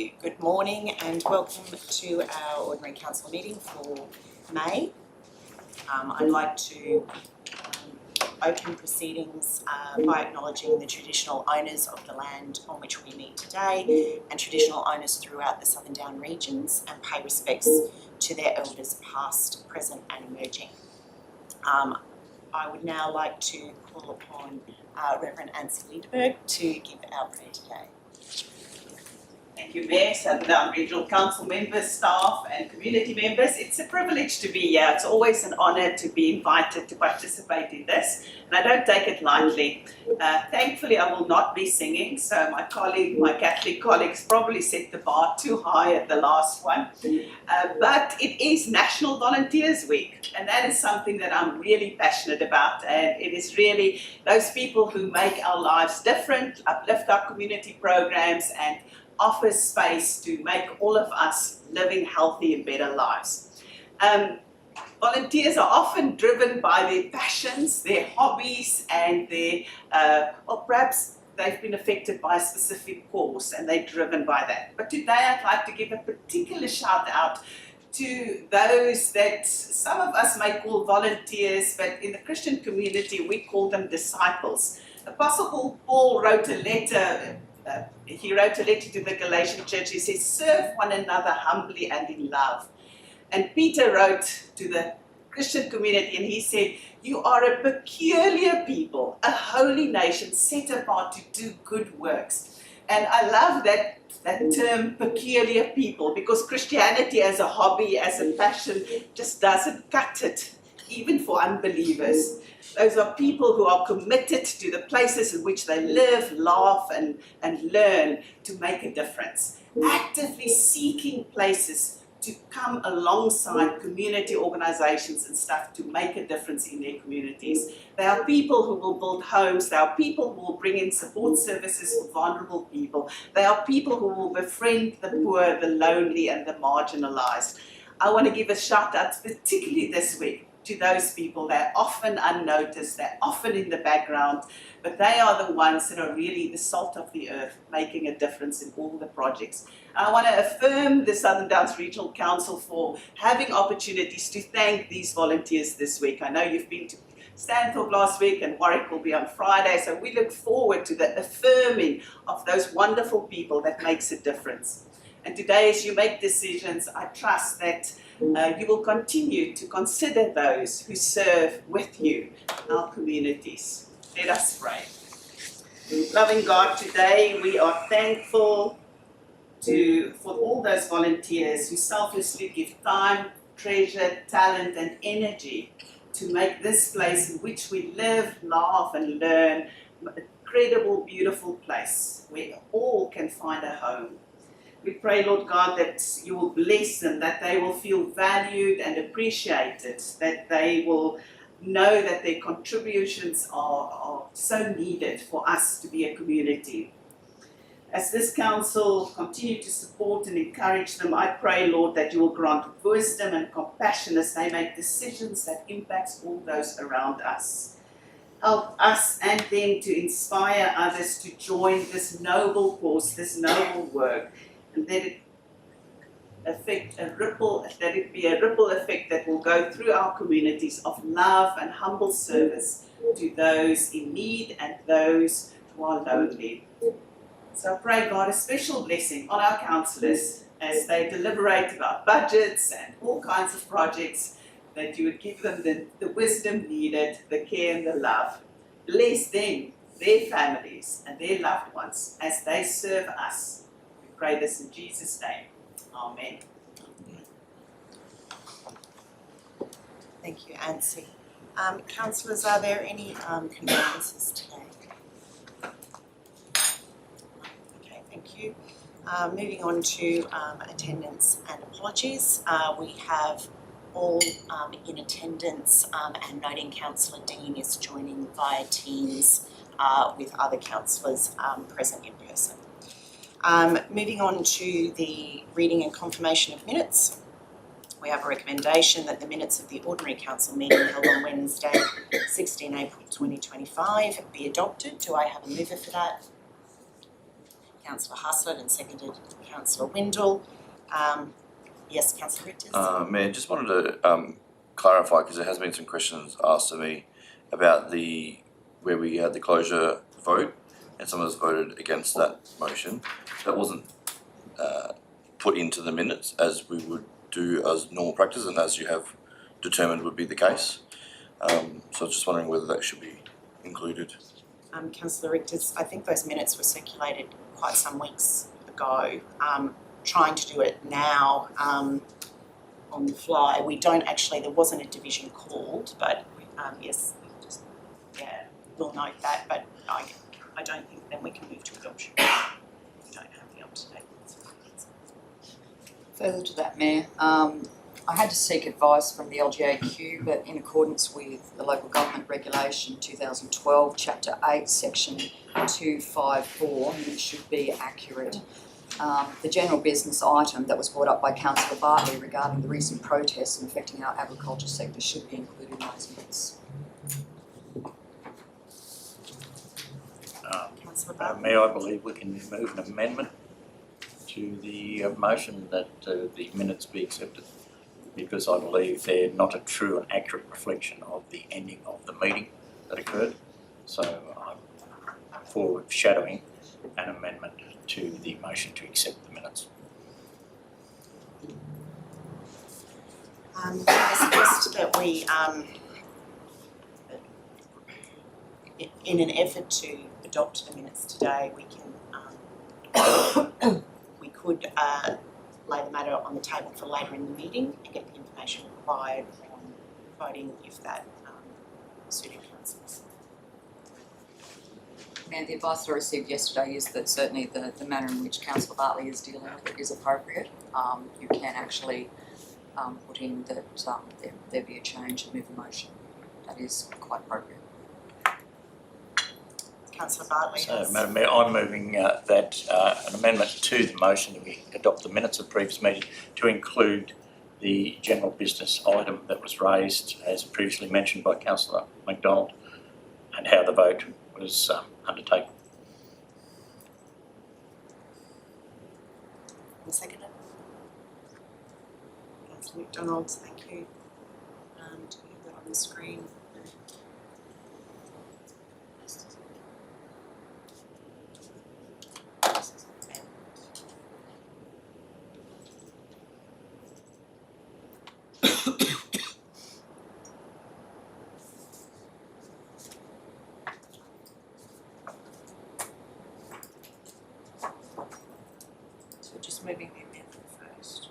you. Good morning and welcome to our Ordinary Council meeting for May. I'd like to open proceedings by acknowledging the traditional owners of the land on which we meet today and traditional owners throughout the Southern Down regions, and pay respects to their elders past, present and emerging. I would now like to call upon Reverend Ansi Liederberg to give our prayer today. Thank you, Mayor, Southern Down Regional Council members, staff and community members. It's a privilege to be here. It's always an honour to be invited to participate in this, and I don't take it lightly. Thankfully, I will not be singing, so my Catholic colleagues probably set the bar too high at the last one. But it is National Volunteers Week, and that is something that I'm really passionate about, and it is really those people who make our lives different, uplift our community programs and offers space to make all of us living healthy and better lives. Volunteers are often driven by their passions, their hobbies, and their, or perhaps they've been affected by a specific cause and they're driven by that. But today I'd like to give a particular shout out to those that some of us may call volunteers, but in the Christian community we call them disciples. Apostle Paul wrote a letter. He wrote a letter to the Galatian church. He says, serve one another humbly and in love. And Peter wrote to the Christian community and he said, you are a peculiar people, a holy nation set apart to do good works. And I love that term, peculiar people, because Christianity as a hobby, as a passion, just doesn't cut it, even for unbelievers. Those are people who are committed to the places in which they live, laugh, and learn to make a difference. Actively seeking places to come alongside community organizations and stuff to make a difference in their communities. They are people who will build homes. They are people who will bring in support services for vulnerable people. They are people who will befriend the poor, the lonely, and the marginalized. I want to give a shout out, particularly this week, to those people. They're often unnoticed, they're often in the background, but they are the ones that are really the salt of the earth, making a difference in all the projects. And I want to affirm the Southern Downs Regional Council for having opportunities to thank these volunteers this week. I know you've been to Stanthorpe last week and Warwick will be on Friday, so we look forward to the affirming of those wonderful people that makes a difference. And today, as you make decisions, I trust that you will continue to consider those who serve with you in our communities. Let us pray. Loving God, today we are thankful for all those volunteers who selflessly give time, treasure, talent and energy to make this place in which we live, laugh and learn an incredible, beautiful place where all can find a home. We pray, Lord God, that you will bless them, that they will feel valued and appreciated, that they will know that their contributions are so needed for us to be a community. As this council continue to support and encourage them, I pray, Lord, that you will grant wisdom and compassion as they make decisions that impact all those around us. Help us and them to inspire others to join this noble cause, this noble work, and let it be a ripple effect that will go through our communities of love and humble service to those in need and those who are lonely. So I pray, God, a special blessing on our councillors as they deliberate about budgets and all kinds of projects, that you would give them the wisdom needed, the care and the love. Bless them, their families and their loved ones as they serve us. Pray this in Jesus' name. Amen. Thank you, Ansi. Councillors, are there any condolences today? Okay, thank you. Moving on to attendance and apologies. We have all in attendance and noting Councillor Deane is joining via Teams with other councillors present in person. Moving on to the reading and confirmation of minutes. We have a recommendation that the minutes of the Ordinary Council meeting held on Wednesday, 16 April 2025 be adopted. Do I have a mover for that? Councillor Haslett and seconded Councillor Windle. Yes, Councillor Riches. Mayor, just wanted to clarify, because there has been some questions asked of me about where we had the closure vote and some of us voted against that motion. That wasn't put into the minutes as we would do as normal practice and as you have determined would be the case. So I was just wondering whether that should be included. Councillor Riches, I think those minutes were circulated quite some weeks ago. Trying to do it now on the fly. We don't actually, there wasn't a division called, but yes, we'll note that, but I don't think then we can move to adoption. We don't have the up-to-date. Further to that, Mayor, I had to seek advice from the LGAQ, but in accordance with the Local Government Regulation 2012, Chapter 8, Section 254, it should be accurate. The general business item that was brought up by Councillor Bartley regarding the recent protests affecting our agriculture sector should be included in those minutes. Councillor Bartley. Mayor, I believe we can move an amendment to the motion that the minutes be accepted, because I believe they're not a true and accurate reflection of the ending of the meeting that occurred. So I'm foreshadowing an amendment to the motion to accept the minutes. I suggest that we, in an effort to adopt the minutes today, we can, we could lay the matter on the table for later in the meeting and get the information required on voting if that suited councillors. Mayor, the advice that I received yesterday is that certainly the manner in which Councillor Bartley is dealing with it is appropriate. You can actually put in that there be a change and move a motion. That is quite appropriate. Councillor Bartley So, has. Madam Mayor, I'm moving that an amendment to the motion that we adopt the minutes of the previous meeting to include the general business item that was raised, as previously mentioned by Councillor McDonald, and how the vote was undertaken. And seconded. Councillor McDonald, thank you. And you have that on the screen. So just moving the amendment first.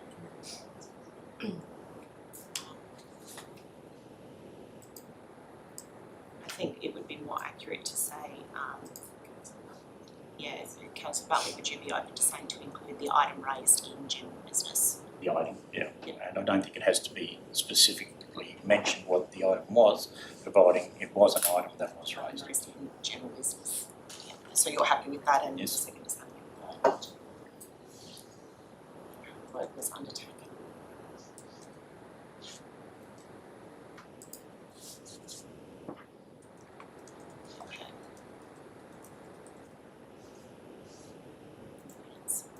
I think it would be more accurate to say, Councillor Bartley, would you be open to saying to include the item raised in general business? The item, yeah. Yeah. And I don't think it has to be specifically mentioned what the item was, providing it was an item that was raised. Raised in general business. Yeah. So you're happy with that, and Yes. the second is that work was undertaken. Okay.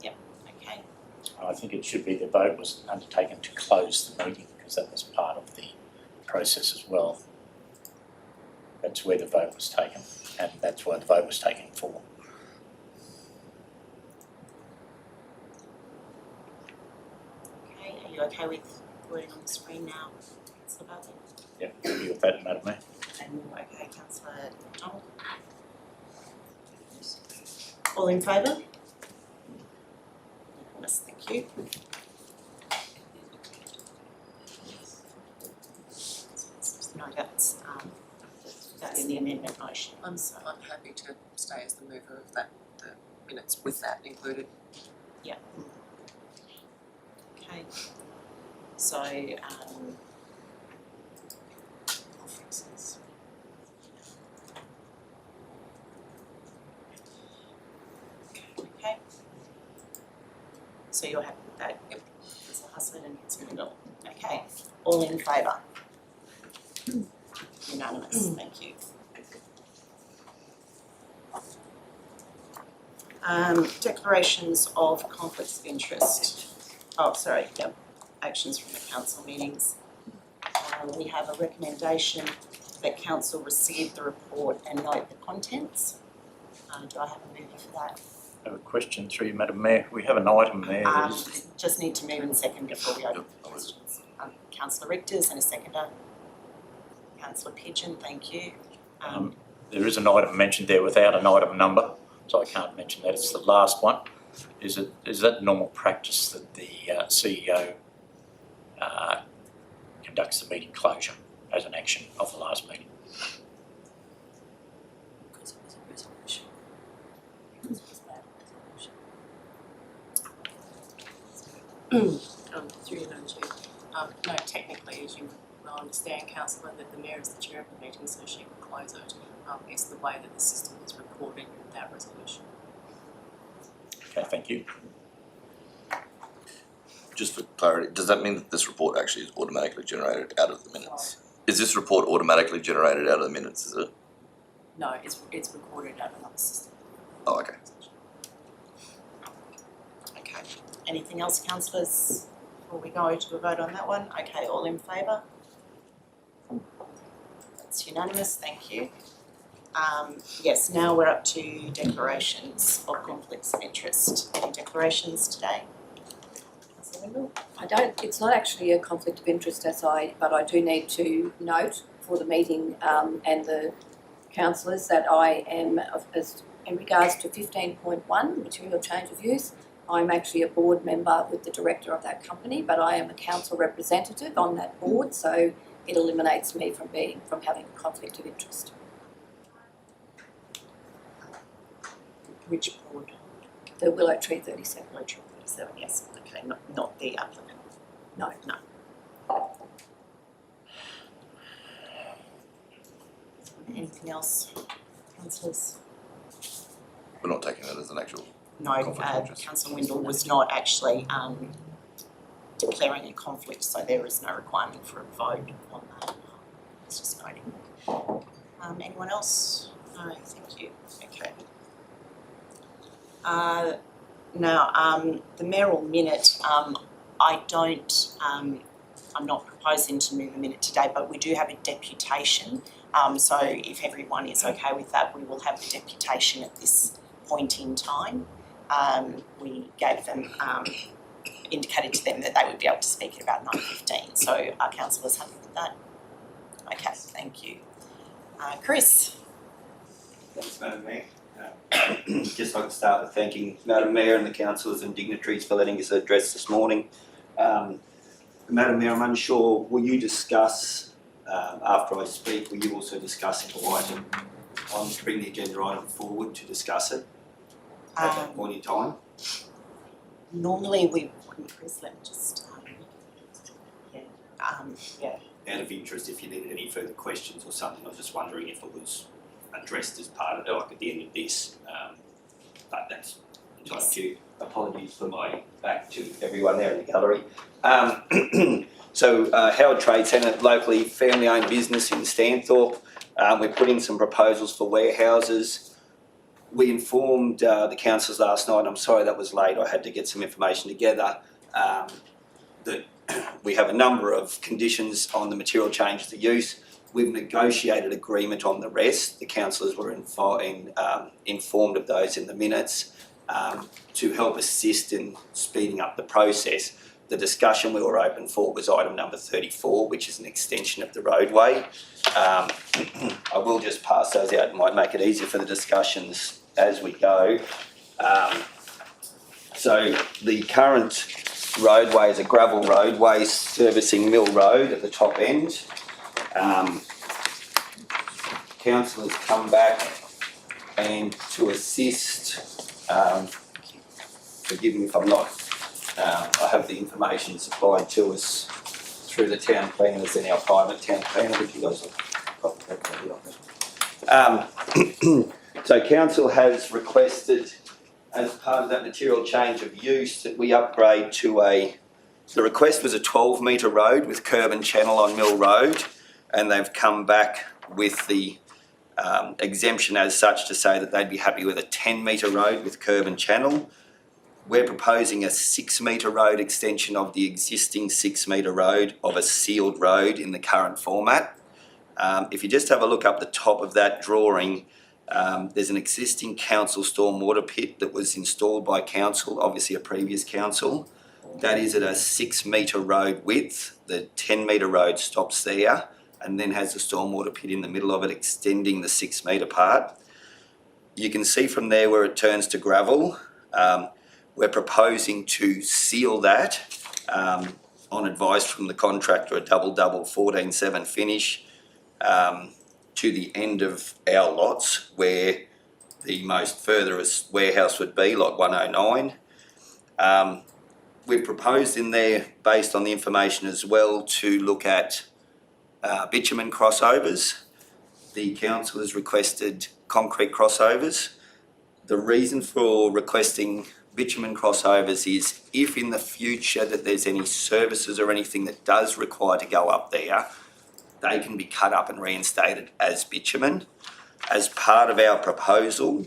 Yep, okay. I think it should be the vote was undertaken to close the meeting, because that was part of the process as well. That's where the vote was taken, and that's what the vote was taken for. Okay, are you okay with wording on the screen now, Councillor Bartley? Yeah, agree with that, Madam Mayor. And you're okay, Councillor McDonald? All in favour? Yes, thank you. No, that's the amendment motion. I'm happy to stay as the mover of that, the minutes with that included. Yeah. Okay. So, okay. So you're happy with that? Yep. Councillor Haslett and Councillor Windle. Okay. All in favour? Unanimous, thank you. Declarations of conflicts of interest. Oh, sorry, yep, actions from the council meetings. We have a recommendation that council receive the report and note the contents. Do I have a mover for that? I have a question through you, Madam Mayor. We have an item there that is, Just need to move and second before we open questions. Councillor Richters and a seconder. Councillor Pigeon, thank you. there is an item mentioned there without an item number, so I can't mention that. It's the last one. Is that normal practice that the CEO conducts the meeting closure as an action of the last meeting? Because it was a resolution. Through your notes, no, technically, as you well understand, Councillor, that the Mayor is the chair of the meeting, so she will close it. It's the way that the system is recording that resolution. Okay, thank you. Just for clarity, does that mean that this report actually is automatically generated out of the minutes? Is this report automatically generated out of the minutes, is it? No, it's recorded out of another system. Oh, okay. Okay, anything else, councillors, before we go to a vote on that one? Okay, all in favour? That's unanimous, thank you. Yes, now we're up to declarations of conflicts of interest. Any declarations today? Councillor Windle? I don't, it's not actually a conflict of interest but I do need to note for the meeting and the councillors that I am, in regards to 15.1, material change of use, I'm actually a board member with the director of that company, but I am a council representative on that board, so it eliminates me from having a conflict of interest. Which board? The Willow Tree 37. Willow Tree 37, yes, okay, not the applicant. No. Anything else, councillors? We're not taking that as an actual No, conflict of interest. Councillor Windle was not actually declaring a conflict, so there is no requirement for a vote on that. It's just noting. Anyone else? No, thank you. Okay. Now, the mayoral minute, I'm not proposing to move a minute today, but we do have a deputation. So if everyone is okay with that, we will have the deputation at this point in time. We gave them, indicated to them that they would be able to speak at about 9:15. So are councillors happy with that? Okay, thank you. Chris? Thanks, Madam Mayor. Just like to start with thanking Madam Mayor and the councillors and dignitaries for letting us address this morning. Madam Mayor, I'm unsure, will you discuss, after I speak, will you also discuss if the item, bring the agenda item forward to discuss it at that point in time? Normally we wouldn't, Chris, let me just, Out of interest, if you needed any further questions or something, I was just wondering if it was addressed as part of it, like at the end of this, but that's entirely to you. Apologies for my back to everyone there in the gallery. So Howard Trade Centre, locally family-owned business in Stanthorpe. We're putting some proposals for warehouses. We informed the councillors last night, I'm sorry that was late, I had to get some information together, that we have a number of conditions on the material changes of use. We've negotiated agreement on the rest. The councillors were informed of those in the minutes to help assist in speeding up the process. The discussion we were open for was item number 34, which is an extension of the roadway. I will just pass those out, it might make it easier for the discussions as we go. So the current roadway is a gravel roadway servicing Mill Road at the top end. Councillors come back and to assist, forgive me if I'm not, I have the information supplied to us through the town planners and our private town planner, which you guys have. So council has requested, as part of that material change of use, that we upgrade to the request was a 12-metre road with curb and channel on Mill Road, and they've come back with the exemption as such to say that they'd be happy with a 10-metre road with curb and channel. We're proposing a 6-metre road extension of the existing 6-metre road of a sealed road in the current format. If you just have a look up the top of that drawing, there's an existing council stormwater pit that was installed by council, obviously a previous council. That is at a 6-metre road width. The 10-metre road stops there and then has the stormwater pit in the middle of it, extending the 6-metre part. You can see from there where it turns to gravel. We're proposing to seal that on advice from the contractor, a double 14/7 finish to the end of our lots where the most furthest warehouse would be, lot 109. We've proposed in there, based on the information as well, to look at bitumen crossovers. The council has requested concrete crossovers. The reason for requesting bitumen crossovers is if in the future that there's any services or anything that does require to go up there, they can be cut up and reinstated as bitumen. As part of our proposal,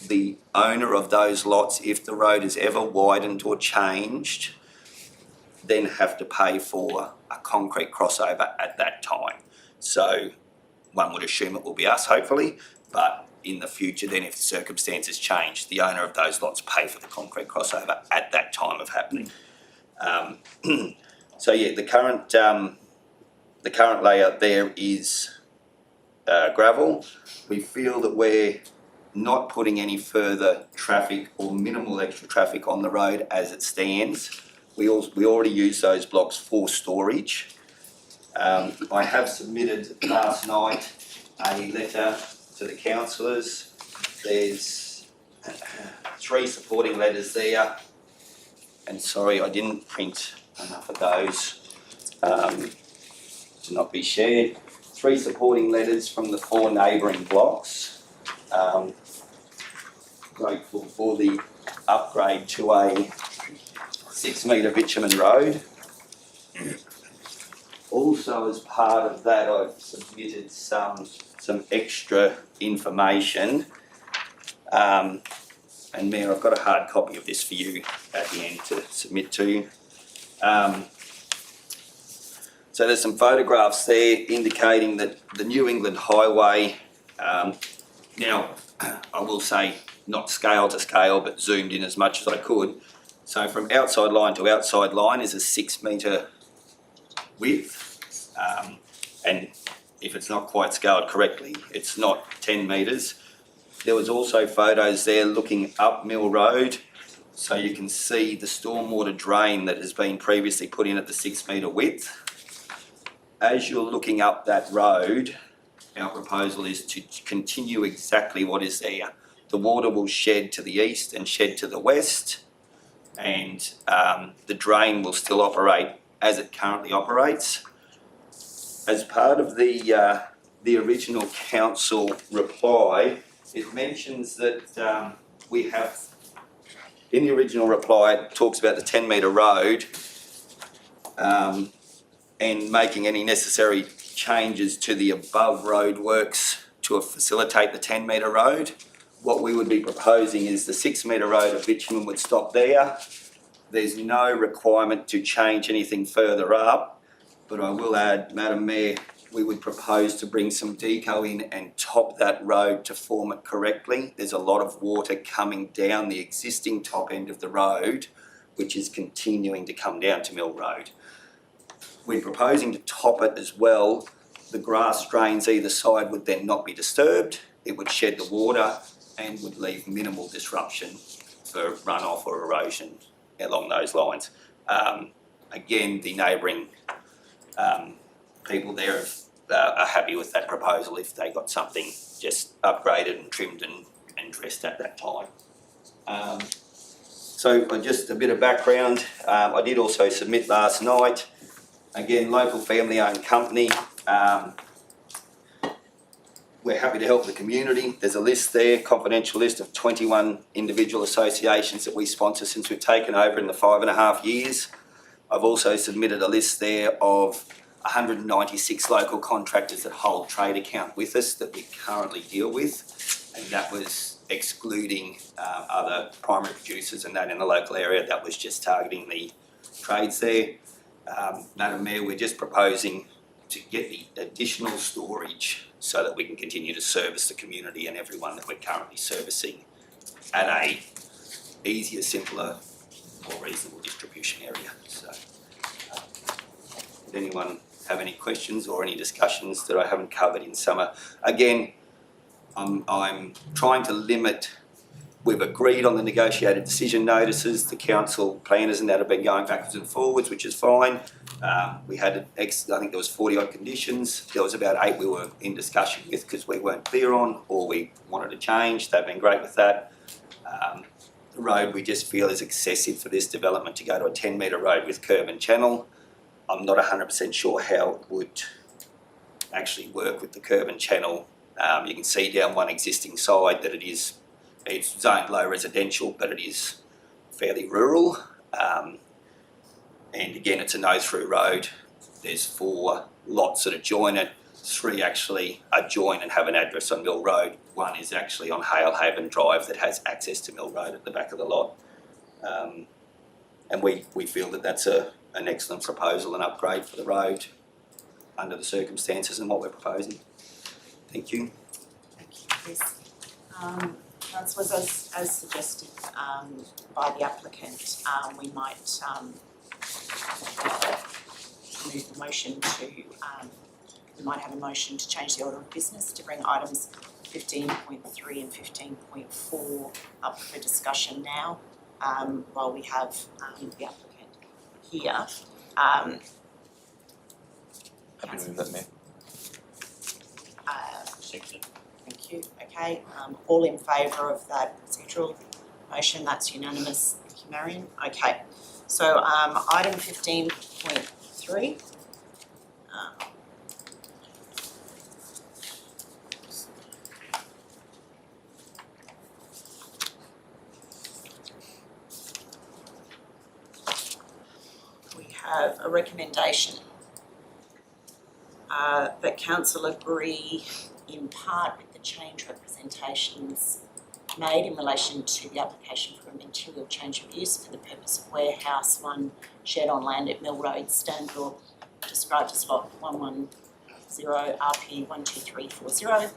the owner of those lots, if the road is ever widened or changed, then have to pay for a concrete crossover at that time. So one would assume it will be us, hopefully, but in the future then if circumstances change, the owner of those lots pay for the concrete crossover at that time of happening. So yeah, the current layout there is gravel. We feel that we're not putting any further traffic or minimal extra traffic on the road as it stands. We already use those blocks for storage. I have submitted last night a letter to the councillors. There's 3 supporting letters there, and sorry I didn't print enough of those to not be shared. 3 supporting letters from the 4 neighbouring blocks. Grateful for the upgrade to a 6-metre bitumen road. Also, as part of that, I've submitted some extra information. And Mayor, I've got a hard copy of this for you at the end to submit to you. So there's some photographs there indicating that the New England Highway, now I will say not scale to scale, but zoomed in as much as I could. So from outside line to outside line is a 6-metre width. And if it's not quite scaled correctly, it's not 10 metres. There was also photos there looking up Mill Road. So you can see the stormwater drain that has been previously put in at the 6-metre width. As you're looking up that road, our proposal is to continue exactly what is there. The water will shed to the east and shed to the west, and the drain will still operate as it currently operates. As part of the original council reply, it mentions that we have, in the original reply, it talks about the 10-metre road and making any necessary changes to the above road works to facilitate the 10-metre road. What we would be proposing is the 6-metre road of bitumen would stop there. There's no requirement to change anything further up, but I will add, Madam Mayor, we would propose to bring some deco in and top that road to form it correctly. There's a lot of water coming down the existing top end of the road, which is continuing to come down to Mill Road. We're proposing to top it as well. The grass drains either side would then not be disturbed. It would shed the water and would leave minimal disruption for runoff or erosion along those lines. Again, the neighbouring people there are happy with that proposal if they got something just upgraded and trimmed and dressed at that time. So just a bit of background, I did also submit last night, again, local family owned company. We're happy to help the community. There's a list there, confidential list of 21 individual associations that we sponsor since we've taken over in the 5.5 years. I've also submitted a list there of 196 local contractors that hold trade account with us that we currently deal with, and that was excluding other primary producers and that in the local area. That was just targeting the trades there. Madam Mayor, we're just proposing to get the additional storage so that we can continue to service the community and everyone that we're currently servicing at a easier, simpler, more reasonable distribution area. So, did anyone have any questions or any discussions that I haven't covered in summer? Again, I'm trying to limit. We've agreed on the negotiated decision notices. The council planners and that have been going backwards and forwards, which is fine. We had I think there was 40 odd conditions. There was about 8 we were in discussion with because we weren't clear on or we wanted to change. They've been great with that. The road we just feel is excessive for this development to go to a 10-metre road with curb and channel. I'm not 100% sure how it would actually work with the curb and channel. You can see down one existing side that it's zoned low residential, but it is fairly rural. And again, it's a no-through road. There's 4 lots that adjoin it. 3 actually adjoin and have an address on Mill Road. 1 is actually on Halehaven Drive that has access to Mill Road at the back of the lot. And we feel that that's an excellent proposal and upgrade for the road under the circumstances and what we're proposing. Thank you. Thank you, Chris. Councillors, as suggested by the applicant, we might move the motion to, we might have a motion to change the order of business to bring items 15.3 and 15.4 up for discussion now, while we have the applicant here. Happy to move that, Mayor. Second. Thank you. Okay, all in favour of that procedural motion? That's unanimous. Thank you, Marion. Okay, so item 15.3. We have a recommendation that council agree in part with the change representations made in relation to the application for a material change of use for the purpose of warehouse 1 shed on land at Mill Road, Stanthorpe, described as lot 110 RP 12340,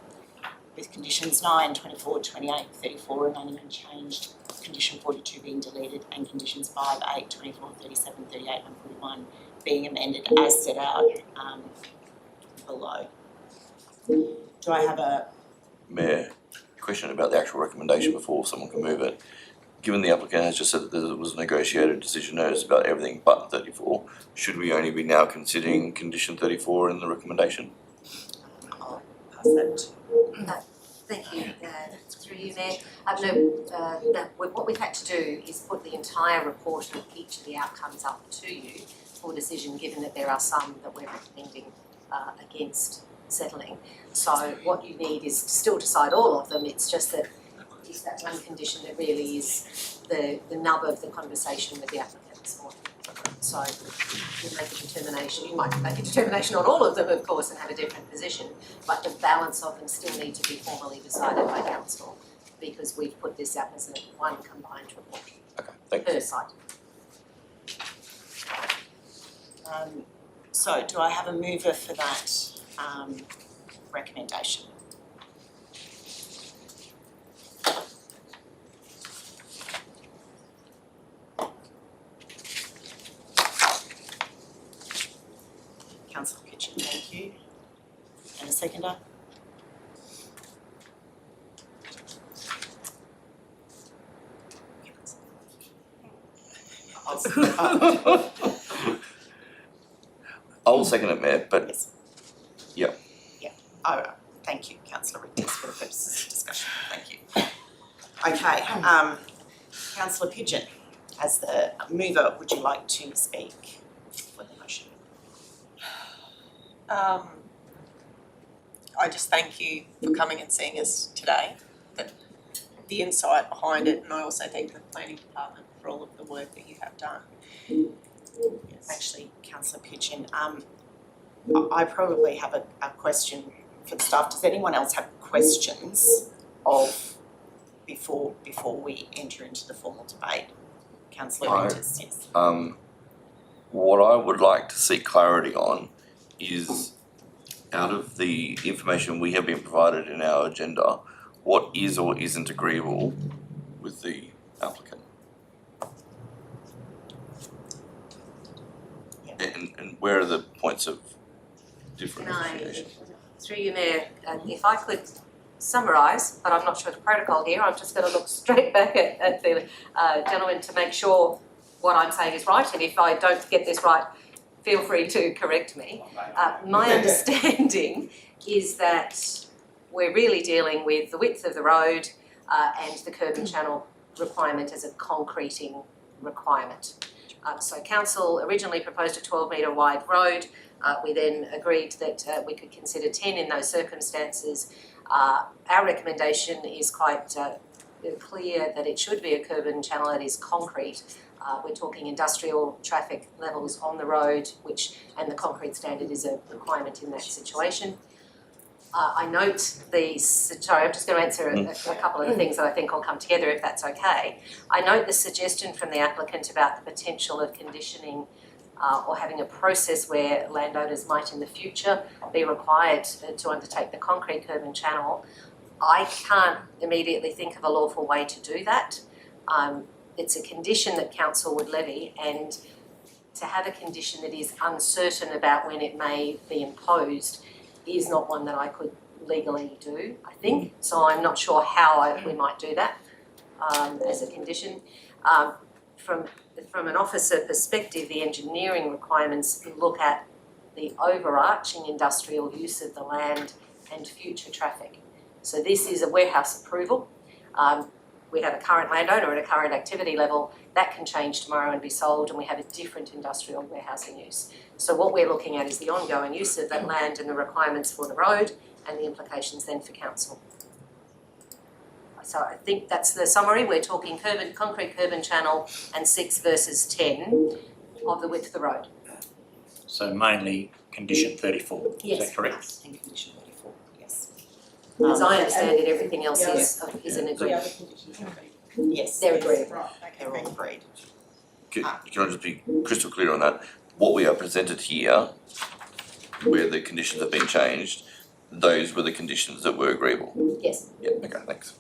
with conditions 9, 24, 28, 34 remaining unchanged, condition 42 being deleted, and conditions 5, 8, 24, 37, 38 and 41 being amended as set out below. Do I have a Mayor, question about the actual recommendation before someone can move it. Given the applicant has just said that there was a negotiated decision notice about everything but 34, should we only be now considering condition 34 in the recommendation? I'll pass that to Thank you, through you, Mayor. What we've had to do is put the entire report of each of the outcomes up to you for decision, given that there are some that we're recommending against settling. So what you need is still decide all of them. It's just that is that one condition that really is the nub of the conversation with the applicants. So you make a determination. You might make a determination on all of them, of course, and have a different position, but the balance of them still need to be formally decided by council, because we've put this up as one combined report Okay, thanks. per site. So do I have a mover for that recommendation? Councillor Kitchen, thank you. And a seconder? I'll second it, Mayor, but Yes. yeah. Oh, thank you, Councillor Rickers, for the purposes of discussion. Thank you. Okay, Councillor Pigeon, as the mover, would you like to speak for the motion? I just thank you for coming and seeing us today, the insight behind it, and I also thank the planning department for all of the work that you have done. Actually, Councillor Pigeon, I probably have a question for the staff. Does anyone else have questions before we enter into the formal debate? Councillor Winters, yes. What I would like to seek clarity on is, out of the information we have been provided in our agenda, what is or isn't agreeable with the applicant? And where are the points of differentiation? Through you, Mayor, if I could summarise, but I'm not sure the protocol here, I'm just going to look straight back at the gentleman to make sure what I'm saying is right, and if I don't get this right, feel free to correct me. My understanding is that we're really dealing with the width of the road and the curb and channel requirement as a concreting requirement. So council originally proposed a 12-metre wide road. We then agreed that we could consider 10 in those circumstances. Our recommendation is quite clear that it should be a curb and channel that is concrete. We're talking industrial traffic levels on the road, and the concrete standard is a requirement in that situation. I note sorry, I'm just going to answer a couple of the things that I think will come together if that's okay. I note the suggestion from the applicant about the potential of conditioning or having a process where landowners might in the future be required to undertake the concrete curb and channel. I can't immediately think of a lawful way to do that. It's a condition that council would levy, and to have a condition that is uncertain about when it may be imposed is not one that I could legally do, I think. So I'm not sure how we might do that as a condition. From an officer perspective, the engineering requirements look at the overarching industrial use of the land and future traffic. So this is a warehouse approval. We have a current landowner at a current activity level. That can change tomorrow and be sold, and we have a different industrial warehousing use. So what we're looking at is the ongoing use of that land and the requirements for the road and the implications then for council. So I think that's the summary. We're talking concrete curb and channel and 6 versus 10 of the width of the road. So mainly condition 34, Yes. is that correct? And condition 34, yes. As I understand it, everything else is an agreement. Yes. They're agreed. Right, they're all agreed. Can I just be crystal clear on that? What we are presented here, where the conditions have been changed, those were the conditions that were agreeable? Yes, Yeah, okay, thanks.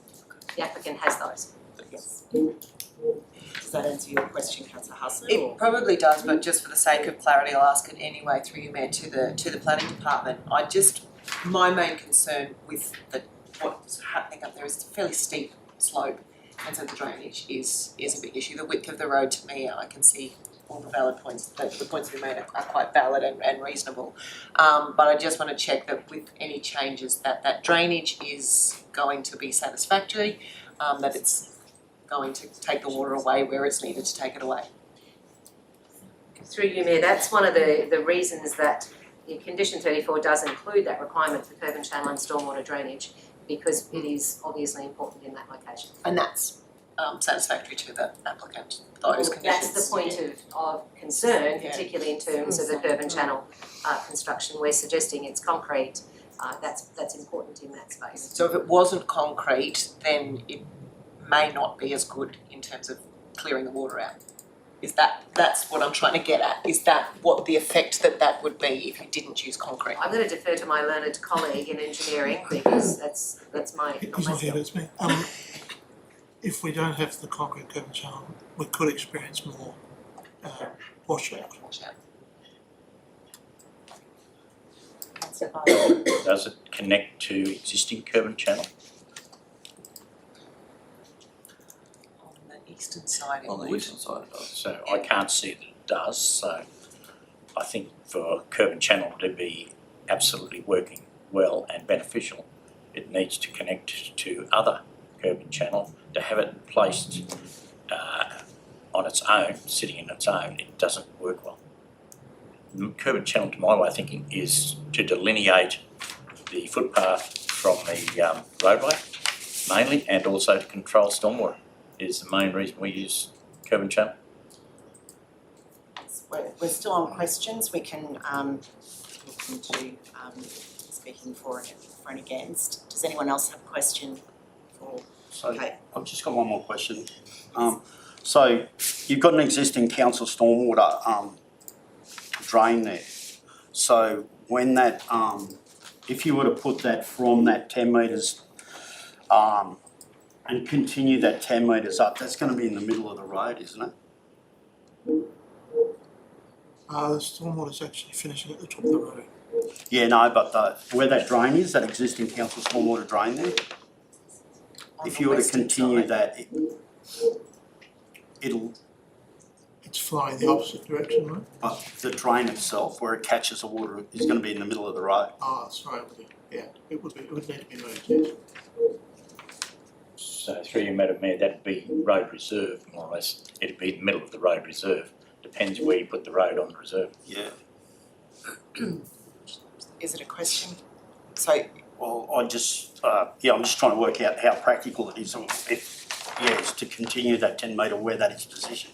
the applicant has those. Yes. Does that answer your question, Councillor Hulme? It probably does, but just for the sake of clarity, I'll ask it anyway through you, Mayor, to the planning department. My main concern with what's happening up there is it's a fairly steep slope, and so the drainage is a big issue. The width of the road, to me, I can see all the valid points, the points we made are quite valid and reasonable. But I just want to check that with any changes that drainage is going to be satisfactory, that it's going to take the water away where it's needed to take it away. Through you, Mayor, that's one of the reasons that the condition 34 does include that requirement for curb and channel and stormwater drainage, because it is obviously important in that location. And that's satisfactory to the applicant, those conditions. That's the point of concern, particularly in terms of the curb and channel construction. We're suggesting it's concrete. That's important in that space. So if it wasn't concrete, then it may not be as good in terms of clearing the water out. That's what I'm trying to get at? Is that what the effect that would be if you didn't use concrete? I'm going to defer to my learned colleague in engineering because that's my He's not here, it's me. If we don't have the concrete curb and channel, we could experience more washout. Does it connect to existing curb and channel? On the eastern side it On the would. eastern side it does. So I can't see that it does, so I think for curb and channel to be absolutely working well and beneficial, it needs to connect to other curb and channel. To have it placed on its own, sitting in its own, it doesn't work well. Curb and channel, to my way of thinking, is to delineate the footpath from the roadway, mainly, and also to control stormwater is the main reason we use curb and channel. We're still on questions. We can open to speaking for and against. Does anyone else have a question for? So Okay. I've just got one more question. So you've got an existing council stormwater drain there. So when that, if you were to put that from that 10 metres and continue that 10 metres up, that's going to be in the middle of the road, isn't it? The stormwater's actually finishing at the top of the road. Yeah, no, but where that drain is, that existing council stormwater drain there, if you were to continue that, it'll, It's flowing the opposite direction, right? but the drain itself, where it catches the water, is going to be in the middle of the road. Oh, sorry, yeah, it would need to be moved, yes. So through you, Madam Mayor, that'd be road reserve, more or less. It'd be in the middle of the road reserve. Depends where you put the road on the reserve. Yeah. Is it a question? So, Well, I'm just trying to work out how practical it is, it's to continue that 10 metre where that is positioned.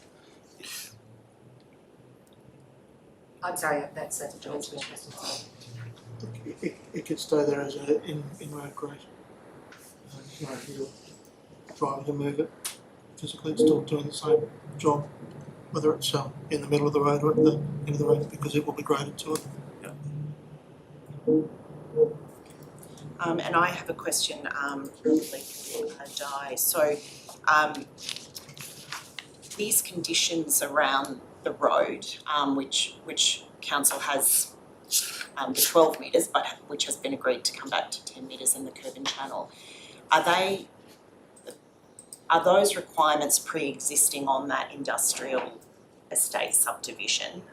I'm sorry, that's a dimension question. It could stay there as a in road grade. You're driving to move it physically, it's still doing the same job, whether it's in the middle of the road or at the end of the road, because it will be graded to it. and I have a question, probably for Di. So, these conditions around the road, which council has the 12 metres, but which has been agreed to come back to 10 metres in the curb and channel, are those requirements pre-existing on that industrial estate subdivision,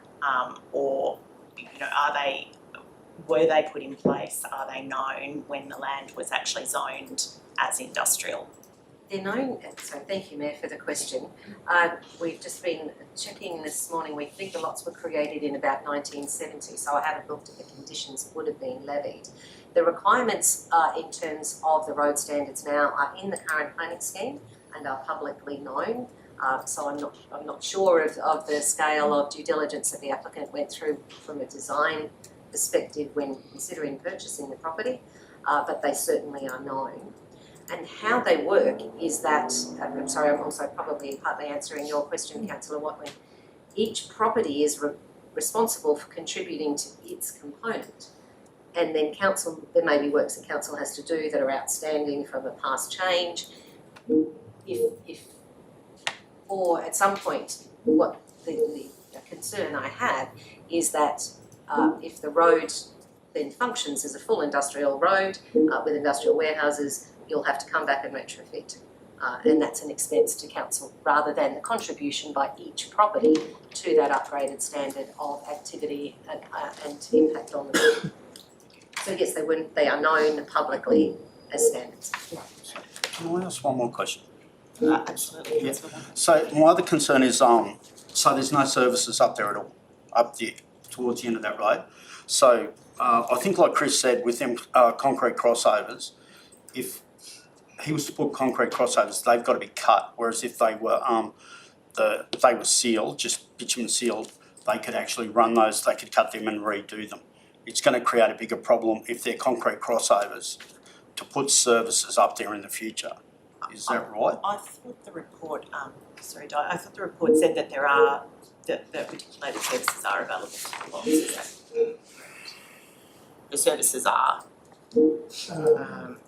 or were they put in place? Are they known when the land was actually zoned as industrial? They're known, so thank you, Mayor, for the question. We've just been checking this morning. We think the lots were created in about 1970, so I haven't looked at the conditions that would have been levied. The requirements in terms of the road standards now are in the current planning scheme and are publicly known. So I'm not sure of the scale of due diligence that the applicant went through from a design perspective when considering purchasing the property, but they certainly are known. And how they work is that, I'm sorry, I'm also probably partly answering your question, Councillor Watling. Each property is responsible for contributing to its component. And then council, there may be works that council has to do that are outstanding from a past change. Or at some point, what the concern I have is that if the road then functions as a full industrial road with industrial warehouses, you'll have to come back and retrofit. And that's an expense to council rather than the contribution by each property to that upgraded standard of activity and impact on the road. So yes, they are known publicly as standards. Can I ask one more question? Absolutely. Yeah. So my other concern is, so there's no services up there at all, up there towards the end of that road. So I think like Chris said, with them concrete crossovers, if he was to put concrete crossovers, they've got to be cut. Whereas if they were sealed, just bitumen sealed, they could actually run those. They could cut them and redo them. It's going to create a bigger problem if they're concrete crossovers to put services up there in the future. Is that right? I thought the report, sorry, Di, I thought the report said that there are that reticulated services are available to the lots. Is that the services are?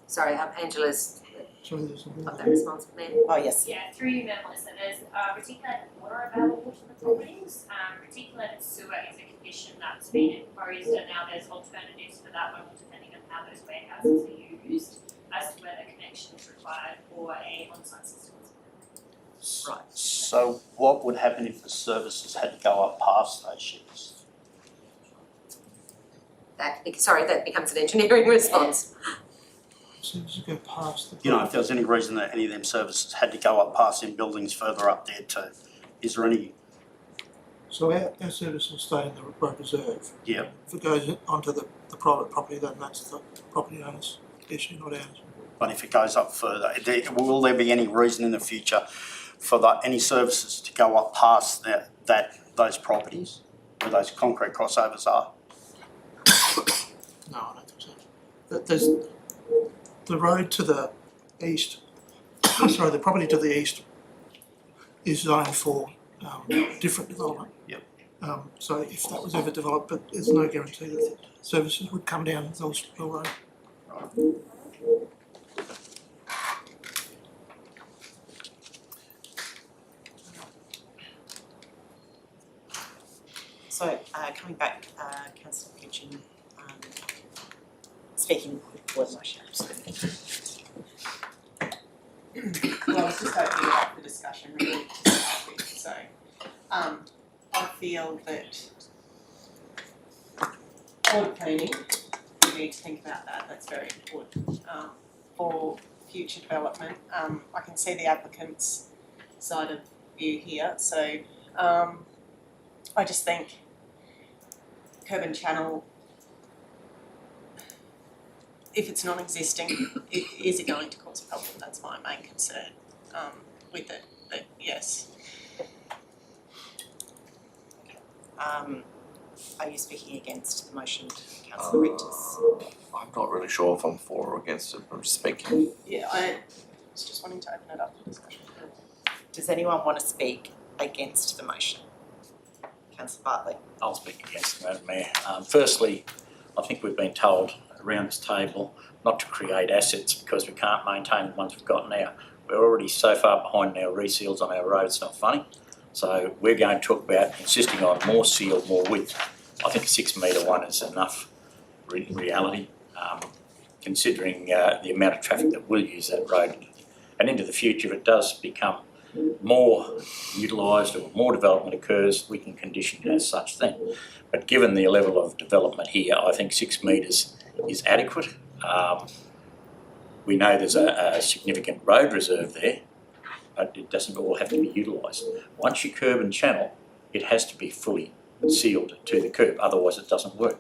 Sorry, Angela's Sorry, there's got that response, Mayor. Oh yes. Yeah, through you, Madam Melissa, there's reticulated water available to the properties. Reticulated sewer is a condition that's been imposed, and now there's alternatives for that one, depending on how those warehouses are used, as to whether connection is required or a on-site system. Right. So what would happen if the services had to go up past those ships? That becomes an engineering response. As soon as you go past the. You know, if there was any reason that any of them services had to go up past them buildings further up there too, is there any? So our service will stay in the road reserve. Yeah. If it goes onto the private property, then that's the property owner's issue, not ours. But if it goes up further, will there be any reason in the future for any services to go up past those properties where those concrete crossovers are? but there's the road to the east, sorry, the property to the east is zoned for different development. Yep. So if that was ever developed, but there's no guarantee that services would come down Those Road. So, coming back, Councillor Kitchen, speaking for the motion, absolutely. Well, I was just opening up the discussion really to start with, so I feel that audit planning, we need to think about that, that's very important for future development. I can see the applicant's side of view here, so I just think curb and channel, if it's non-existing, is it going to cause a problem? That's my main concern with it, but yes. Are you speaking against the motion, Councillor Riches? I'm not really sure if I'm for or against it, but I'm just speaking. Yeah, I was just wanting to open it up for discussion. Does anyone want to speak against the motion? Councillor Bartley. I'll speak against it, Madam Mayor. Firstly, I think we've been told around this table not to create assets because we can't maintain the ones we've got now. We're already so far behind our reseals on our roads, it's not funny. So we're going to talk about insisting on more seal, more width. I think a 6 metre one is enough in reality, considering the amount of traffic that will use that road. And into the future, if it does become more utilised or more development occurs, we can condition it as such then. But given the level of development here, I think 6 metres is adequate. We know there's a significant road reserve there, but it doesn't all have to be utilised. Once you curb and channel, it has to be fully sealed to the curb, otherwise it doesn't work.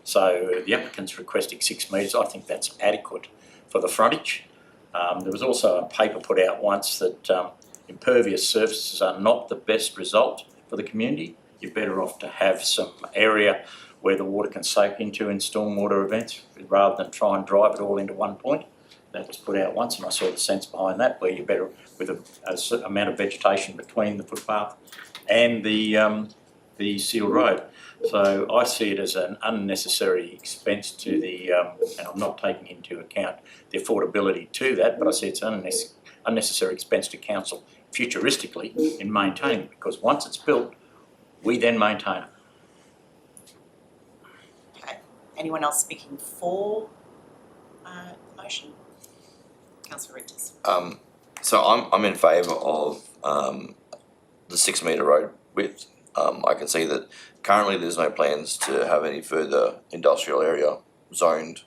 So the applicant's requesting 6 metres, I think that's adequate for the frontage. There was also a paper put out once that impervious surfaces are not the best result for the community. You're better off to have some area where the water can soak into in stormwater events rather than try and drive it all into one point. That was put out once and I saw the sense behind that, where you're better with a amount of vegetation between the footpath and the sealed road. So I see it as an unnecessary expense to the, and I'm not taking into account the affordability to that, but I see it's an unnecessary expense to council futuristically in maintaining it, because once it's built, we then maintain it. Okay. Anyone else speaking for the motion? Councillor Riches. So I'm in favour of the 6 metre road width. I can see that currently there's no plans to have any further industrial area zoned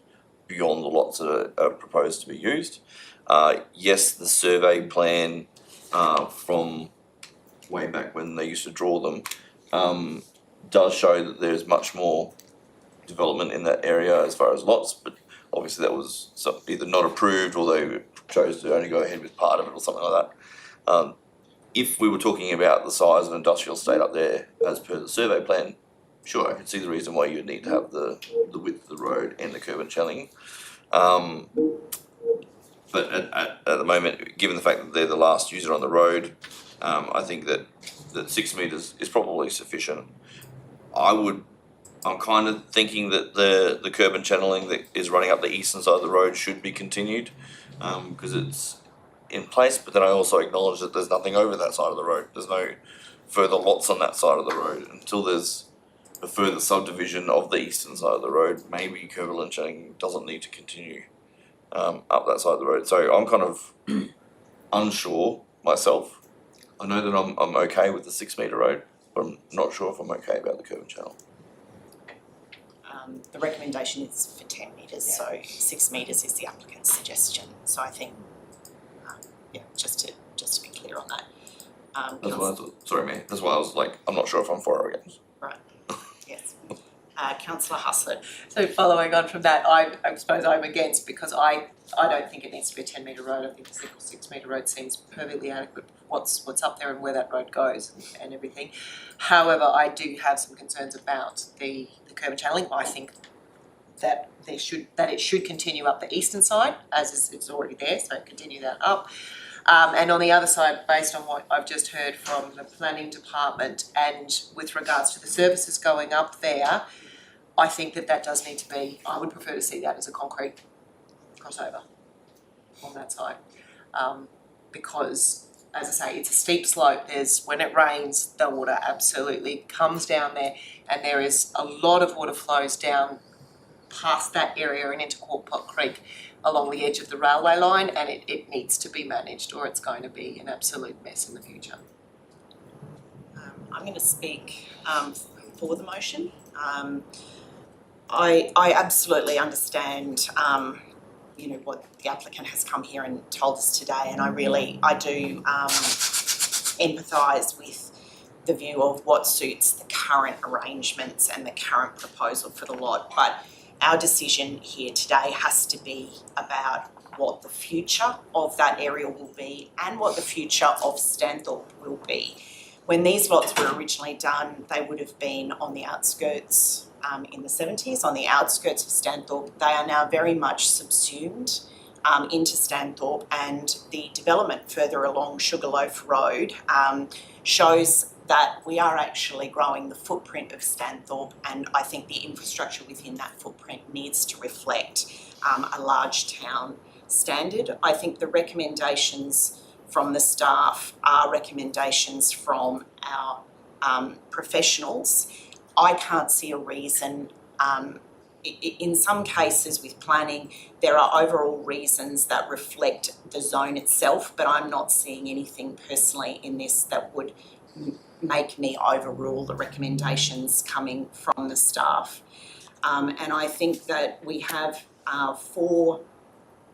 beyond the lots that are proposed to be used. Yes, the survey plan from way back when they used to draw them does show that there's much more development in that area as far as lots, but obviously that was either not approved or they chose to only go ahead with part of it or something like that. If we were talking about the size of an industrial estate up there as per the survey plan, sure, I can see the reason why you'd need to have the width of the road and the curb and channeling. But at the moment, given the fact that they're the last user on the road, I think that 6 metres is probably sufficient. I'm kind of thinking that the curb and channeling that is running up the eastern side of the road should be continued, because it's in place, but then I also acknowledge that there's nothing over that side of the road. There's no further lots on that side of the road. Until there's a further subdivision of the eastern side of the road, maybe curb and channeling doesn't need to continue up that side of the road. So I'm kind of unsure myself. I know that I'm okay with the 6 metre road, but I'm not sure if I'm okay about the curb and channel. The recommendation is for 10 metres, so 6 metres is the applicant's suggestion. So I think, just to be clear on that. That's why sorry, man. That's why I was like, I'm not sure if I'm for or against. Right. Yes. Councillor Hustler. So following on from that, I suppose I'm against, because I don't think it needs to be a 10 metre road. I think a 6 metre road seems perfectly adequate for what's up there and where that road goes and everything. However, I do have some concerns about the curb and channeling. I think that it should continue up the eastern side, as it's already there, so continue that up. And on the other side, based on what I've just heard from the planning department and with regards to the services going up there, I think that does need to be, I would prefer to see that as a concrete crossover on that side. Because, as I say, it's a steep slope. When it rains, the water absolutely comes down there, and there is a lot of water flows down past that area and into Quorpot Creek along the edge of the railway line, and it needs to be managed or it's going to be an absolute mess in the future. I'm going to speak for the motion. I absolutely understand what the applicant has come here and told us today, and I do empathise with the view of what suits the current arrangements and the current proposal for the lot, but our decision here today has to be about what the future of that area will be and what the future of Stanthorpe will be. When these lots were originally done, they would have been on the outskirts in the 70s, on the outskirts of Stanthorpe. They are now very much subsumed into Stanthorpe, and the development further along Sugarloaf Road shows that we are actually growing the footprint of Stanthorpe, and I think the infrastructure within that footprint needs to reflect a large town standard. I think the recommendations from the staff are recommendations from our professionals. I can't see a reason, in some cases with planning, there are overall reasons that reflect the zone itself, but I'm not seeing anything personally in this that would make me overrule the recommendations coming from the staff. And I think that we have 4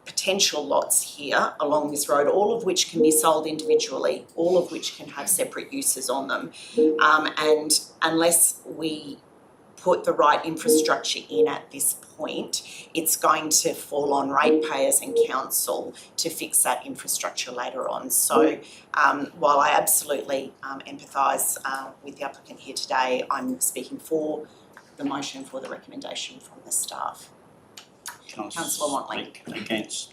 potential lots here along this road, all of which can be sold individually, all of which can have separate uses on them. And unless we put the right infrastructure in at this point, it's going to fall on ratepayers and council to fix that infrastructure later on. So while I absolutely empathise with the applicant here today, I'm speaking for the motion for the recommendation from the staff. Councillor Watley. Against.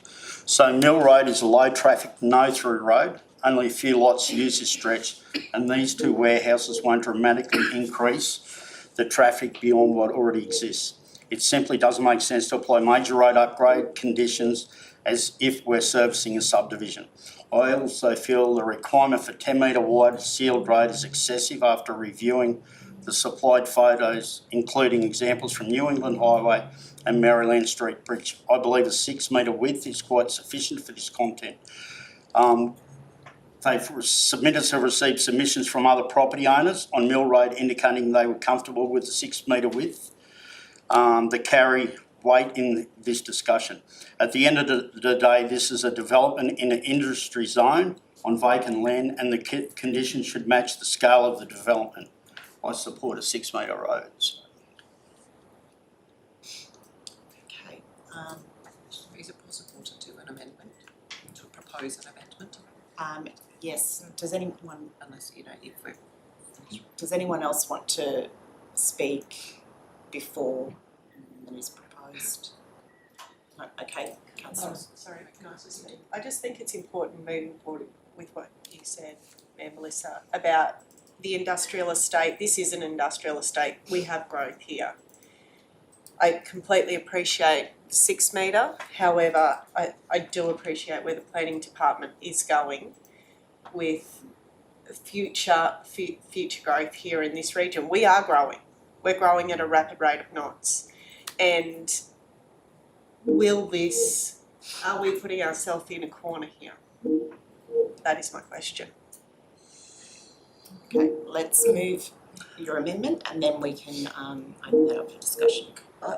So Mill Road is a low traffic, no through road. Only a few lots use this stretch, and these 2 warehouses won't dramatically increase the traffic beyond what already exists. It simply doesn't make sense to apply major road upgrade conditions as if we're servicing a subdivision. I also feel the requirement for 10 metre wide sealed road is excessive after reviewing the supplied photos, including examples from New England Highway and Maryland Street Bridge. I believe a 6 metre width is quite sufficient for this content. Submitters have received submissions from other property owners on Mill Road indicating they were comfortable with the 6 metre width that carry weight in this discussion. At the end of the day, this is a development in an industry zone on vacant land, and the conditions should match the scale of the development. I support a 6 metre road. Okay. Is it possible to do an amendment, to propose an amendment? Yes. Does anyone, Unless, does anyone else want to speak before it is proposed? No, okay, Councillor. Sorry, can I just speak? I just think it's important moving forward with what you said, Mayor Melissa, about the industrial estate. This is an industrial estate. We have growth here. I completely appreciate 6 metre. However, I do appreciate where the planning department is going with future growth here in this region. We are growing. We're growing at a rapid rate of knots. And are we putting ourselves in a corner here? That is my question. Okay, let's move your amendment and then we can open that up for discussion.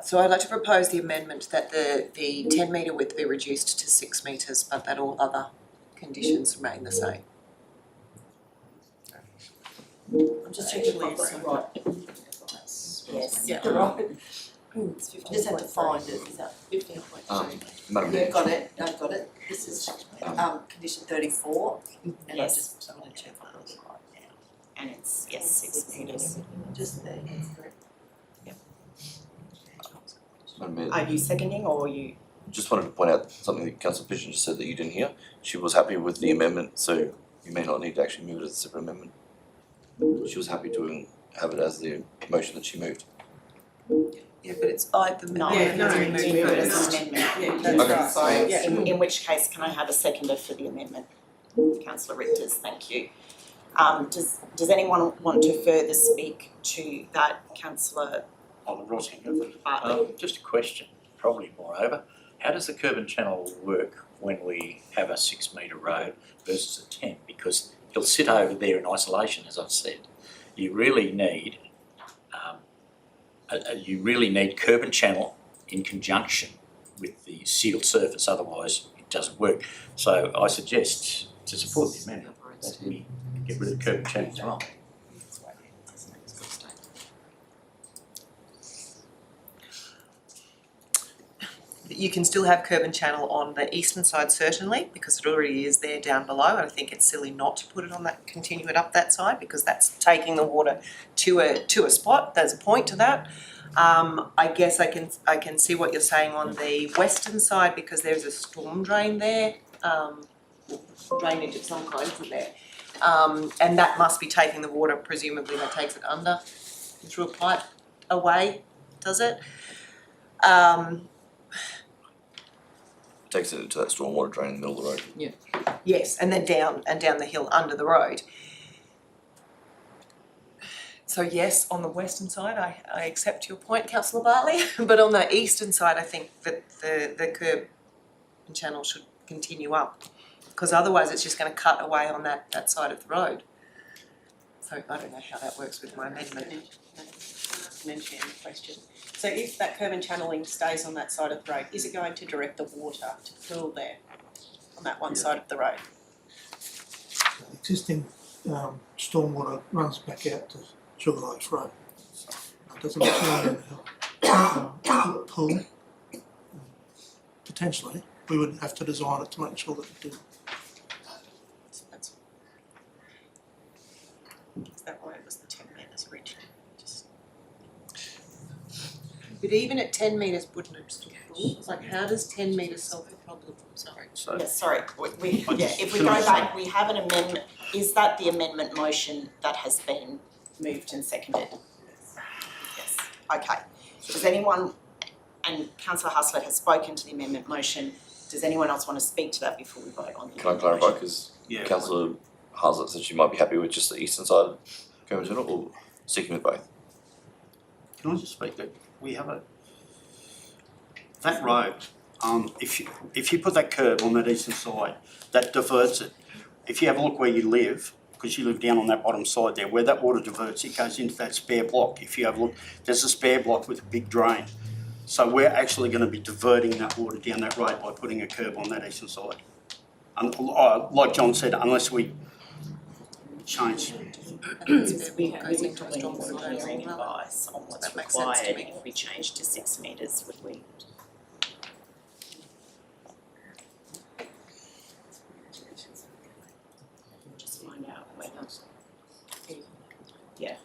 So I'd like to propose the amendment that the 10 metre width be reduced to 6 metres, but that all other conditions remain the same. I'm just checking if I've got it right. Yes. Yeah. Right. Just have to find it, is that 15.2? Madam Yeah, got it, I've got it. This is condition 34, and I Yes. just want to check on it right now. And it's, yes, 6 metres. Just there, that's correct. Madam Mayor, Are you seconding or you? just wanted to point out something that Councillor Pigeon just said that you didn't hear. She was happy with the amendment, so you may not need to actually move it as a separate amendment. She was happy to have it as the motion that she moved. Yeah, but it's the No, Yeah, no, you move move it as first. an amendment. Yeah, Okay. that's right, yeah. In which case, can I have a seconder for the amendment? Councillor Richters, thank you. Does anyone want to further speak to that, Councillor On the Rossington. Bartley? Just a question, probably moreover. How does the curb and channel work when we have a 6 metre road versus a 10? Because he'll sit over there in isolation, as I've said. You really need curb and channel in conjunction with the sealed surface, otherwise it doesn't work. So I suggest to support the amendment that we get rid of curb and channel as well. You can still have curb and channel on the eastern side certainly, because it already is there down below. I think it's silly not to put it on that, continue it up that side, because that's taking the water to a spot. There's a point to that. I guess I can see what you're saying on the western side, because there's a storm drain there, drainage of some kind, isn't there? And that must be taking the water, presumably that takes it under through a pipe away, does it? Takes it into that stormwater drain in the middle of the road. Yes, and then down the hill under the road. So yes, on the western side, I accept your point, Councillor Bartley, but on the eastern side, I think that the curb and channel should continue up, because otherwise it's just going to cut away on that side of the road. So I don't know how that works with my amendment. Mention the question. So if that curb and channeling stays on that side of the road, is it going to direct the water to pool there on that one side of the road? Existing stormwater runs back out to Sugarloaf Road. It doesn't flow in the pool. Potentially, we would have to design it to make sure that it did. Is that why it was the 10 metres originally? But even at 10 metres, wouldn't it still pool? Like, how does 10 metres solve the problem? Sorry. So Yes, sorry, if we Can go I say- back, we have an amendment, is that the amendment motion that has been moved and seconded? Yes, okay. Does anyone, and Councillor Haslett has spoken to the amendment motion, does anyone else want to speak to that before we vote on the Can I amendment clarify, motion? because Yeah. Councillor Haslett said she might be happy with just the eastern side of curb and channel, or sticking with both? Can I just speak that we have that road, if you put that curb on that eastern side, that diverts it. If you have a look where you live, because you live down on that bottom side there, where that water diverts, it goes into that spare block. If you have a look, there's a spare block with a big drain. So we're actually going to be diverting that water down that road by putting a curb on that eastern side. And like John said, unless we change. We goes into a stormwater clearing advice on what's That makes sense to required me. if we change to 6 metres, would we? Just find out whether. Yeah.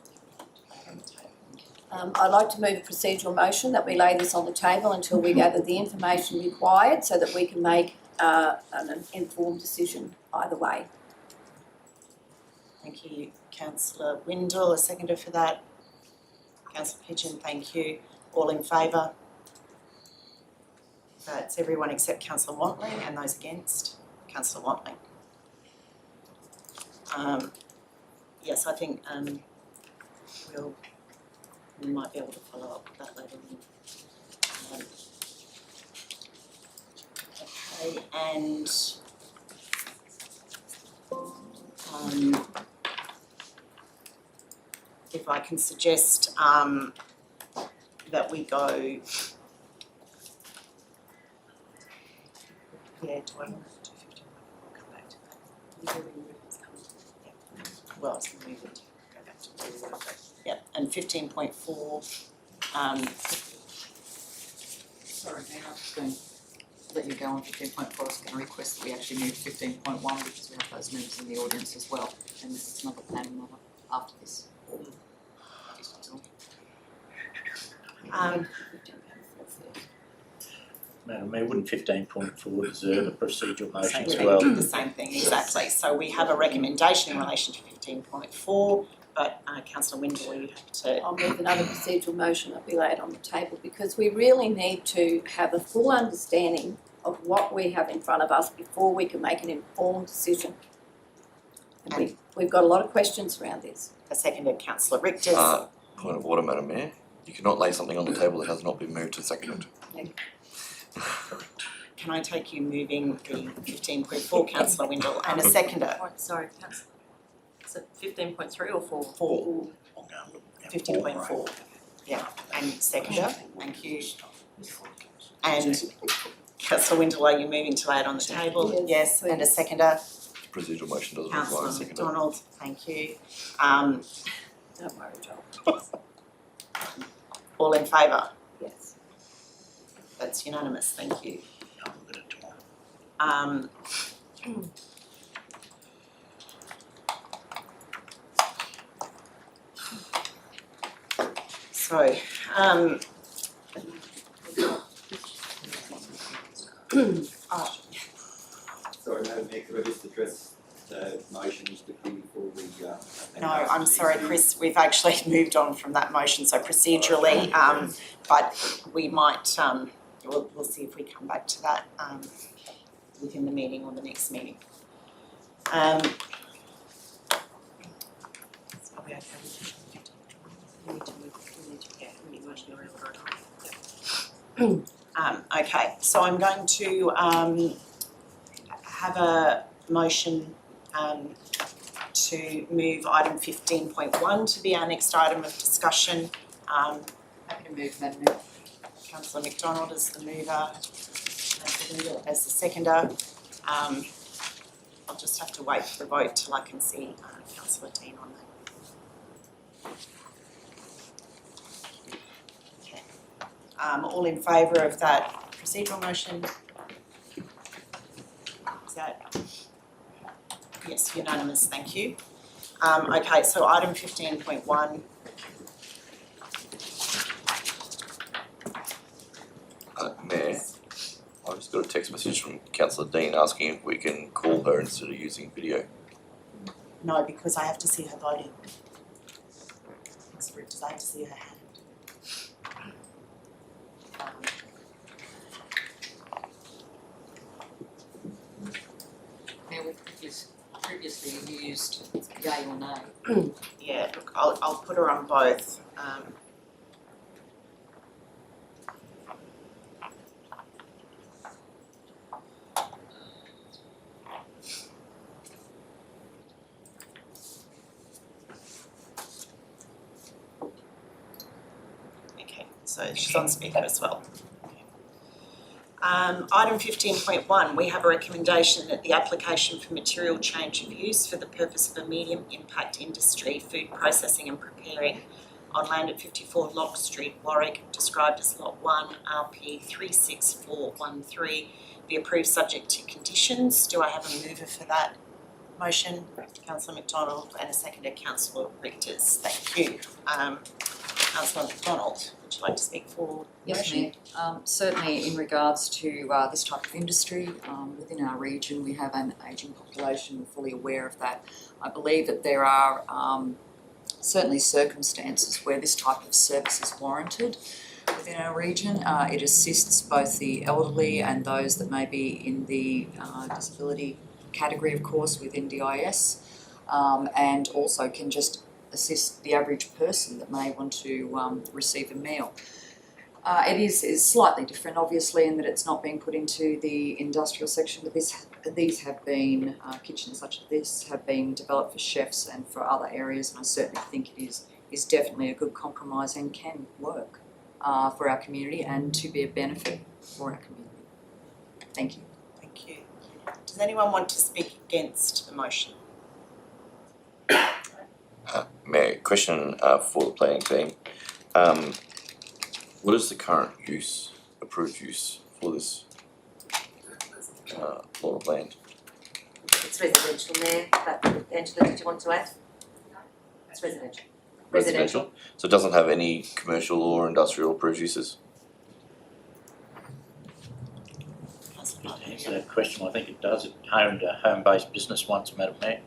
I'd like to move a procedural motion that we lay this on the table until we gather the information required so that we can make an informed decision either way. Thank you, Councillor Windle, a seconder for that. Councillor Pigeon, thank you. All in favour? That's everyone except Councillor Wantling and those against. Councillor Wantling. Yes, I think we might be able to follow up with that later on. Okay, and if I can suggest that we go, do I want to do 15? I'll come back to that. Well, I was going to move it, go back to the order, yep, and 15.4, Sorry, Mayor, I'm just going to let you go on 15.4. I was going to request that we actually move 15.1 because we have those members in the audience as well. And this is another planning matter after this. Madam Mayor, wouldn't 15.4 deserve a procedural motion as Same well? thing, the same thing, exactly. So we have a recommendation in relation to 15.4, but Councillor Windle, you have to. I'll move another procedural motion that be laid on the table because we really need to have a full understanding of what we have in front of us before we can make an informed decision. And we've got a lot of questions around this. A seconded, Councillor Richters. Point of order, Madam Mayor. You cannot lay something on the table that has not been moved and seconded. Can I take you moving the 15.4, Councillor Windle, and a seconder? Sorry, Councillor. Is it 15.3 or 4? 4. 15.4. Yeah, and seconder, thank you. And Councillor Windle, are you moving to lay it on the table? Yes, and a seconder. Procedural motion doesn't require a Councillor seconder. McDonald, thank you. Don't worry, Joel. All in favour? Yes. That's unanimous, thank you. I'll look at it tomorrow. So, Sorry, Madam Mayor, could I just address the motions quickly before we no, I'm sorry, Chris, we've actually moved on from that motion, so procedurally, but we might, we'll see if we come back to that, within the meeting or the next meeting. Are we okay? Okay, so I'm going to have a motion to move item 15.1 to be our next item of discussion. Happy to move, Madam Mayor. Councillor McDonald as the mover, Councillor Windle as the seconder. I'll just have to wait for the vote till I can see Councillor Deane on that. Okay. All in favour of that procedural motion? Is that? Yes, unanimous, thank you. Okay, so item 15.1. Mayor, I just got a text message from Councillor Deane asking if we can call her instead of using video. No, because I have to see her voting. Because I have to see her hand. Mayor, we've previously used yay or nay. Yeah, look, I'll put her on both. Okay, so she's on speaker as well. Item 15.1, we have a recommendation that the application for material change of use for the purpose of a medium impact industry, food processing and preparing on land at 54 Locke Street, Warwick, described as Lot 1, RP 36413, be approved subject to conditions. Do I have a mover for that motion? Councillor McDonald, and a seconder, Councillor Richters. Thank you. Councillor McDonald, would you like to speak for the Yes, motion? Mayor. Certainly in regards to this type of industry, within our region we have an ageing population, we're fully aware of that. I believe that there are certainly circumstances where this type of service is warranted within our region. It assists both the elderly and those that may be in the disability category, of course, within DIS, and also can just assist the average person that may want to receive a meal. It is slightly different, obviously, in that it's not being put into the industrial section, but these have been, kitchens such as this have been developed for chefs and for other areas, and I certainly think it is definitely a good compromise and can work for our community and to be a benefit for our community. Thank you. Thank you. Does anyone want to speak against the motion? Mayor, question for the planning team. What is the current use, approved use for this plot of land? It's residential, Mayor, but Angela, did you want to add? It's residential. Residential. So it doesn't have any commercial or industrial approved uses? Just to answer that question, I think it does. It owned a home-based business once, Madam Mayor.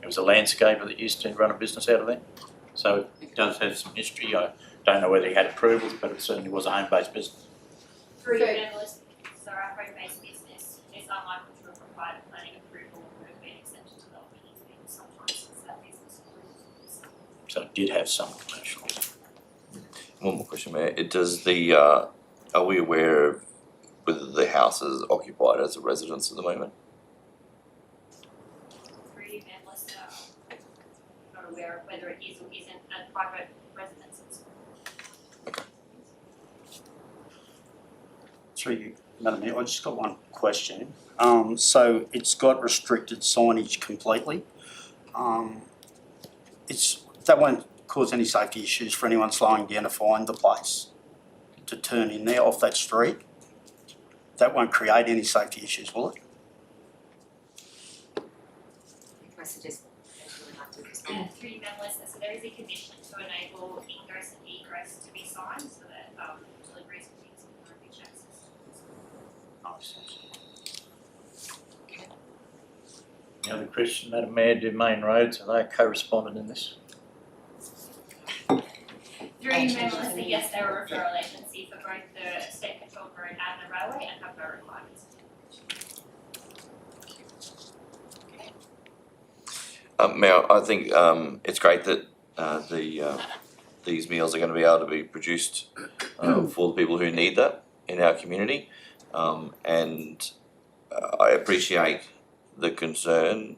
It was a landscaper that used to run a business out of there. So it does have some history. I don't know whether he had approvals, but it certainly was a home-based business. Through journalists, so our home-based business is unlikely to have required planning approval or would have been exempt to development. It's been some time since that business approved. So it did have some commercial. One more question, Mayor. Are we aware of whether the house is occupied as a residence at the moment? Through you, Melissa, not aware of whether it is or isn't a private residence. Through you, Madam Mayor, I just got one question. So it's got restricted signage completely. That won't cause any safety issues for anyone slowing down to find the place to turn in there off that street. That won't create any safety issues, will it? Can I suggest that you would like to respond? Through you, Melissa, so there is a condition to enable ingress and egress to be signed so that deliveries and things can reach access. Any other question, Madam Mayor? Do main roads, are they co-respondent in this? Through you, Melissa, yes, they're a referral agency for both the state controlled road and the railway and have no requirements. Mayor, I think it's great that these meals are going to be able to be produced for the people who need that in our community, and I appreciate the concern.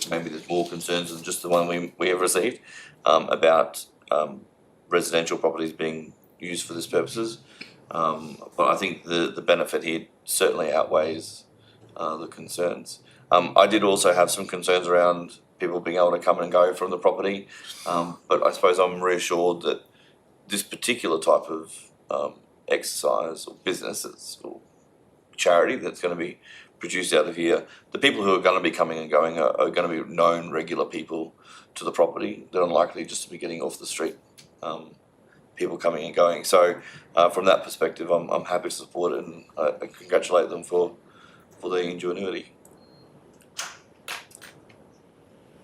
Maybe there's more concerns than just the one we have received about residential properties being used for this purposes, but I think the benefit here certainly outweighs the concerns. I did also have some concerns around people being able to come and go from the property, but I suppose I'm reassured that this particular type of exercise or business or charity that's going to be produced out of here, the people who are going to be coming and going are going to be known regular people to the property. They're unlikely just to be getting off the street people coming and going. So from that perspective, I'm happy to support it, and I congratulate them for their ingenuity.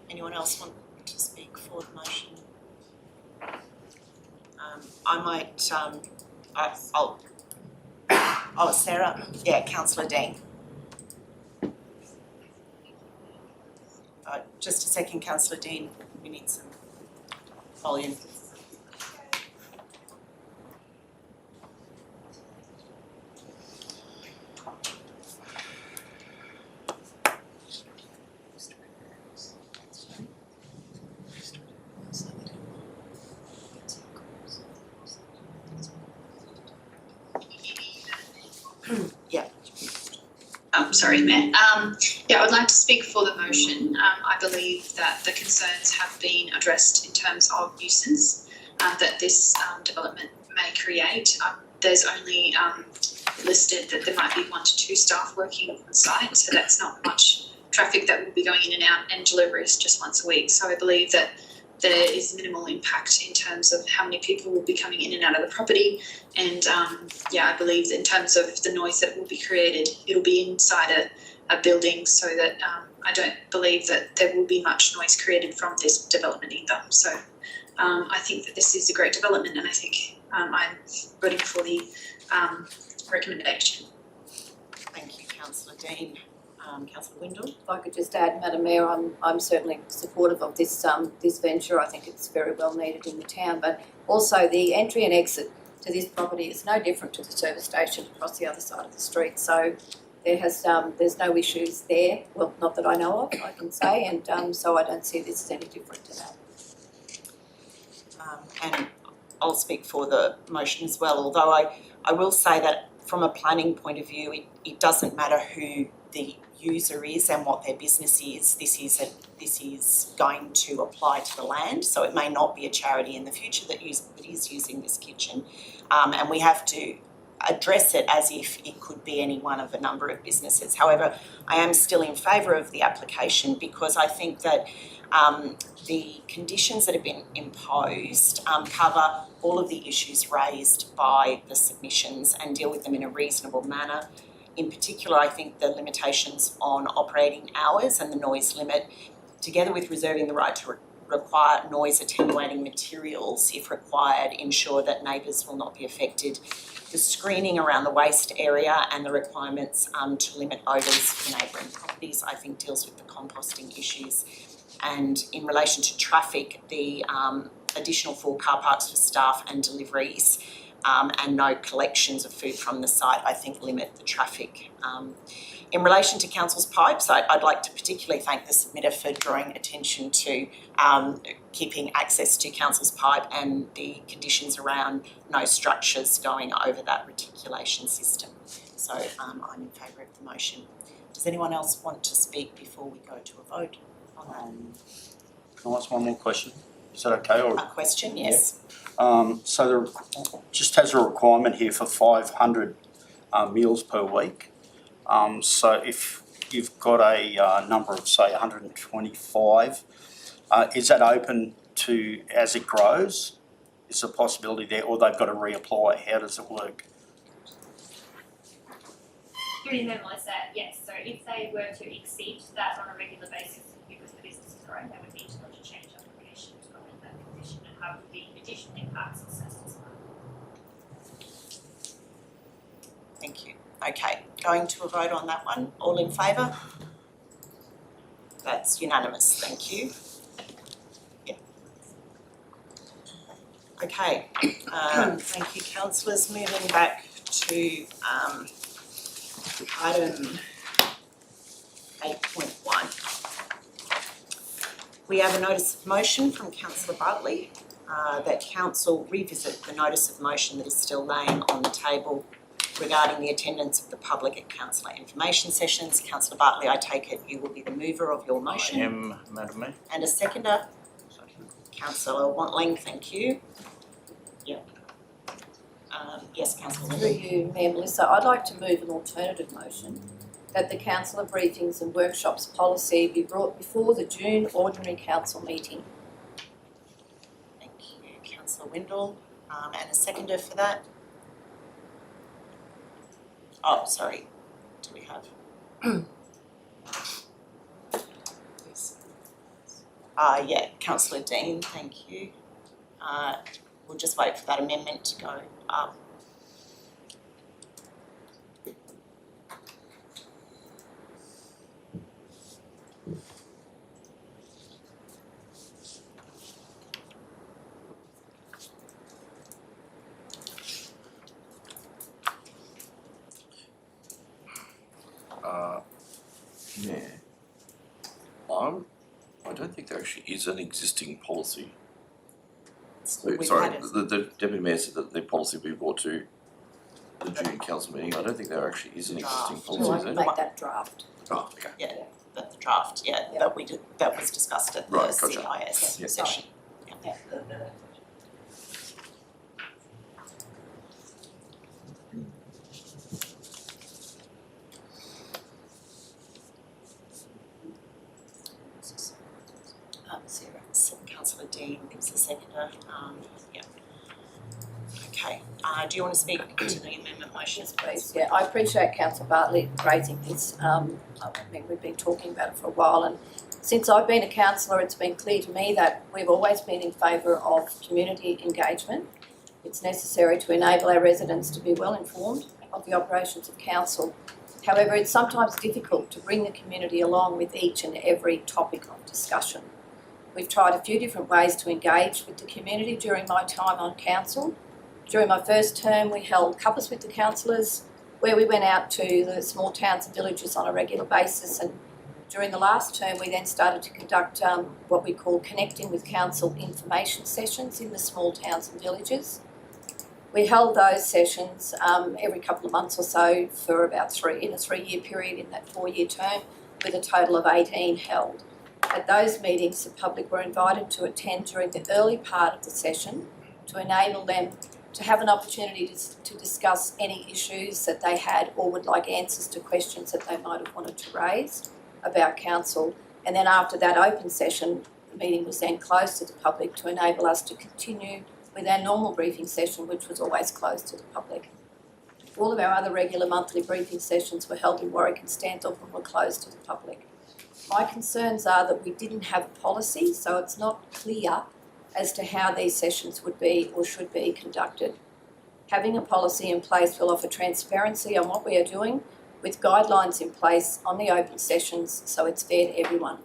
Anyone else want to speak for the motion? I might, Sarah, yeah, Councillor Deane. Just a second, Councillor Deane, we need some volume. Sorry, Mayor. I would like to speak for the motion. I believe that the concerns have been addressed in terms of nuisance that this development may create. There's only listed that there might be 1 to 2 staff working on site, so that's not much traffic that will be going in and out, and deliveries just once a week. So I believe that there is minimal impact in terms of how many people will be coming in and out of the property. And I believe that in terms of the noise that will be created, it'll be inside a building, so that I don't believe that there will be much noise created from this development either. So I think that this is a great development, and I think I'm voting for the recommendation. Thank you, Councillor Deane. Councillor Windle. If I could just add, Madam Mayor, I'm certainly supportive of this venture. I think it's very well needed in the town, but also the entry and exit to this property is no different to the service station across the other side of the street. So there's no issues there. Well, not that I know of, I can say, and so I don't see this as any different to that. And I'll speak for the motion as well, although I will say that from a planning point of view, it doesn't matter who the user is and what their business is. This is going to apply to the land, so it may not be a charity in the future that is using this kitchen, and we have to address it as if it could be any one of a number of businesses. However, I am still in favour of the application because I think that the conditions that have been imposed cover all of the issues raised by the submissions and deal with them in a reasonable manner. In particular, I think the limitations on operating hours and the noise limit, together with reserving the right to require noise attenuating materials if required, ensure that neighbours will not be affected. The screening around the waste area and the requirements to limit odours for neighbouring properties, I think, deals with the composting issues. And in relation to traffic, the additional 4 car parks for staff and deliveries and no collections of food from the site, I think, limit the traffic. In relation to council's pipes, I'd like to particularly thank the submitter for drawing attention to keeping access to council's pipe and the conditions around no structures going over that reticulation system. So I'm in favour of the motion. Does anyone else want to speak before we go to a vote on that? Can I ask one more question? Is that okay? Or A question, yes. so there just has a requirement here for 500 meals per week. So if you've got a number of, say, 125, is that open to as it grows? Is there a possibility there, or they've got to reapply? How does it work? Good evening, Melissa. Yes, so if they were to exceed that on a regular basis, because the business is growing, they would need to lodge a change application to amend that condition and have the additional impacts assessed as well. Thank you. Okay, going to a vote on that one. All in favour? That's unanimous, thank you. Yeah. Okay, thank you, councillors. Moving back to item 8.1. We have a notice of motion from Councillor Bartley that council revisit the notice of motion that is still laying on the table regarding the attendance of the public at councillor information sessions. Councillor Bartley, I take it you will be the mover of your motion. I am, Madam Mayor. And a seconder? Councillor Wantling, thank you. Yep. Yes, Councillor Through you, Mayor Melissa, I'd like to move an alternative motion that the councillor briefings and workshops policy be brought before the June ordinary council meeting. Thank you, Councillor Windle. And a seconder for that? Oh, sorry. Do we have? Yeah, Councillor Deane, thank you. We'll just wait for that amendment to go up. Yeah. I don't think there actually is an existing policy. We've Sorry, had it. the Deputy Mayor said that the policy will be brought to the June council meeting. I don't think there actually is an existing Draft. policy, So I is can there? make that draft. Draft, okay. Yeah, the draft, yeah, that we did, that was discussed at the Right, gotcha. CIS Yeah. session. Sarah, Councillor Deane gives the seconder, yeah. Okay, do you want to speak to the amendment motion? Yes, please. Yeah, I appreciate Councillor Bartley raising this. I mean, we've been talking about it for a while, and since I've been a councillor, it's been clear to me that we've always been in favour of community engagement. It's necessary to enable our residents to be well informed of the operations of council. However, it's sometimes difficult to bring the community along with each and every topic of discussion. We've tried a few different ways to engage with the community during my time on council. During my first term, we held cuppers with the councillors, where we went out to the small towns and villages on a regular basis, and during the last term we then started to conduct what we call connecting with council information sessions in the small towns and villages. We held those sessions every couple of months or so for about in a 3-year period in that 4-year term, with a total of 18 held. At those meetings, the public were invited to attend during the early part of the session to enable them to have an opportunity to discuss any issues that they had or would like answers to questions that they might have wanted to raise about council. And then after that open session, the meeting was then closed to the public to enable us to continue with our normal briefing session, which was always closed to the public. All of our other regular monthly briefing sessions were held in Warwick and Stanthorpe and were closed to the public. My concerns are that we didn't have a policy, so it's not clear as to how these sessions would be or should be conducted. Having a policy in place will offer transparency on what we are doing, with guidelines in place on the open sessions so it's fair to everyone.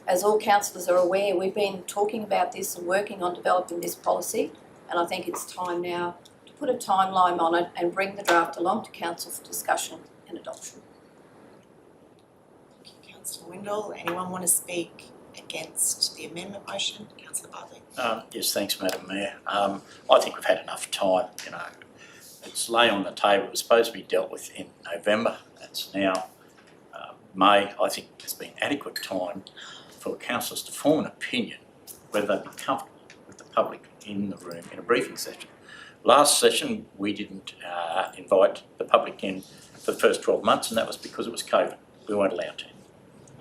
As all councillors are aware, we've been talking about this and working on developing this policy, and I think it's time now to put a timeline on it and bring the draft along to council for discussion and adoption. Thank you, Councillor Windle. Anyone want to speak against the amendment motion? Councillor Bartley. Yes, thanks, Madam Mayor. I think we've had enough time, you know. It's lay on the table. It was supposed to be dealt with in November. It's now May. I think there's been adequate time for councillors to form an opinion whether they'd be comfortable with the public in the room in a briefing session. Last session, we didn't invite the public in for the first 12 months, and that was because it was COVID. We weren't allowed to.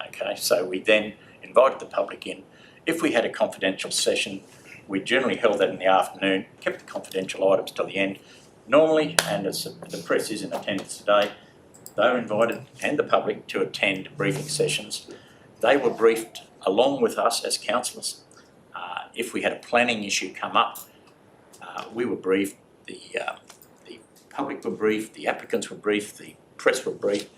Okay, so we then invited the public in. If we had a confidential session, we generally held that in the afternoon, kept the confidential items till the end. Normally, and as the press is in attendance today, they were invited, and the public, to attend briefing sessions. They were briefed along with us as councillors. If we had a planning issue come up, we were briefed, the public were briefed, the applicants were briefed, the press were briefed.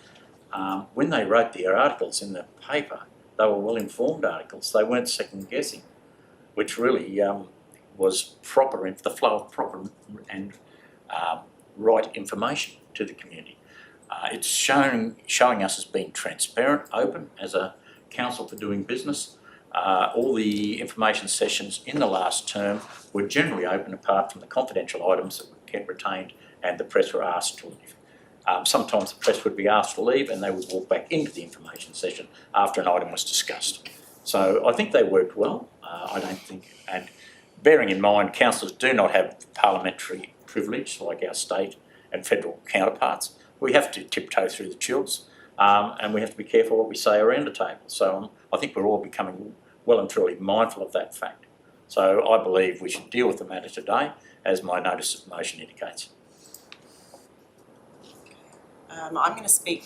When they wrote their articles in the paper, they were well-informed articles. They weren't second-guessing, which really was proper, the flow of proper and right information to the community. It's showing us as being transparent, open as a council for doing business. All the information sessions in the last term were generally open, apart from the confidential items that would get retained and the press were asked to leave. Sometimes the press would be asked to leave and they would walk back into the information session after an item was discussed. So I think they worked well. I don't think, and bearing in mind councillors do not have parliamentary privilege like our state and federal counterparts. We have to tiptoe through the chills and we have to be careful what we say around the table. So I think we're all becoming well and truly mindful of that fact. So I believe we should deal with the matter today, as my notice of motion indicates. I'm going to speak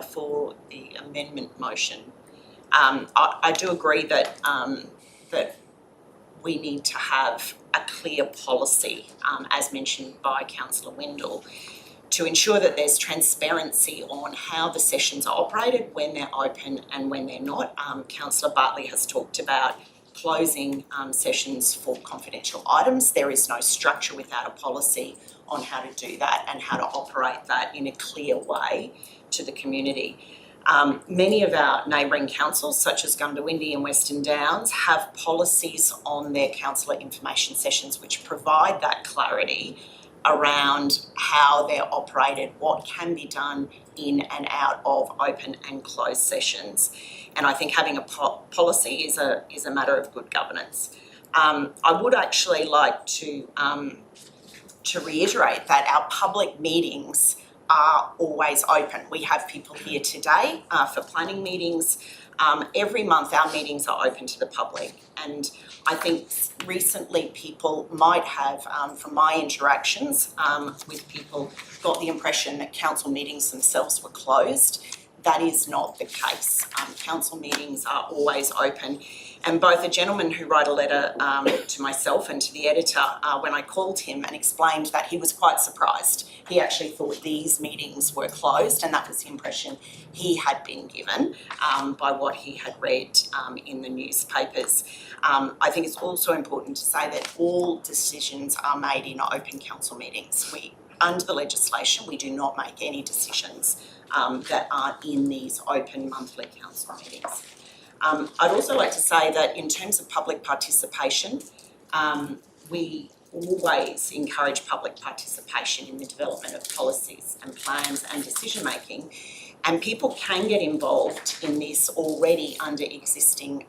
for the amendment motion. I do agree that that we need to have a clear policy, as mentioned by Councillor Windle, to ensure that there's transparency on how the sessions are operated, when they're open and when they're not. Councillor Bartley has talked about closing sessions for confidential items. There is no structure without a policy on how to do that and how to operate that in a clear way to the community. Many of our neighbouring councils, such as Goondiwindi and Western Downs, have policies on their councillor information sessions which provide that clarity around how they're operated, what can be done in and out of open and closed sessions. And I think having a policy is a matter of good governance. I would actually like to reiterate that our public meetings are always open. We have people here today for planning meetings. Every month our meetings are open to the public, and I think recently people might have, from my interactions with people, got the impression that council meetings themselves were closed. That is not the case. Council meetings are always open, and both a gentleman who wrote a letter to myself and to the editor when I called him and explained that he was quite surprised. He actually thought these meetings were closed, and that was the impression he had been given by what he had read in the newspapers. I think it's also important to say that all decisions are made in open council meetings. Under the legislation, we do not make any decisions that aren't in these open monthly council meetings. I'd also like to say that in terms of public participation, we always encourage public participation in the development of policies and plans and decision making, and people can get involved in this already under existing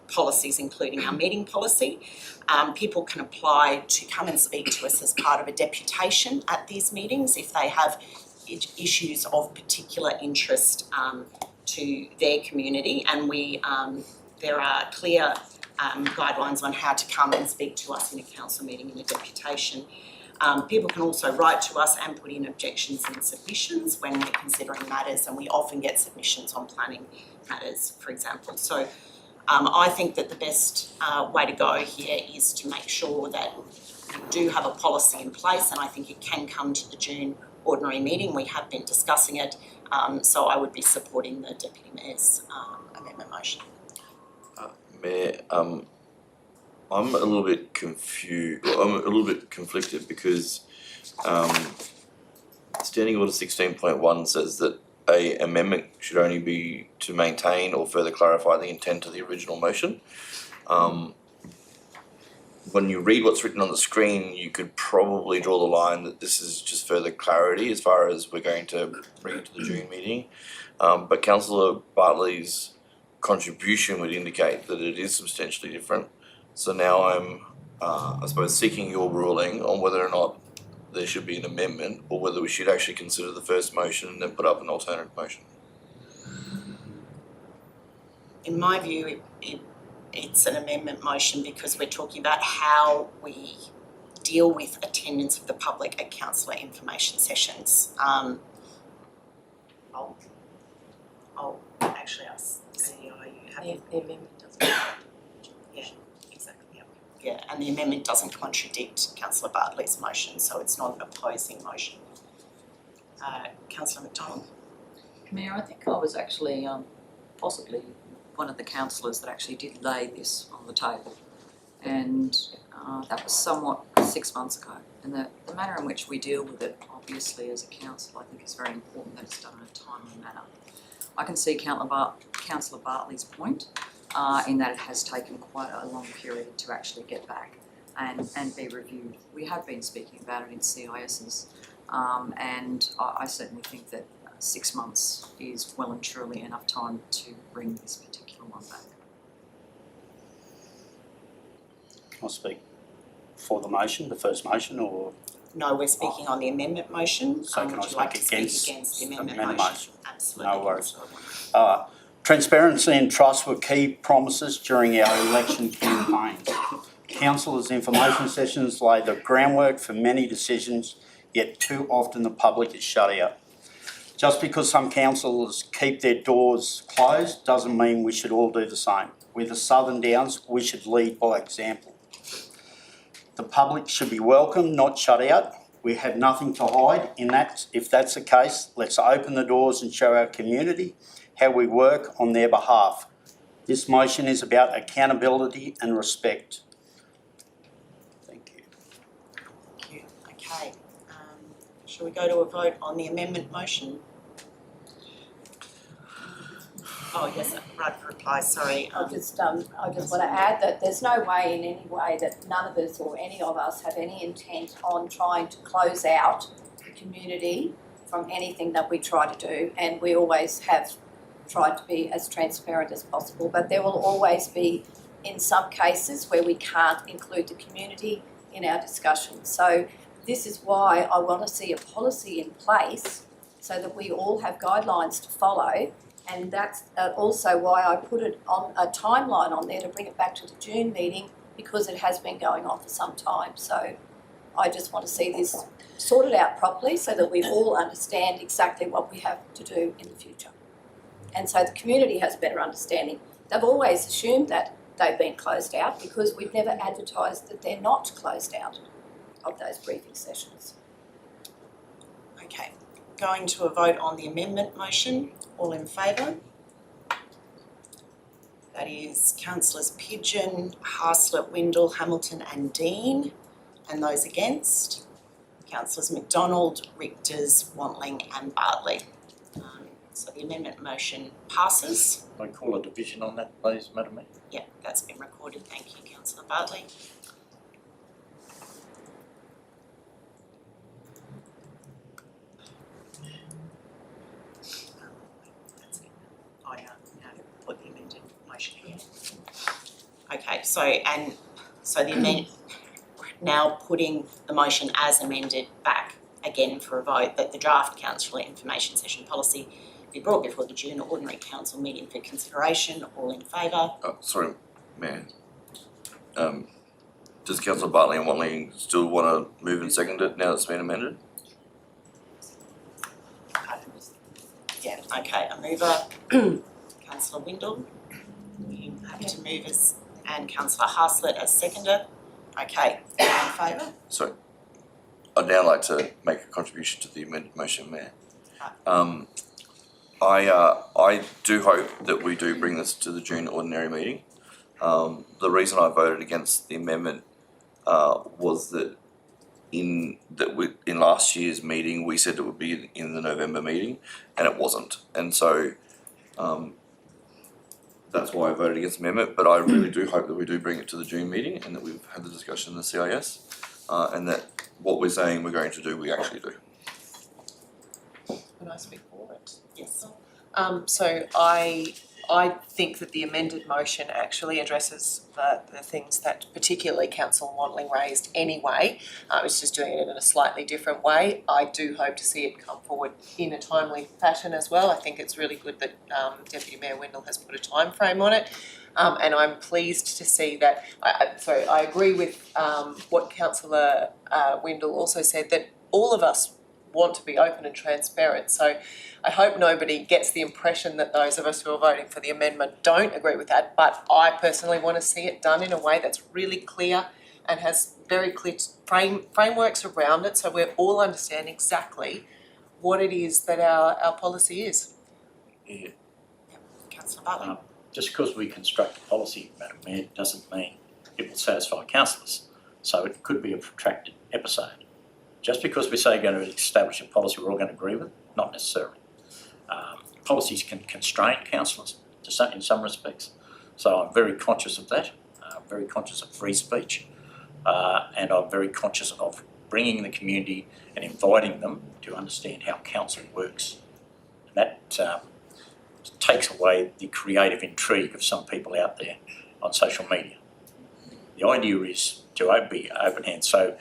policies, including our meeting policy. People can apply to come and speak to us as part of a deputation at these meetings if they have issues of particular interest to their community, and there are clear guidelines on how to come and speak to us in a council meeting in a deputation. People can also write to us and put in objections and submissions when we're considering matters, and we often get submissions on planning matters, for example. So I think that the best way to go here is to make sure that we do have a policy in place, and I think it can come to the June ordinary meeting. We have been discussing it, so I would be supporting the Deputy Mayor's amendment motion. Mayor, I'm a little bit confused, I'm a little bit conflicted because Standing Order 16.1 says that a amendment should only be to maintain or further clarify the intent of the original motion. When you read what's written on the screen, you could probably draw the line that this is just further clarity as far as we're going to bring it to the June meeting. But Councillor Bartley's contribution would indicate that it is substantially different. So now I'm, I suppose, seeking your ruling on whether or not there should be an amendment or whether we should actually consider the first motion and then put up an alternative motion. In my view, it's an amendment motion because we're talking about how we deal with attendance of the public at councillor information sessions. I'll actually ask CEO, are you happy? The amendment doesn't. Yeah, exactly, yeah, and the amendment doesn't contradict Councillor Bartley's motion, so it's not an opposing motion. Councillor McDonald? Mayor, I think I was actually possibly one of the councillors that actually did lay this on the table, and that was somewhat 6 months ago. And the manner in which we deal with it, obviously as a council, I think is very important that it's done in a timely manner. I can see Councillor Bartley's point in that it has taken quite a long period to actually get back and be reviewed. We have been speaking about it in CISs, and I certainly think that 6 months is well and truly enough time to bring this particular one back. Can I speak for the motion, the first motion, or? No, we're speaking on the amendment motion. So can I would you like to speak speak against the amendment amendment motion? Absolutely. No worries. Transparency and trust were key promises during our election campaign. Councillors' information sessions lay the groundwork for many decisions, yet too often the public is shut out. Just because some councillors keep their doors closed doesn't mean we should all do the same. We're the Southern Downs, we should lead by example. The public should be welcome, not shut out. We have nothing to hide in that. If that's the case, let's open the doors and show our community how we work on their behalf. This motion is about accountability and respect. Thank you. Thank you. Okay. Shall we go to a vote on the amendment motion? Oh, yes, right for reply, sorry. I just want to add that there's no way in any way that none of us or any of us have any intent on trying to close out the community from anything that we try to do, and we always have tried to be as transparent as possible, but there will always be in some cases where we can't include the community in our discussions. So this is why I want to see a policy in place so that we all have guidelines to follow. And that's also why I put it on a timeline on there to bring it back to the June meeting, because it has been going on for some time. So I just want to see this sorted out properly so that we all understand exactly what we have to do in the future. And so the community has a better understanding. They've always assumed that they've been closed out because we've never advertised that they're not closed out of those briefing sessions. Okay, going to a vote on the amendment motion. All in favour? That is Councillors Pidgeon, Haslett, Windle, Hamilton and Deane. And those against? Councillors McDonald, Richters, Wantling and Bartley. So the amendment motion passes. Can I call a division on that, please, Madam Mayor? Yeah, that's been recorded. Thank you, Councillor Bartley. That's it. I now put the amended motion here. Okay, so the amendment, now putting the motion as amended back again for a vote that the draft councillor information session policy be brought before the June ordinary council meeting for consideration. All in favour? Sorry, Mayor. does Councillor Bartley and Watling still want to move and second it now that it's been amended? Yeah, okay, a mover, Councillor Windle, you happy to move as, and Councillor Haslett as seconder. Okay, all in favour? So, I'd now like to make a contribution to the amended motion, Mayor. I do hope that we do bring this to the June ordinary meeting. The reason I voted against the amendment was that in last year's meeting we said it would be in the November meeting, and it wasn't, and so that's why I voted against the amendment. But I really do hope that we do bring it to the June meeting, and that we've had the discussion in the CIS, and that what we're saying we're going to do, we actually do. Can I speak for it? Yes. So I think that the amended motion actually addresses the things that particularly Councillor Watling raised anyway. It's just doing it in a slightly different way. I do hope to see it come forward in a timely fashion as well. I think it's really good that Deputy Mayor Windle has put a time frame on it. And I'm pleased to see that, I agree with what Councillor Windle also said, that all of us want to be open and transparent. So I hope nobody gets the impression that those of us who are voting for the amendment don't agree with that, but I personally want to see it done in a way that's really clear and has very clear frameworks around it, so we all understand exactly what it is that our policy is. Yeah. Councillor Bartley. Just because we construct a policy, Madam Mayor, doesn't mean it will satisfy councillors. So it could be a protracted episode. Just because we say we're going to establish a policy we're all going to agree with, not necessarily. Policies can constrain councillors in some respects. So I'm very conscious of that. I'm very conscious of free speech. And I'm very conscious of bringing the community and inviting them to understand how council works. And that takes away the creative intrigue of some people out there on social media. The idea is to be open-handed. So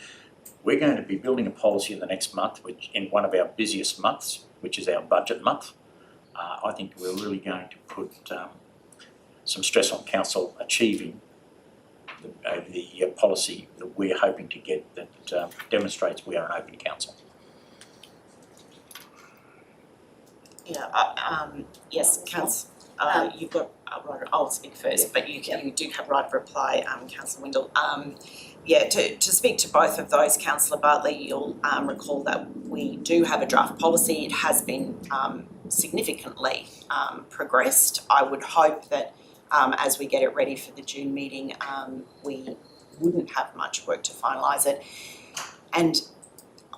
we're going to be building a policy in the next month, which in one of our busiest months, which is our budget month. I think we're really going to put some stress on council achieving the policy that we're hoping to get that demonstrates we are an open council. Yeah, yes, Councillor, you've got right. I'll speak first, but you do have right of reply, Councillor Windle. To speak to both of those, Councillor Bartley, you'll recall that we do have a draft policy. It has been significantly progressed. I would hope that as we get it ready for the June meeting, we wouldn't have much work to finalise it. And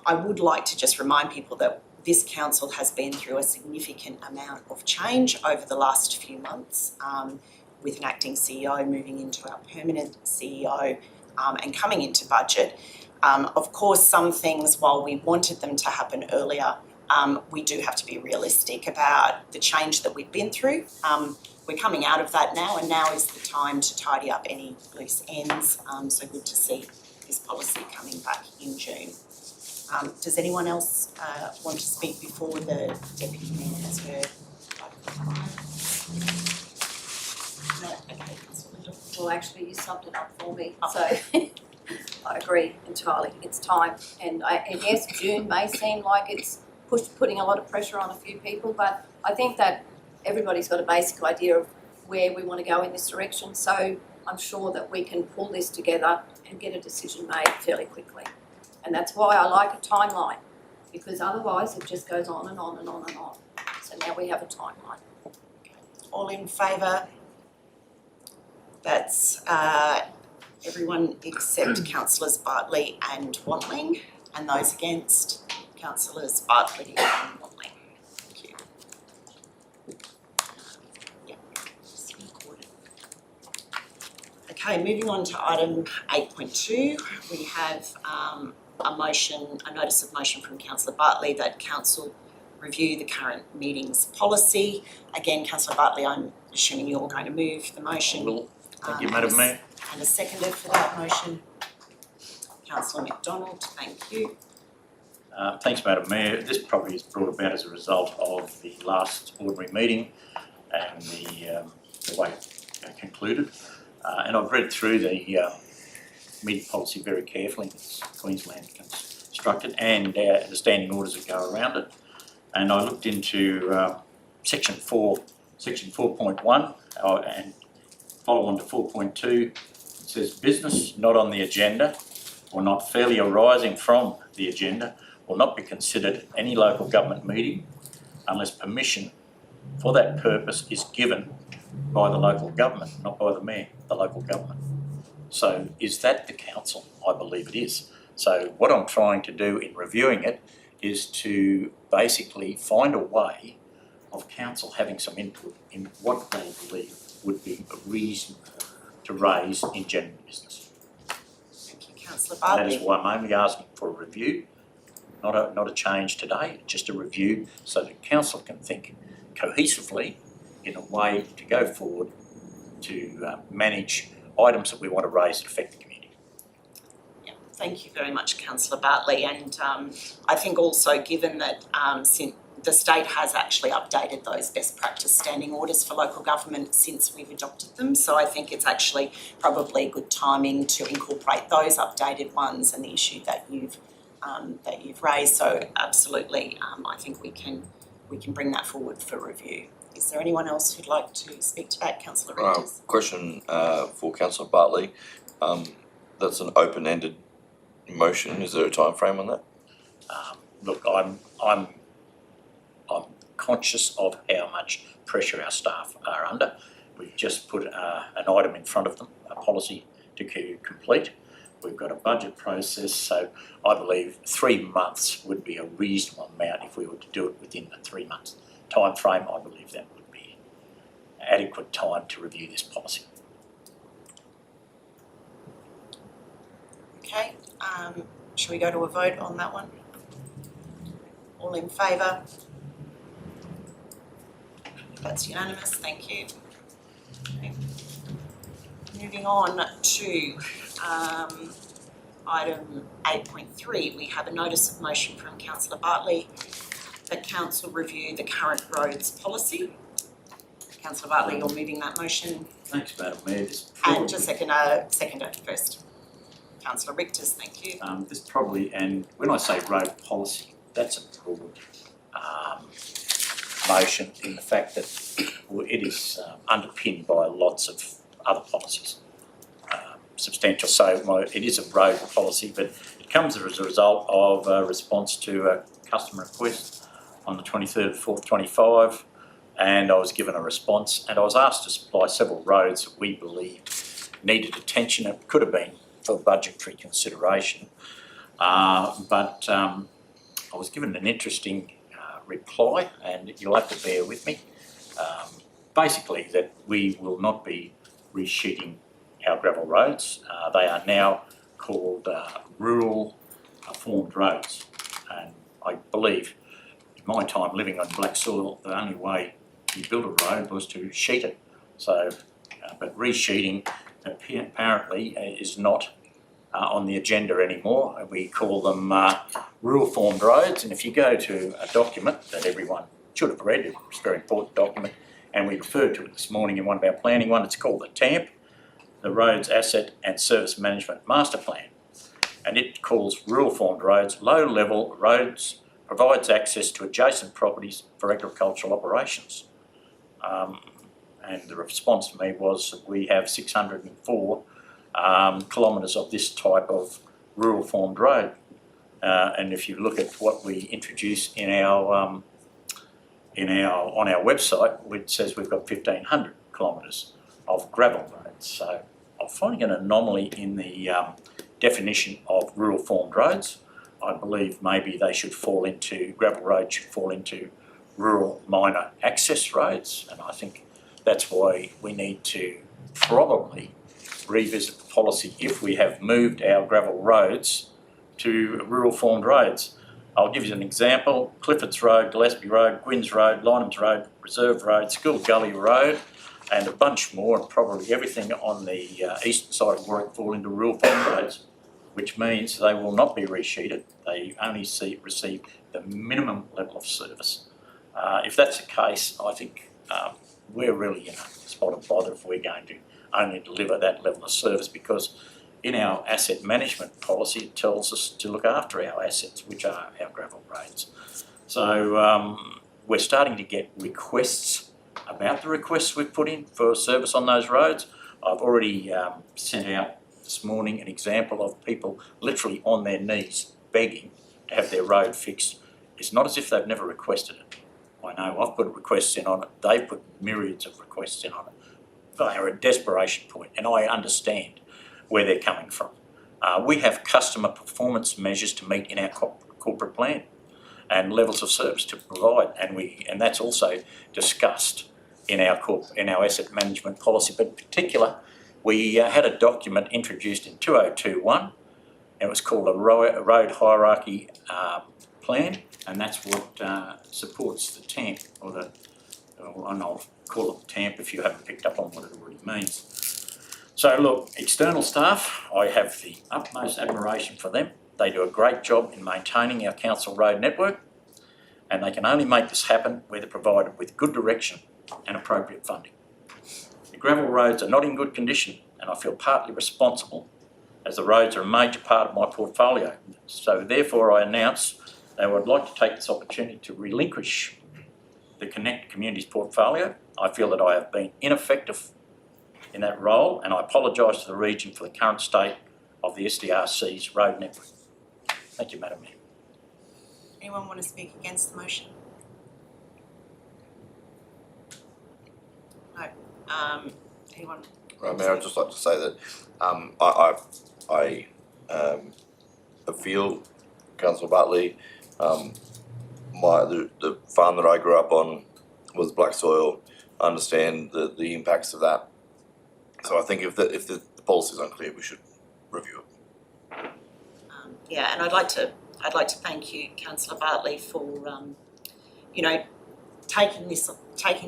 I would like to just remind people that this council has been through a significant amount of change over the last few months, with an acting CEO moving into our permanent CEO, and coming into budget. Of course, some things, while we wanted them to happen earlier, we do have to be realistic about the change that we've been through. We're coming out of that now, and now is the time to tidy up any loose ends. So good to see this policy coming back in June. Does anyone else want to speak before the Deputy Mayor has heard? No? Okay, Councillor Windle. Well, actually, you summed it up for me, so I agree entirely. It's time, and yes, June may seem like it's putting a lot of pressure on a few people, but I think that everybody's got a basic idea of where we want to go in this direction, so I'm sure that we can pull this together and get a decision made fairly quickly. And that's why I like a timeline, because otherwise it just goes on and on and on and on. So now we have a timeline. All in favour? That's everyone except Councillors Bartley and Watling, and those against, Councillors Bartley and Watling. Thank you. Just recorded. Okay, moving on to item 8.2, we have a notice of motion from Councillor Bartley that Council review the current meetings policy. Again, Councillor Bartley, I'm assuming you're going to move the motion. Thank you, Madam Mayor. And a seconder for that motion. Councillor McDonald, thank you. Thanks, Madam Mayor. This probably is brought about as a result of the last ordinary meeting and the way it concluded. And I've read through the meeting policy very carefully, it's Queensland constructed, and the standing orders that go around it. And I looked into section 4.1 and follow on to 4.2. It says business not on the agenda or not fairly arising from the agenda will not be considered at any local government meeting unless permission for that purpose is given by the local government, not by the mayor, the local government. So is that the council? I believe it is. So what I'm trying to do in reviewing it is to basically find a way of council having some input in what they believe would be a reason to raise in general business. Thank you, Councillor And that Bartley. is why I'm only asking for a review, not a change today, just a review so that council can think cohesively in a way to go forward to manage items that we want to raise that affect the community. Yeah, thank you very much, Councillor Bartley. And I think also given that since the state has actually updated those best practice standing orders for local government since we've adopted them. So I think it's actually probably good timing to incorporate those updated ones and the issue that you've raised. So absolutely, I think we can bring that forward for review. Is there anyone else who'd like to speak to that? Councillor Richters? Question for Councillor Bartley. That's an open-ended motion. Is there a time frame on that? Look, I'm conscious of how much pressure our staff are under. We've just put an item in front of them, a policy to complete. We've got a budget process, so I believe 3 months would be a reasonable amount if we were to do it within the 3 months time frame. I believe that would be adequate time to review this policy. Okay, shall we go to a vote on that one? All in favour? That's unanimous, thank you. Okay. Moving on to item 8.3, we have a notice of motion from Councillor Bartley that council review the current roads policy. Councillor Bartley, you're moving that motion. Thanks, Madam Mayor. And just seconder first. Councillor Richters, thank you. This probably, and when I say road policy, that's a broad motion in the fact that it is underpinned by lots of other policies, substantial. So it is a road policy, but it comes as a result of a response to a customer request on the 23rd of 4th 25, and I was given a response and I was asked to supply several roads that we believe needed attention. It could have been for budgetary consideration, but I was given an interesting reply, and you'll have to bear with me. Basically that we will not be resheeting our gravel roads. They are now called rural formed roads, and I believe in my time living on black soil, the only way you built a road was to sheet it. So, but resheeting apparently is not on the agenda anymore. We call them rural formed roads, and if you go to a document that everyone should have read, it's a very important document, and we referred to it this morning in one of our planning one, it's called the TAMP, the Roads Asset and Service Management Master Plan, and it calls rural formed roads low level roads, provides access to adjacent properties for agricultural operations. And the response to me was that we have 604 kilometres of this type of rural formed road, and if you look at what we introduce in our on our website, which says we've got 1,500 kilometres of gravel roads. So I'm finding an anomaly in the definition of rural formed roads. I believe maybe they should fall into, gravel roads should fall into rural minor access roads, and I think that's why we need to probably revisit the policy if we have moved our gravel roads to rural formed roads. I'll give you an example: Cliffords Road, Gillespie Road, Gwynns Road, Lynham's Road, Reserve Road, School Gully Road, and a bunch more, and probably everything on the eastern side of Warwick fall into rural formed roads, which means they will not be resheeted. They only receive the minimum level of service. If that's the case, I think we're really in a spot of bother if we're going to only deliver that level of service, because in our asset management policy, it tells us to look after our assets, which are our gravel roads. So we're starting to get requests about the requests we've put in for service on those roads. I've already sent out this morning an example of people literally on their knees begging to have their road fixed. It's not as if they've never requested it. I know I've put requests in on it, they've put myriads of requests in on it. They are at desperation point, and I understand where they're coming from. We have customer performance measures to meet in our corporate plan and levels of service to provide, and that's also discussed in our asset management policy. But in particular, we had a document introduced in 2021, and it was called a road hierarchy plan, and that's what supports the TAMP, and I'll call it the TAMP if you haven't picked up on what it already means. So look, external staff, I have the utmost admiration for them. They do a great job in maintaining our council road network, and they can only make this happen where they're provided with good direction and appropriate funding. The gravel roads are not in good condition, and I feel partly responsible as the roads are a major part of my portfolio. So therefore I announce that I would like to take this opportunity to relinquish the Connect Communities portfolio. I feel that I have been ineffective in that role, and I apologise to the region for the current state of the SDRC's road network. Thank you, Madam Mayor. Anyone want to speak against the motion? No. Anyone? Right, Mayor, I'd just like to say that I feel, Councillor Bartley, the farm that I grew up on was black soil. I understand the impacts of that. So I think if the policy is unclear, we should review it. Yeah, and I'd like to thank you, Councillor Bartley, for taking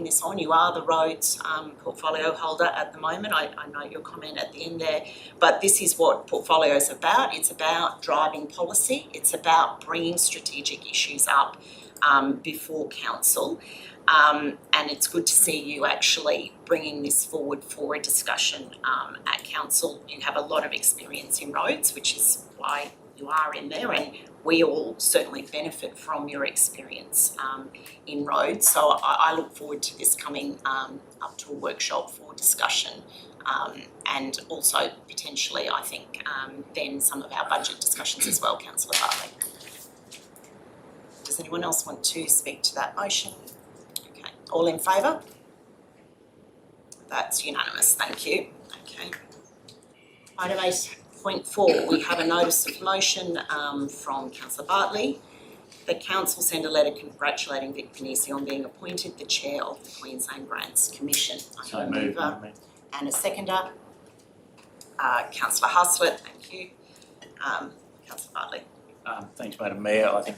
this on. You are the roads portfolio holder at the moment. I know your comment at the end there, but this is what portfolio is about. It's about driving policy. It's about bringing strategic issues up before council. And it's good to see you actually bringing this forward for a discussion at council. You have a lot of experience in roads, which is why you are in there, and we all certainly benefit from your experience in roads. So I look forward to this coming up to a workshop for discussion, and also potentially, I think, then some of our budget discussions as well, Councillor Bartley. Does anyone else want to speak to that motion? Okay, all in favour? That's unanimous, thank you. Okay. Item 8.4, we have a notice of motion from Councillor Bartley. The council send a letter congratulating Vic Pennisi on being appointed the chair of the Queensland Grants Commission. So moved, and a seconder. Councillor Haslett, thank you. Councillor Bartley. Thanks, Madam Mayor. I think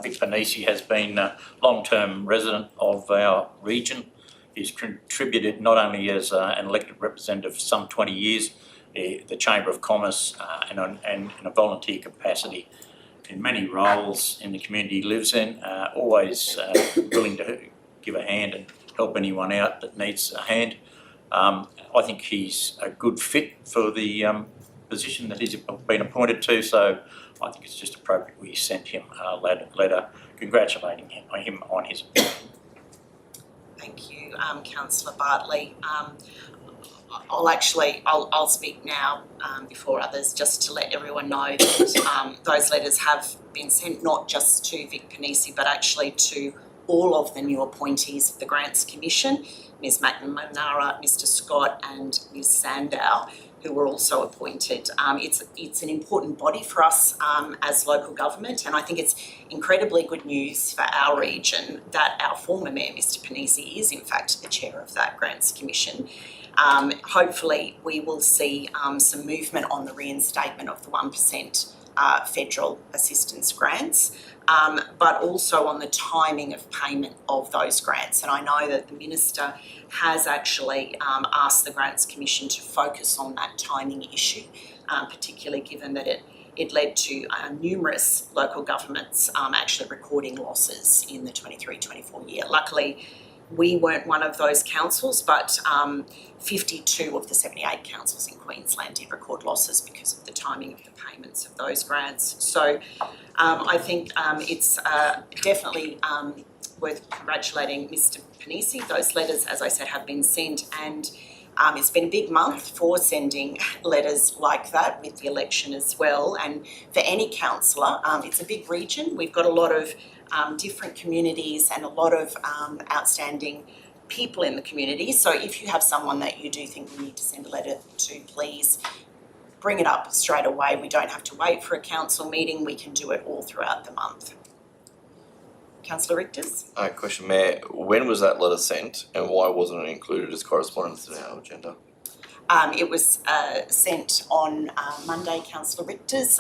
Vic Pennisi has been a long-term resident of our region. He's contributed not only as an elected representative for some 20 years, the Chamber of Commerce and in a volunteer capacity in many roles in the community he lives in, always willing to give a hand and help anyone out that needs a hand. I think he's a good fit for the position that he's been appointed to, so I think it's just appropriate we sent him a letter congratulating him on his appointment. Thank you, Councillor Bartley. I'll speak now before others, just to let everyone know that those letters have been sent not just to Vic Pennisi, but actually to all of the new appointees of the Grants Commission, Ms McNamara, Mr Scott and Ms Sandow, who were also appointed. It's an important body for us as local government, and I think it's incredibly good news for our region that our former Mayor, Mr Pennisi, is in fact the chair of that Grants Commission. Hopefully we will see some movement on the reinstatement of the 1% federal assistance grants, but also on the timing of payment of those grants. And I know that the Minister has actually asked the Grants Commission to focus on that timing issue, particularly given that it led to numerous local governments actually recording losses in the 23-24 year. Luckily, we weren't one of those councils, but 52 of the 78 councils in Queensland did record losses because of the timing of the payments of those grants. So I think it's definitely worth congratulating Mr. Pennisi. Those letters, as I said, have been sent, and it's been a big month for sending letters like that with the election as well. And for any councillor, it's a big region. We've got a lot of different communities and a lot of outstanding people in the community. So if you have someone that you do think we need to send a letter to, please bring it up straight away. We don't have to wait for a council meeting. We can do it all throughout the month. Councillor Richters? Question, Mayor. When was that letter sent and why wasn't it included as correspondence in our agenda? It was sent on Monday, Councillor Richters.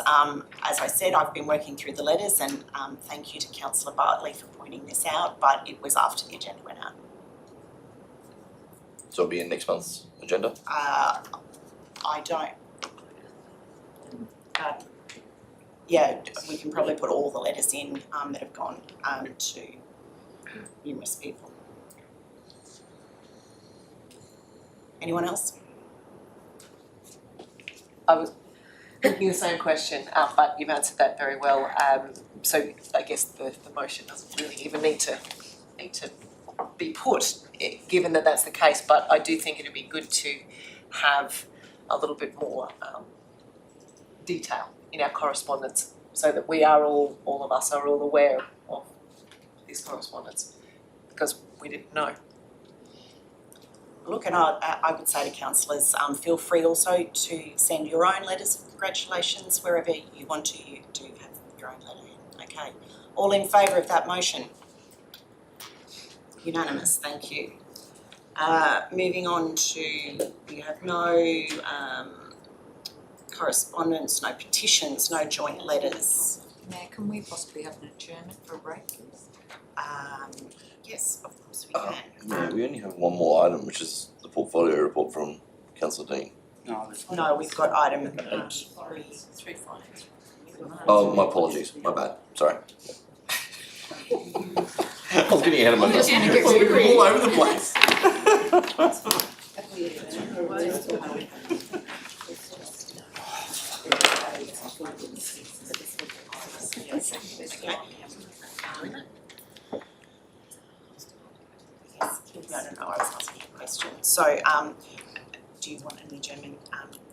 As I said, I've been working through the letters, and thank you to Councillor Bartley for pointing this out, but it was after the agenda went out. So it'll be in next month's agenda? I don't. Yeah, we can probably put all the letters in that have gone to numerous people. Anyone else? I was thinking the same question, but you've answered that very well. So I guess the motion doesn't really even need to be put, given that that's the case. But I do think it'd be good to have a little bit more detail in our correspondence, so that we are all of us are all aware of this correspondence, because we didn't know. Look, and I would say to councillors, feel free also to send your own letters of congratulations wherever you want to. You do have your own letter in. Okay. All in favour of that motion? Unanimous, thank you. Moving on to, we have no correspondence, no petitions, no joint letters. Mayor, can we possibly have an adjournment for a break, please? Yes, of course we can. Yeah, we only have one more item, which is the portfolio report from Councillor Deane. No, we've got item 3. Oh, my apologies, my bad, sorry. I was getting ahead of myself. We're all over the place. No, I was asking a question. So, do you want an adjournment,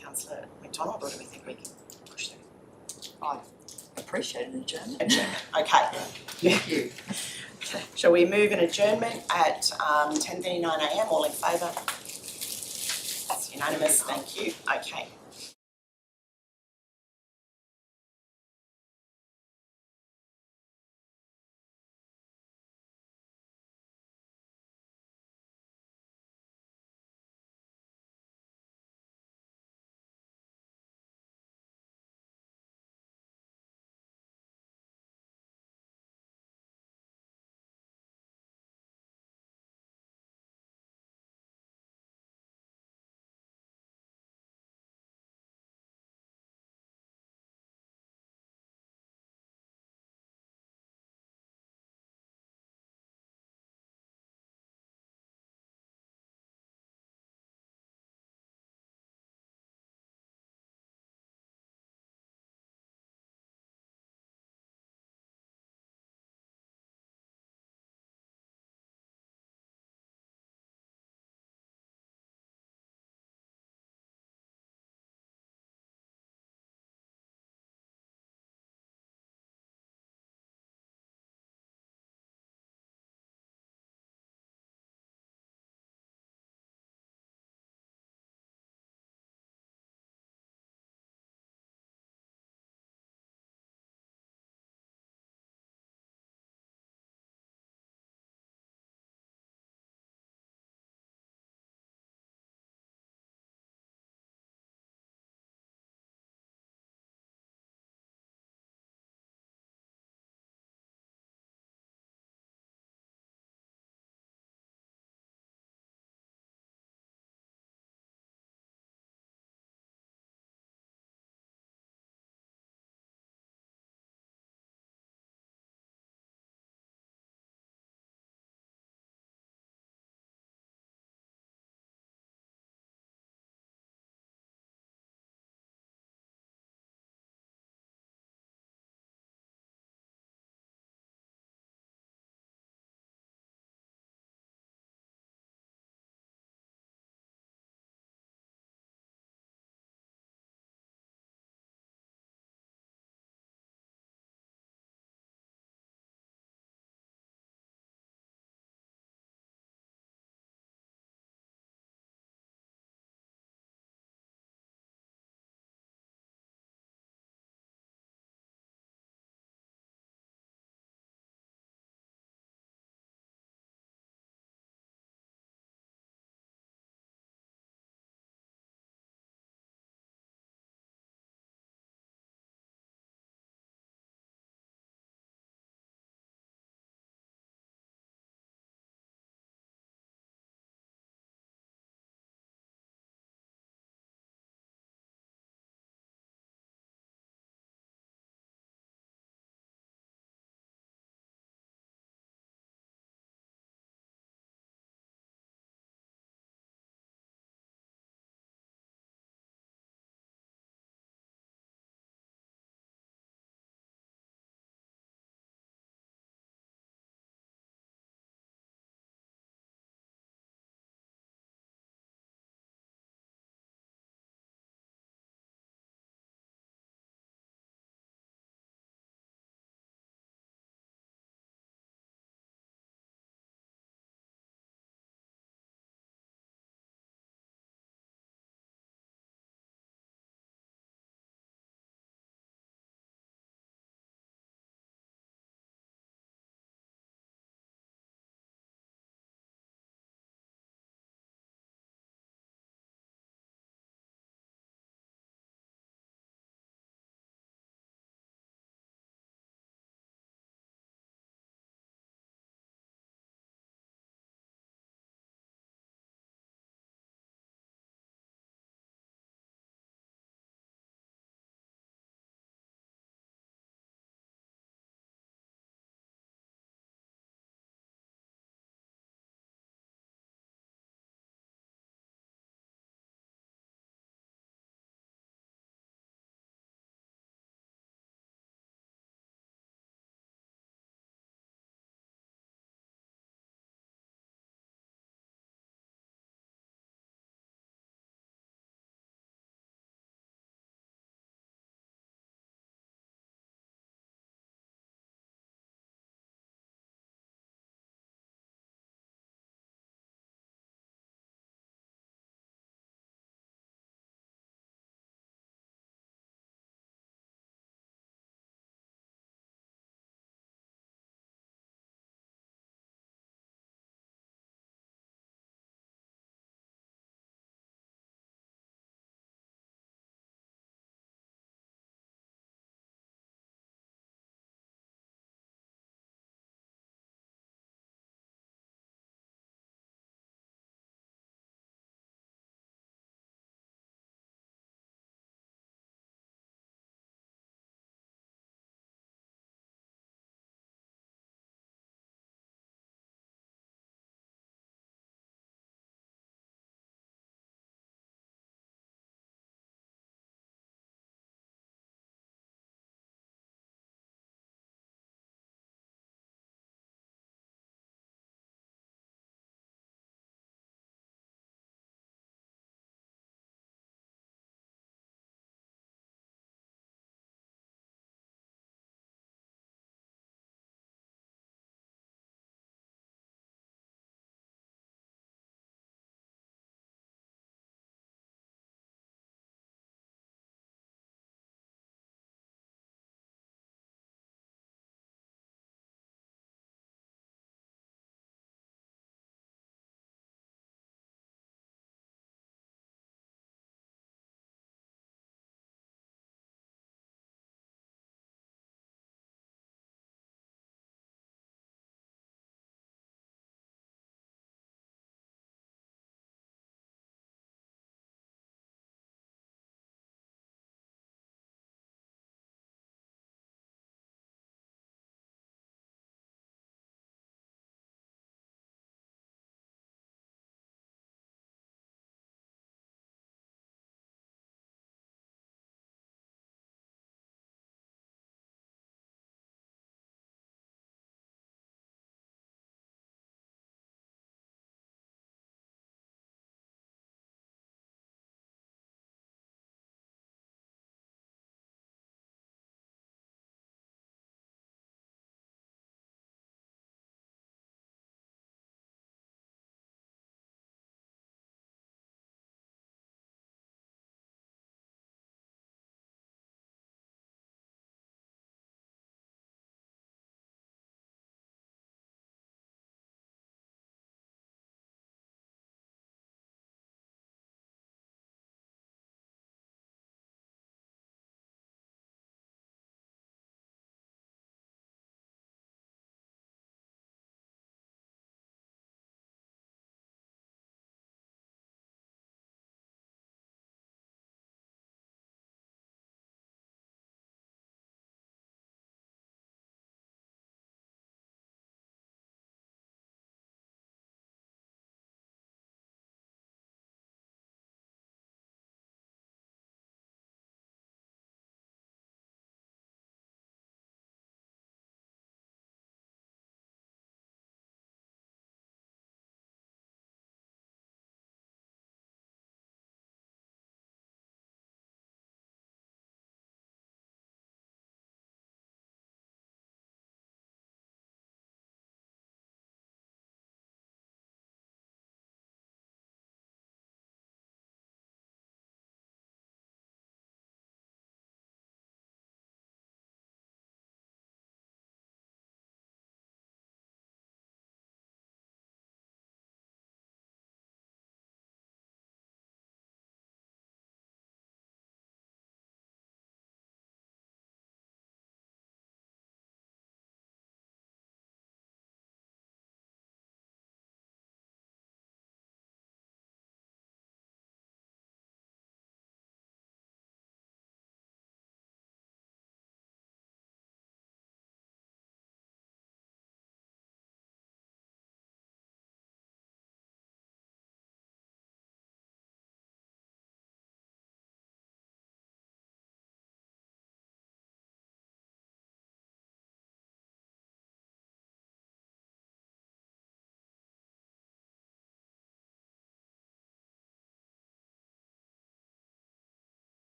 Councillor McDonald, or do we think we can push through? I appreciate an adjournment. Adjournment, okay. Thank you. Okay. Shall we move an adjournment at 10:39 a.m. All in favour? That's unanimous, thank you. Okay.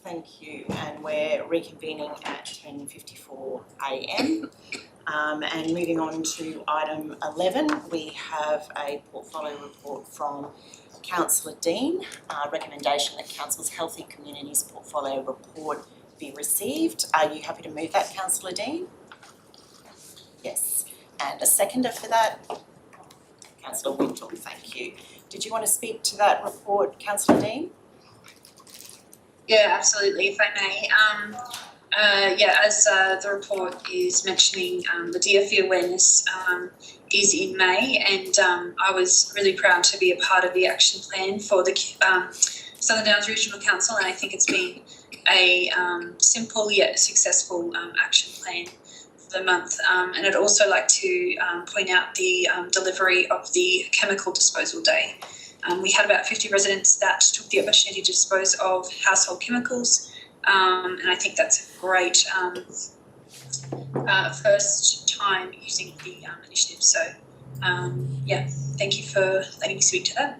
Thank you, and we're reconvening at 10:54 a.m. And moving on to item 11, we have a portfolio report from Councillor Deane. Recommendation that Council's Health and Communities portfolio report be received. Are you happy to move that, Councillor Deane? Yes. And a seconder for that? Councillor Wintle, thank you. Did you want to speak to that report, Councillor Deane? Yeah, absolutely, if I may. As the report is mentioning, the DFE awareness is in May, and I was really proud to be a part of the action plan for the Southern Downs Regional Council, and I think it's been a simple yet successful action plan for the month. And I'd also like to point out the delivery of the chemical disposal day. We had about 50 residents that took the opportunity to dispose of household chemicals, and I think that's a great first time using the initiative. So, thank you for letting me speak to that.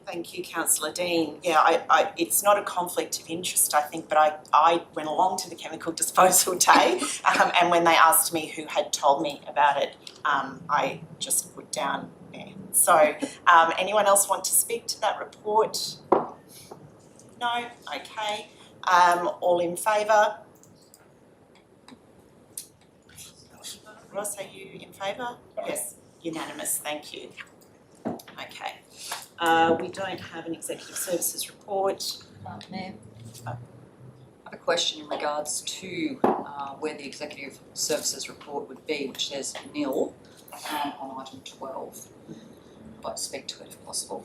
Thank you, Councillor Deane. Yeah, it's not a conflict of interest, I think, but I went along to the chemical disposal day, and when they asked me who had told me about it, I just put down there. So, anyone else want to speak to that report? No? Okay. All in favour? Ross, are you in favour? Yes, unanimous, thank you. Okay. We don't have an executive services report. Mayor, I have a question in regards to where the executive services report would be, which says nil on item 12. I'd like to speak to it if possible.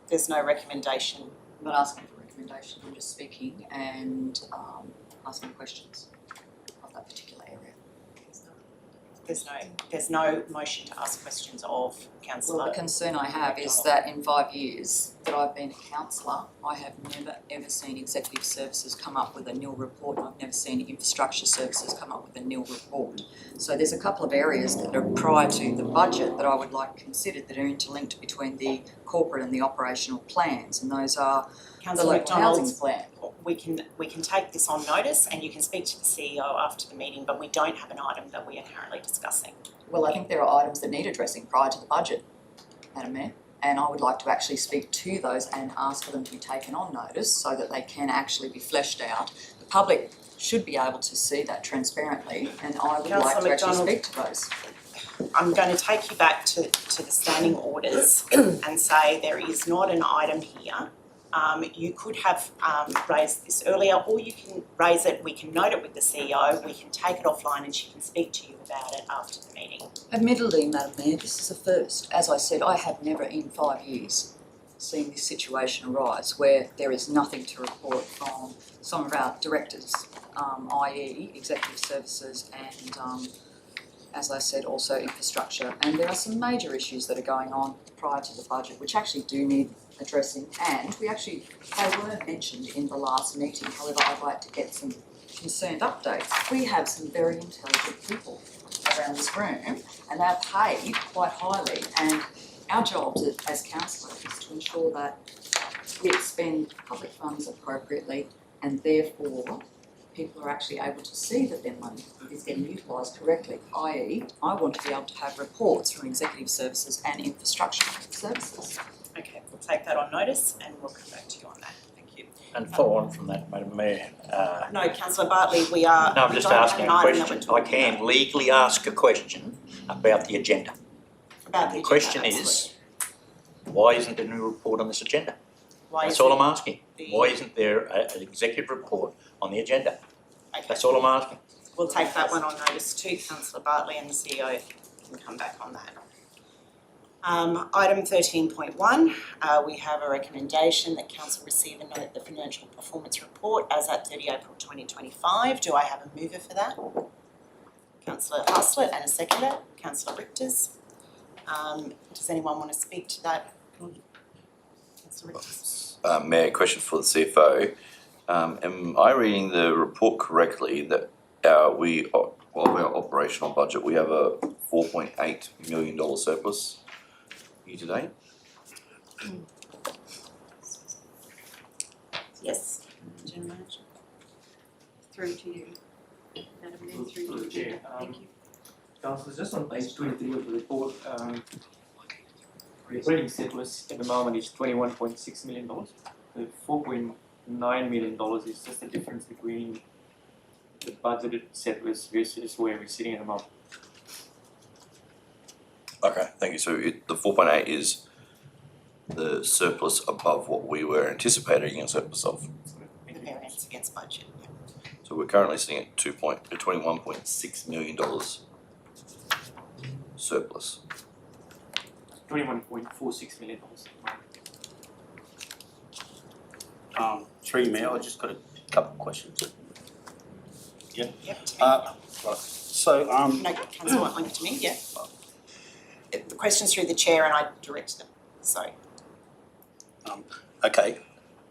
There's no recommendation. I'm not asking for a recommendation, I'm just speaking and asking questions of that particular area. There's no motion to ask questions of Councillor. Well, the concern I have is that in 5 years that I've been a councillor, I have never ever seen executive services come up with a nil report, and I've never seen infrastructure services come up with a nil report. So there's a couple of areas that are prior to the budget that I would like considered that are interlinked between the corporate and the operational plans, and those are the local housing plan. We can take this on notice and you can speak to the CEO after the meeting, but we don't have an item that we are currently discussing. Well, I think there are items that need addressing prior to the budget, Madam Mayor, and I would like to actually speak to those and ask for them to be taken on notice so that they can actually be fleshed out. The public should be able to see that transparently, and I would like to actually speak to those. I'm going to take you back to the standing orders and say there is not an item here. You could have raised this earlier, or you can raise it, we can note it with the CEO, we can take it offline and she can speak to you about it after the meeting. Admittedly, Madam Mayor, this is a first. As I said, I have never in 5 years seen this situation arise where there is nothing to report from some of our directors, i.e. executive services and as I said, also infrastructure. And there are some major issues that are going on prior to the budget which actually do need addressing, and they were mentioned in the last meeting. However, I'd like to get some concerned updates. We have some very intelligent people around this room and they're paid quite highly, and our job as councillors is to ensure that we expend public funds appropriately, and therefore people are actually able to see that their money is getting utilised correctly, i.e. I want to be able to have reports from executive services and infrastructure services. Okay, we'll take that on notice and we'll come back to you on that. Thank you. And follow on from that, Madam Mayor. No, Councillor Bartley, we are. No, I'm just asking a question. I can legally ask a question about the agenda. About the question agenda, is, why isn't there a new report on this agenda? Why That's all I'm asking. Why isn't there an executive report on the agenda? Okay. That's all I'm asking. We'll take that one on notice too, Councillor Bartley, and the CEO can come back on that. Item 13.1, we have a recommendation that Council receive and note the financial performance report as at 30 April 2025. Do I have a mover for that? Councillor Haslett, and a seconder, Councillor Richters. Does anyone want to speak to that? Councillor Richters. Mayor, question for the CFO. Am I reading the report correctly that of our operational budget, we have a $4.8 million surplus year to date? Yes. General Manager. Through to you. Madam Mayor, through to you. Chair, Thank you. Councillor, just on page 23 of the report, the operating surplus at the moment is $21.6 million. The $4.9 million is just the difference between the budgeted surplus versus where we're sitting at the moment. Okay, thank you. So the 4.8 is the surplus above what we were anticipating a surplus of. The variance against budget, yeah. So we're currently sitting at $21.6 million surplus. $21.46 million. Through you, Mayor, I just got a couple of questions. Yep. Right, so, No, councillor won't link it to me, yeah. The question's through the chair and I direct them, so, okay,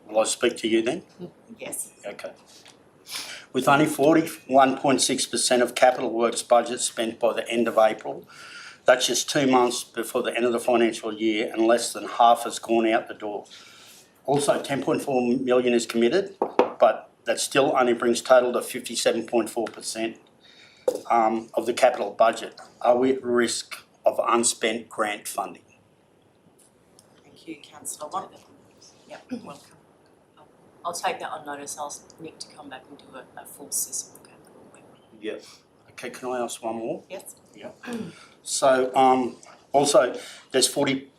will I speak to you then? yes. Okay. With only 41.6% of capital works budget spent by the end of April, that's just 2 months before the end of the financial year and less than half has gone out the door. Also, 10.4 million is committed, but that still only brings total to 57.4% of the capital budget. Are we at risk of unspent grant funding? Thank you, councillor Watt. Yep, welcome. I'll take that on notice, I'll ask Nick to come back and do a full system of capital. Yeah. Okay, can I ask one more? Yes. Yeah. So, also, there's 42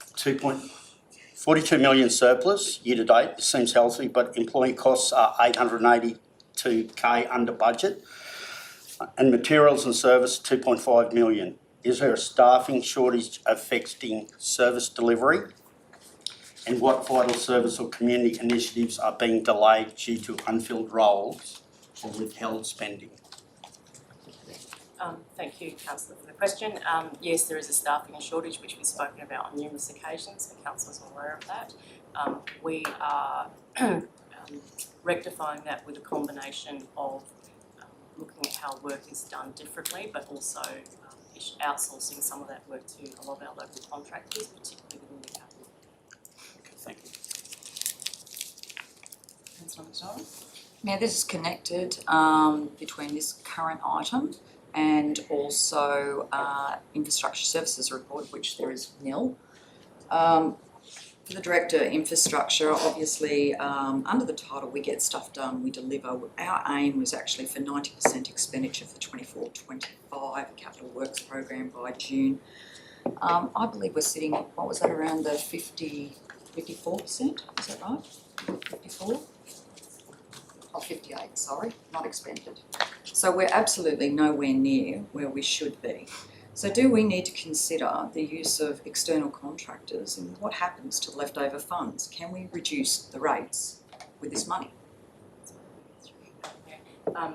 million surplus year to date. This seems healthy, but employee costs are 882K under budget, and materials and service 2.5 million. Is there a staffing shortage affecting service delivery? And what vital service or community initiatives are being delayed due to unfilled roles or withheld spending? Thank you, Councillor, for the question. Yes, there is a staffing shortage, which we've spoken about on numerous occasions, so Councillors are aware of that. We are rectifying that with a combination of looking at how work is done differently, but also outsourcing some of that work to a lot of our local contractors, particularly within the capital. Okay, thank you. Councillor McDonald. Now, this is connected between this current item and also infrastructure services report, which there is nil. For the Director Infrastructure, obviously under the title We Get Stuff Done, We Deliver. Our aim was actually for 90% expenditure for 24-25 capital works program by June. I believe we're sitting at, what was that, around the 54%, is that right? 54? Oh, 58, sorry, not expended. So we're absolutely nowhere near where we should be. So do we need to consider the use of external contractors and what happens to leftover funds? Can we reduce the rates with this money? I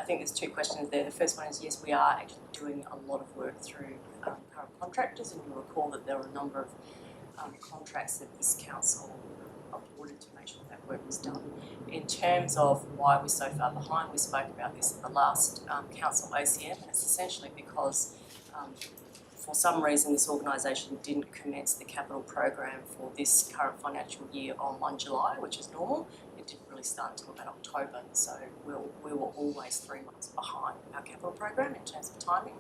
think there's two questions there. The first one is, yes, we are actually doing a lot of work through current contractors, and you'll recall that there were a number of contracts that this council awarded to make sure that work was done. In terms of why we're so far behind, we spoke about this at the last council ACM, and it's essentially because for some reason this organisation didn't commence the capital program for this current financial year on 1 July, which is normal. It didn't really start until about October, so we were always 3 months behind our capital program in terms of timing.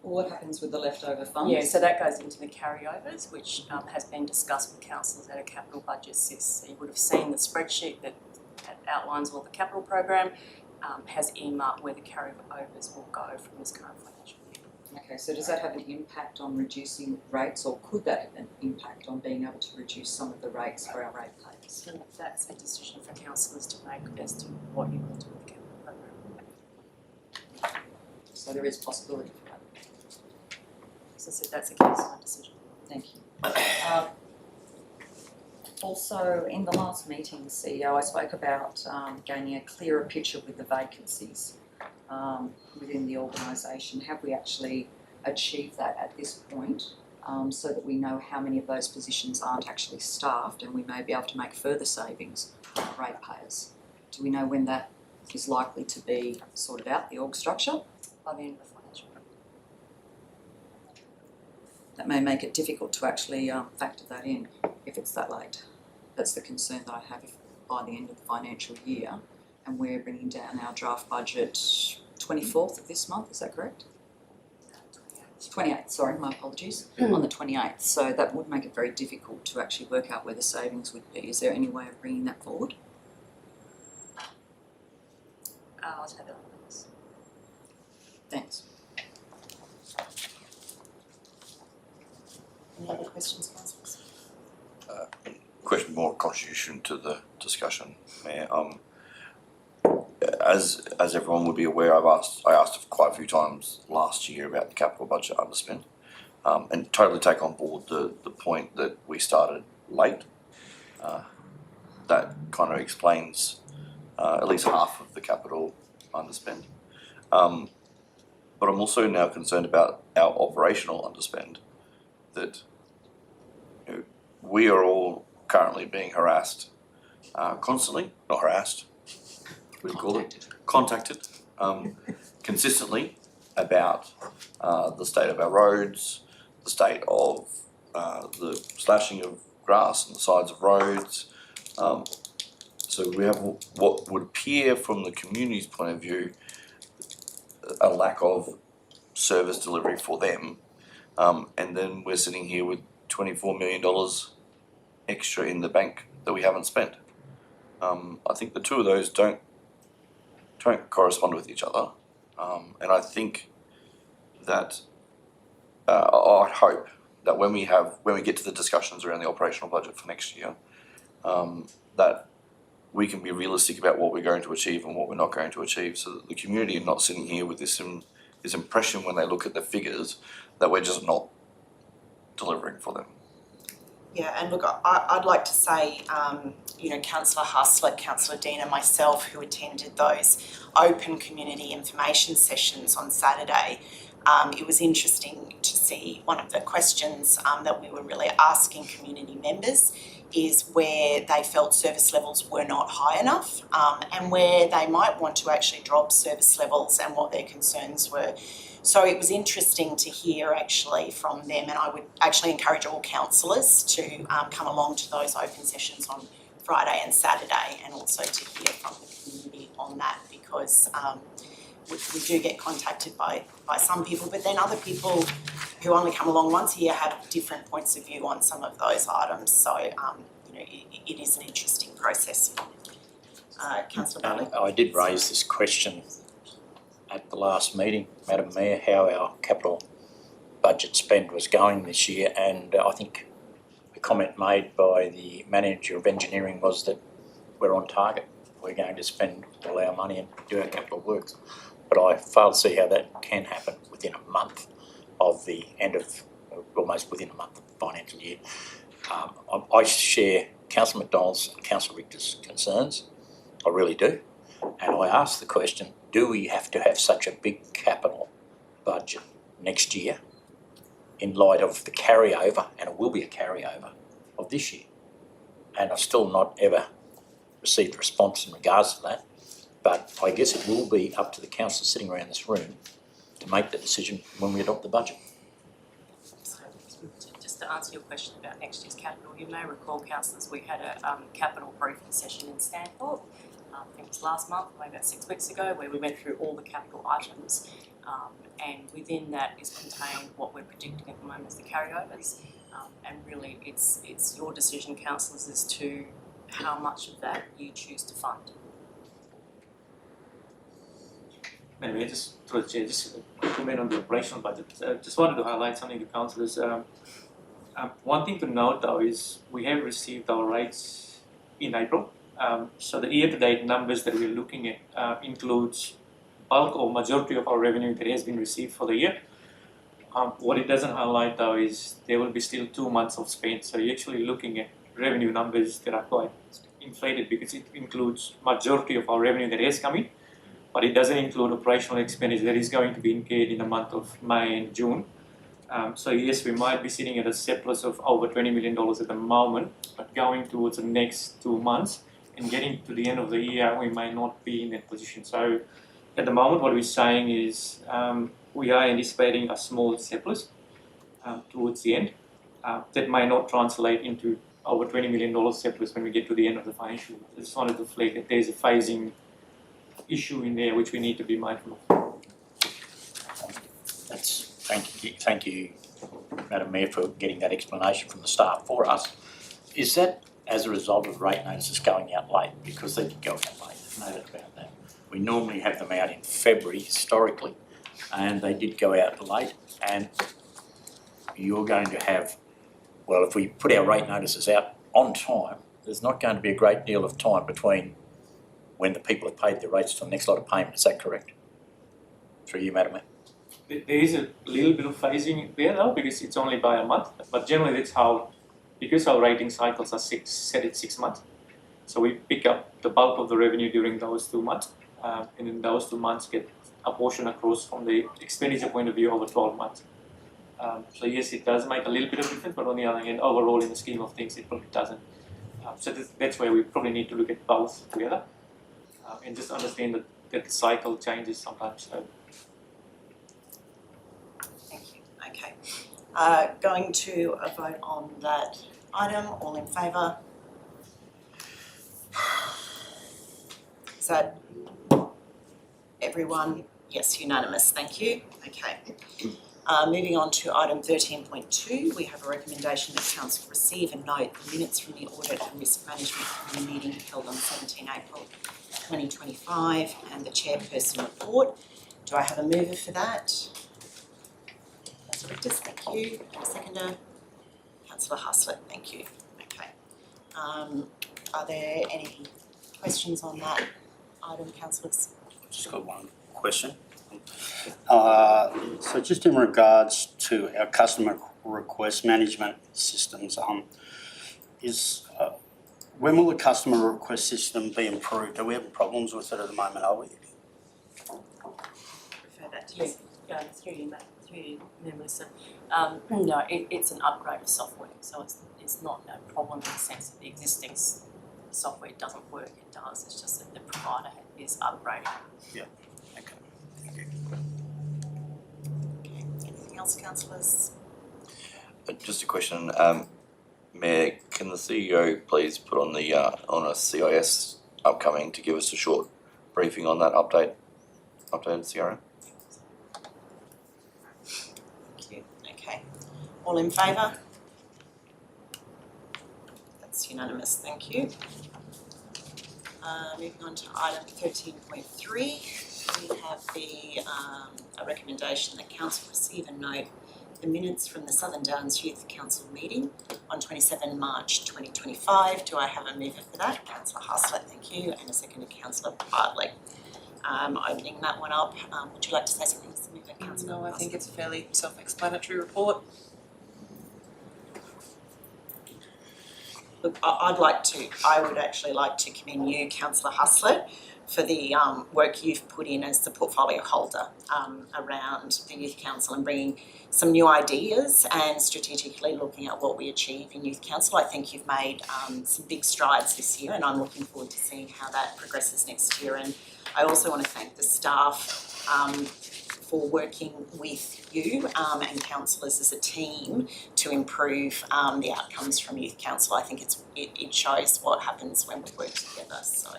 What happens with the leftover funds? Yeah, so that goes into the carryovers, which has been discussed with councillors at a capital budget sis. So you would have seen the spreadsheet that outlines all the capital program, has earmarked where the carryovers will go from this current financial year. Okay, so does that have an impact on reducing rates, or could that have an impact on being able to reduce some of the rates for our ratepayers? So that's a decision for councillors to make as to what you want to do with the capital program. So there is possibility for that. As I said, that's a councillor decision. Thank you. Also, in the last meeting, CEO, I spoke about gaining a clearer picture with the vacancies within the organisation. Have we actually achieved that at this point, so that we know how many of those positions aren't actually staffed, and we may be able to make further savings on the ratepayers? Do we know when that is likely to be sorted out, the org structure? By the end of the financial year. that may make it difficult to actually factor that in if it's that late. That's the concern that I have if by the end of the financial year, and we're bringing down our draft budget 24th of this month, is that correct? 28th, sorry, my apologies, on the 28th. So that would make it very difficult to actually work out where the savings would be. Is there any way of bringing that forward? I'll take that on this. Thanks. Any other questions, councillors? Question more contribution to the discussion, Mayor. As everyone would be aware, I asked quite a few times last year about the capital budget underspend, and totally take on board the point that we started late. That kind of explains at least half of the capital underspend. But I'm also now concerned about our operational underspend, that we are all currently being harassed constantly, not harassed, what do you call it? Contacted consistently about the state of our roads, the state of the slashing of grass on the sides of roads. So we have what would appear from the community's point of view a lack of service delivery for them, and then we're sitting here with $24 million extra in the bank that we haven't spent. I think the two of those don't correspond with each other, and I think that I hope that when we get to the discussions around the operational budget for next year, that we can be realistic about what we're going to achieve and what we're not going to achieve, so that the community are not sitting here with this impression when they look at the figures that we're just not delivering for them. Yeah, and look, I'd like to say, Councillor Hustler, Councillor Deane and myself who attended those open community information sessions on Saturday, it was interesting to see one of the questions that we were really asking community members is where they felt service levels were not high enough, and where they might want to actually drop service levels and what their concerns were. So it was interesting to hear actually from them, and I would actually encourage all councillors to come along to those open sessions on Friday and Saturday, and also to hear from the community on that, because we do get contacted by some people, but then other people who only come along once a year have different points of view on some of those items. So it is an interesting process. Councillor Bailey. I did raise this question at the last meeting, Madam Mayor, how our capital budget spend was going this year, and I think the comment made by the manager of engineering was that we're on target. We're going to spend all our money and do our capital works. But I fail to see how that can happen within a month of the end of, almost within a month of the financial year. I share Councillor McDonald's and Councillor Richter's concerns. I really do. And I ask the question, do we have to have such a big capital budget next year in light of the carryover, and it will be a carryover, of this year? And I've still not ever received a response in regards to that. But I guess it will be up to the councillors sitting around this room to make that decision when we adopt the budget. Just to answer your question about next year's capital, you may recall, councillors, we had a capital briefing session in Stanthorpe. I think it was last month, maybe about 6 weeks ago, where we went through all the capital items, and within that is contained what we're predicting at the moment as the carryovers, and really it's your decision, councillors, as to how much of that you choose to fund. Anyway, just through the chair, just a comment on the operational budget. Just wanted to highlight something to councillors. One thing to note though is we have received our rates in April. So the year-to-date numbers that we're looking at includes bulk or majority of our revenue that has been received for the year. What it doesn't highlight though is there will be still 2 months of spend. So you're actually looking at revenue numbers that are quite inflated because it includes majority of our revenue that has come in, but it doesn't include operational expenditure that is going to be incurred in the month of May and June. So yes, we might be sitting at a surplus of over $20 million at the moment, but going towards the next 2 months and getting to the end of the year, we may not be in that position. So at the moment, what we're saying is we are anticipating a small surplus. towards the end. That might not translate into over $20 million surplus when we get to the end of the financial year. I just wanted to flag that there's a phasing issue in there which we need to be mindful of. Thank you, Madam Mayor, for getting that explanation from the staff for us. Is that as a result of rate notices going out late? Because they did go out late, no doubt about that. We normally have them out in February historically, and they did go out late, and you're going to have, well, if we put our rate notices out on time, there's not going to be a great deal of time between when the people have paid their rates to the next lot of payment. Is that correct? Through you, Madam Mayor. There is a little bit of phasing there though, because it's only by a month, but generally that's how, because our rating cycles are set at 6 months, so we pick up the bulk of the revenue during those 2 months, and in those 2 months get a portion across from the expenditure point of view over 12 months. So yes, it does make a little bit of difference, but on the other hand, overall in the scheme of things, it probably doesn't. So that's where we probably need to look at both together, and just understand that the cycle changes sometimes. So. Okay, going to a vote on that item, all in favour? Is that everyone? Yes, unanimous, thank you. Okay. Moving on to item 13.2, we have a recommendation that Council receive and note the minutes from the Audit and Risk Management Committee meeting held on 17 April 2025 and the Chairperson report. Do I have a mover for that? Thank you. And a seconder? Councillor Haslett, thank you. Okay. Are there any questions on that item, councillors? Just got one question. So just in regards to our customer request management systems, when will the customer request system be improved? Are we having problems with it at the moment, are we? Refer that to you. Through you, mate. Through you, Melissa. No, it's an upgrade of software, so it's not a problem in the sense that the existing software doesn't work. It does. It's just that the provider is upgrading. Yeah. Okay. Thank you. Okay. Anything else, councillors? Just a question, Mayor, can the CEO please put on the on a CIS upcoming to give us a short briefing on that updated CRM? Thank you. Okay. All in favour? That's unanimous, thank you. Moving on to item 13.3, we have a recommendation that Council receive and note the minutes from the Southern Downs Youth Council meeting on 27 March 2025. Do I have a mover for that? Councillor Haslett, thank you, and a second to Councillor Bartley. Opening that one up, would you like to say something, Councillor? No, I think it's a fairly self-explanatory report. Look, I would actually like to commend you, Councillor Haslett, for the work you've put in as the portfolio holder around the Youth Council and bringing some new ideas and strategically looking at what we achieve in Youth Council. I think you've made some big strides this year, and I'm looking forward to seeing how that progresses next year. And I also want to thank the staff for working with you and councillors as a team to improve the outcomes from Youth Council. I think it shows what happens when we work together. So,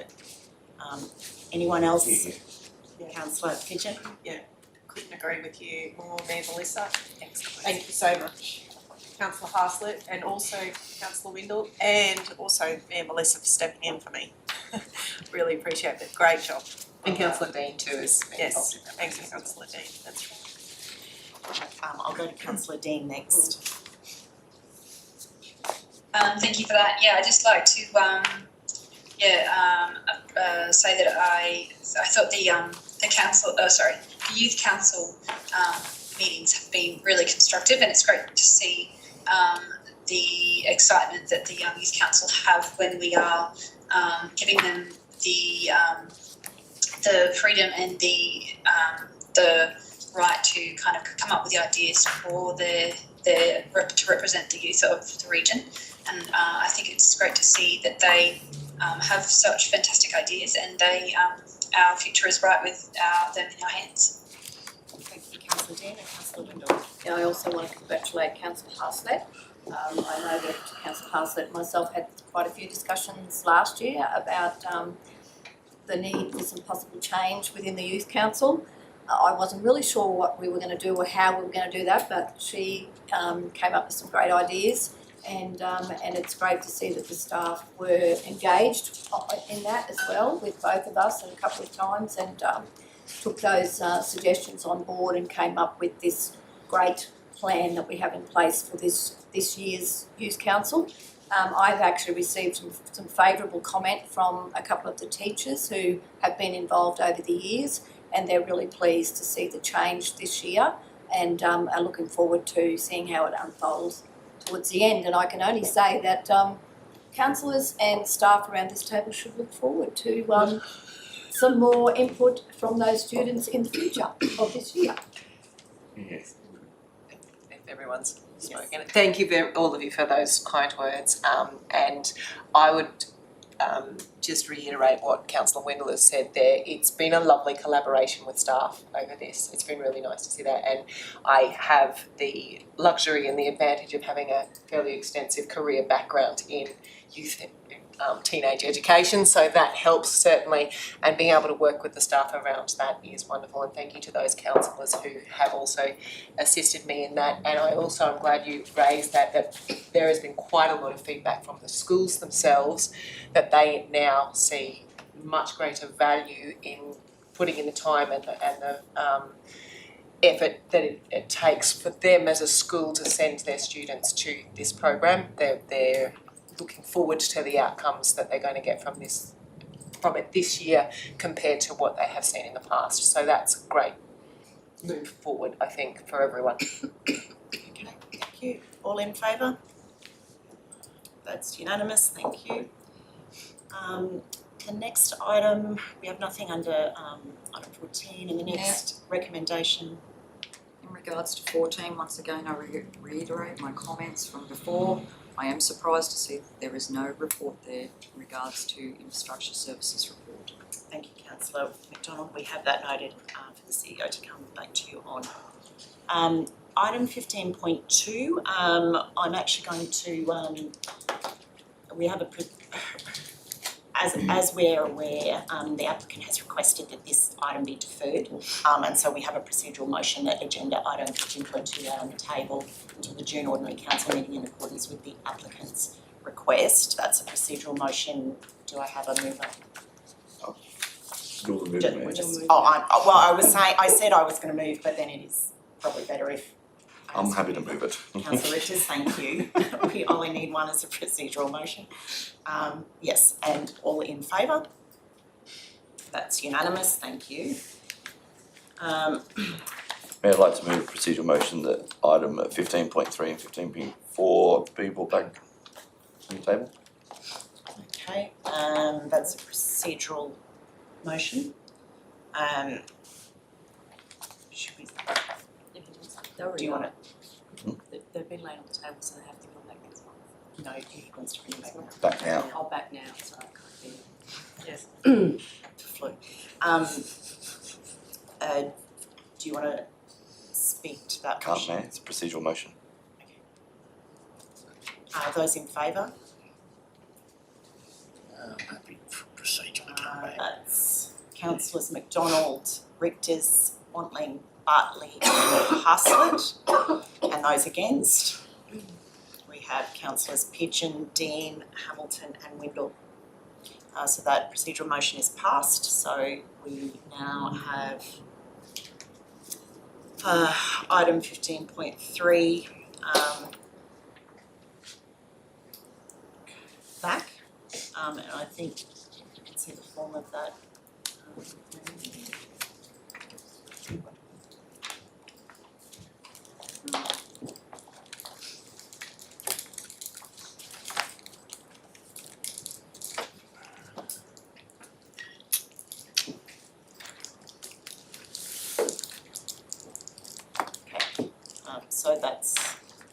anyone else? Yeah. Councillor Pigeon? Yeah, couldn't agree with you more, Mayor Melissa. Thanks. Thank you so much, Councillor Haslett, and also Councillor Windle, and also Mayor Melissa for stepping in for me. Really appreciate it. Great job. And Councillor Deane too is Yes, thanks, Councillor Deane. That's right. I'll go to Councillor Deane next. Thank you for that. Yeah, I'd just like to say that I thought the youth council meetings have been really constructive, and it's great to see the excitement that the young youth council have when we are giving them the freedom and the right to kind of come up with the ideas for to represent the youth of the region. And I think it's great to see that they have such fantastic ideas, and our future is right with them in our hands. Thank you, Councillor. Councillor Deane and Councillor Windle. Yeah, I also want to congratulate Councillor Haslett. I know that Councillor Haslett and myself had quite a few discussions last year about the need for some possible change within the Youth Council. I wasn't really sure what we were going to do or how we were going to do that, but she came up with some great ideas, and it's great to see that the staff were engaged in that as well with both of us a couple of times, and took those suggestions on board and came up with this great plan that we have in place for this year's Youth Council. I've actually received some favourable comment from a couple of the teachers who have been involved over the years, and they're really pleased to see the change this year, and are looking forward to seeing how it unfolds towards the end. And I can only say that councillors and staff around this table should look forward to some more input from those students in the future of this year. Yes. If everyone's spoken. Thank you all of you for those kind words. And I would just reiterate what Councillor Wendell has said there. It's been a lovely collaboration with staff over this. It's been really nice to see that, and I have the luxury and the advantage of having a fairly extensive career background in youth teenage education, so that helps certainly, and being able to work with the staff around that is wonderful, and thank you to those councillors who have also assisted me in that. And I also am glad you raised that there has been quite a lot of feedback from the schools themselves that they now see much greater value in putting in the time and the effort that it takes for them as a school to send their students to this program. They're looking forward to the outcomes that they're going to get from it this year compared to what they have seen in the past. So that's a great move forward, I think, for everyone. Okay, thank you. All in favour? That's unanimous, thank you. The next item, we have nothing under item 14, and the next recommendation. In regards to 14, once again, I reiterate my comments from before. I am surprised to see that there is no report there in regards to infrastructure services report. Thank you, Councillor McDonald. We have that noted for the CEO to come back to you on. Item 15.2, I'm actually going to, we have as we're aware, the applicant has requested that this item be deferred, and so we have a procedural motion that agenda item 15.2 on the table until the June Ordinary Council meeting in accordance with the applicant's request. That's a procedural motion. Do I have a mover? I said I was going to move, but then it is probably better if. I'm happy to move it. Councillor Richards, thank you. We only need one as a procedural motion. Yes, and all in favour? That's unanimous, thank you. I'd like to move a procedural motion that item 15.3 and 15.4 be brought back on the table. Okay, that's a procedural motion. Should we? Do you want it? They've been laid on the table, so they have to come back next month. No, he wants to bring it back. Back now. Oh, back now, sorry, I can't hear. Yes. Flu. Do you want to speak to that Can't, motion? man. It's a procedural motion. Those in favour? Happy for procedure to come back. That's Councillors McDonald, Richters, Ontling, Bartley and Haslett, and those against. We have Councillors Pigeon, Deane, Hamilton and Windle. So that procedural motion is passed, so we now have item 15.3 back, and I think you can see the form of that. So that's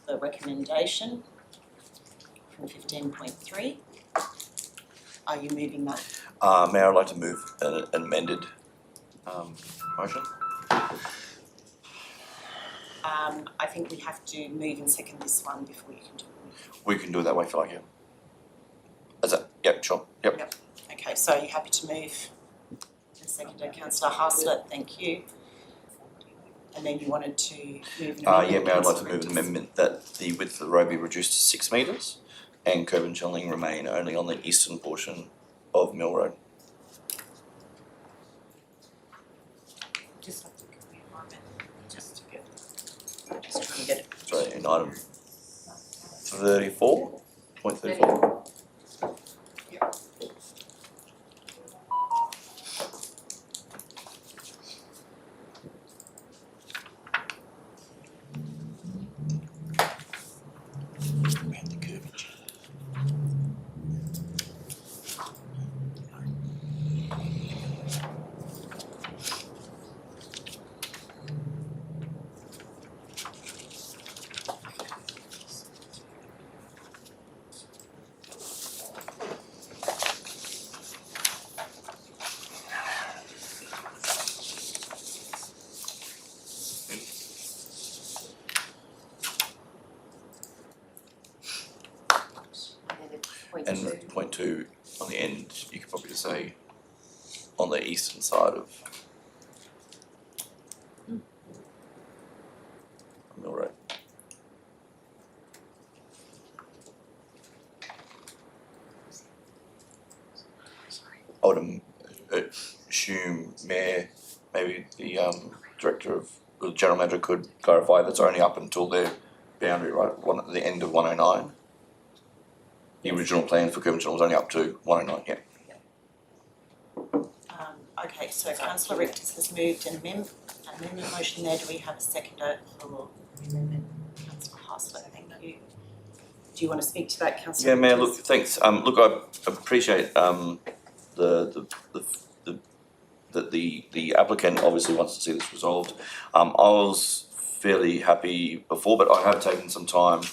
the recommendation from 15.3. Are you moving that? Mayor, I'd like to move an amended motion. I think we have to move and second this one before you can do it. We can do it that way if you like, yeah. Is that, yep, sure, yep. Okay, so are you happy to move? And seconded, Councillor Haslett, thank you. And then you wanted to move an amendment? Yeah, Mayor, I'd like to Councillor move an Rectus. amendment that the width of the road be reduced to 6 metres and curb and channeling remain only on the eastern portion of Mill Road. Just have to give me a moment, just to get, just trying to get it. So in item 34, point 34. And point 2 on the end, you could probably just say on the eastern side of Mill Road. I would assume Mayor, maybe the director of, the general manager could clarify that's only up until their boundary, right, the end of 109. The original plan for curb and channel was only up to 109, yeah. Okay, so Councillor Rectus has moved an amendment motion there. Do we have a seconder for the amendment? Councillor Haslett, thank you. Do you want to speak to that, Councillor? Yeah, Mayor, look, thanks. Look, I appreciate that the applicant obviously wants to see this resolved. I was fairly happy before, but I have taken some time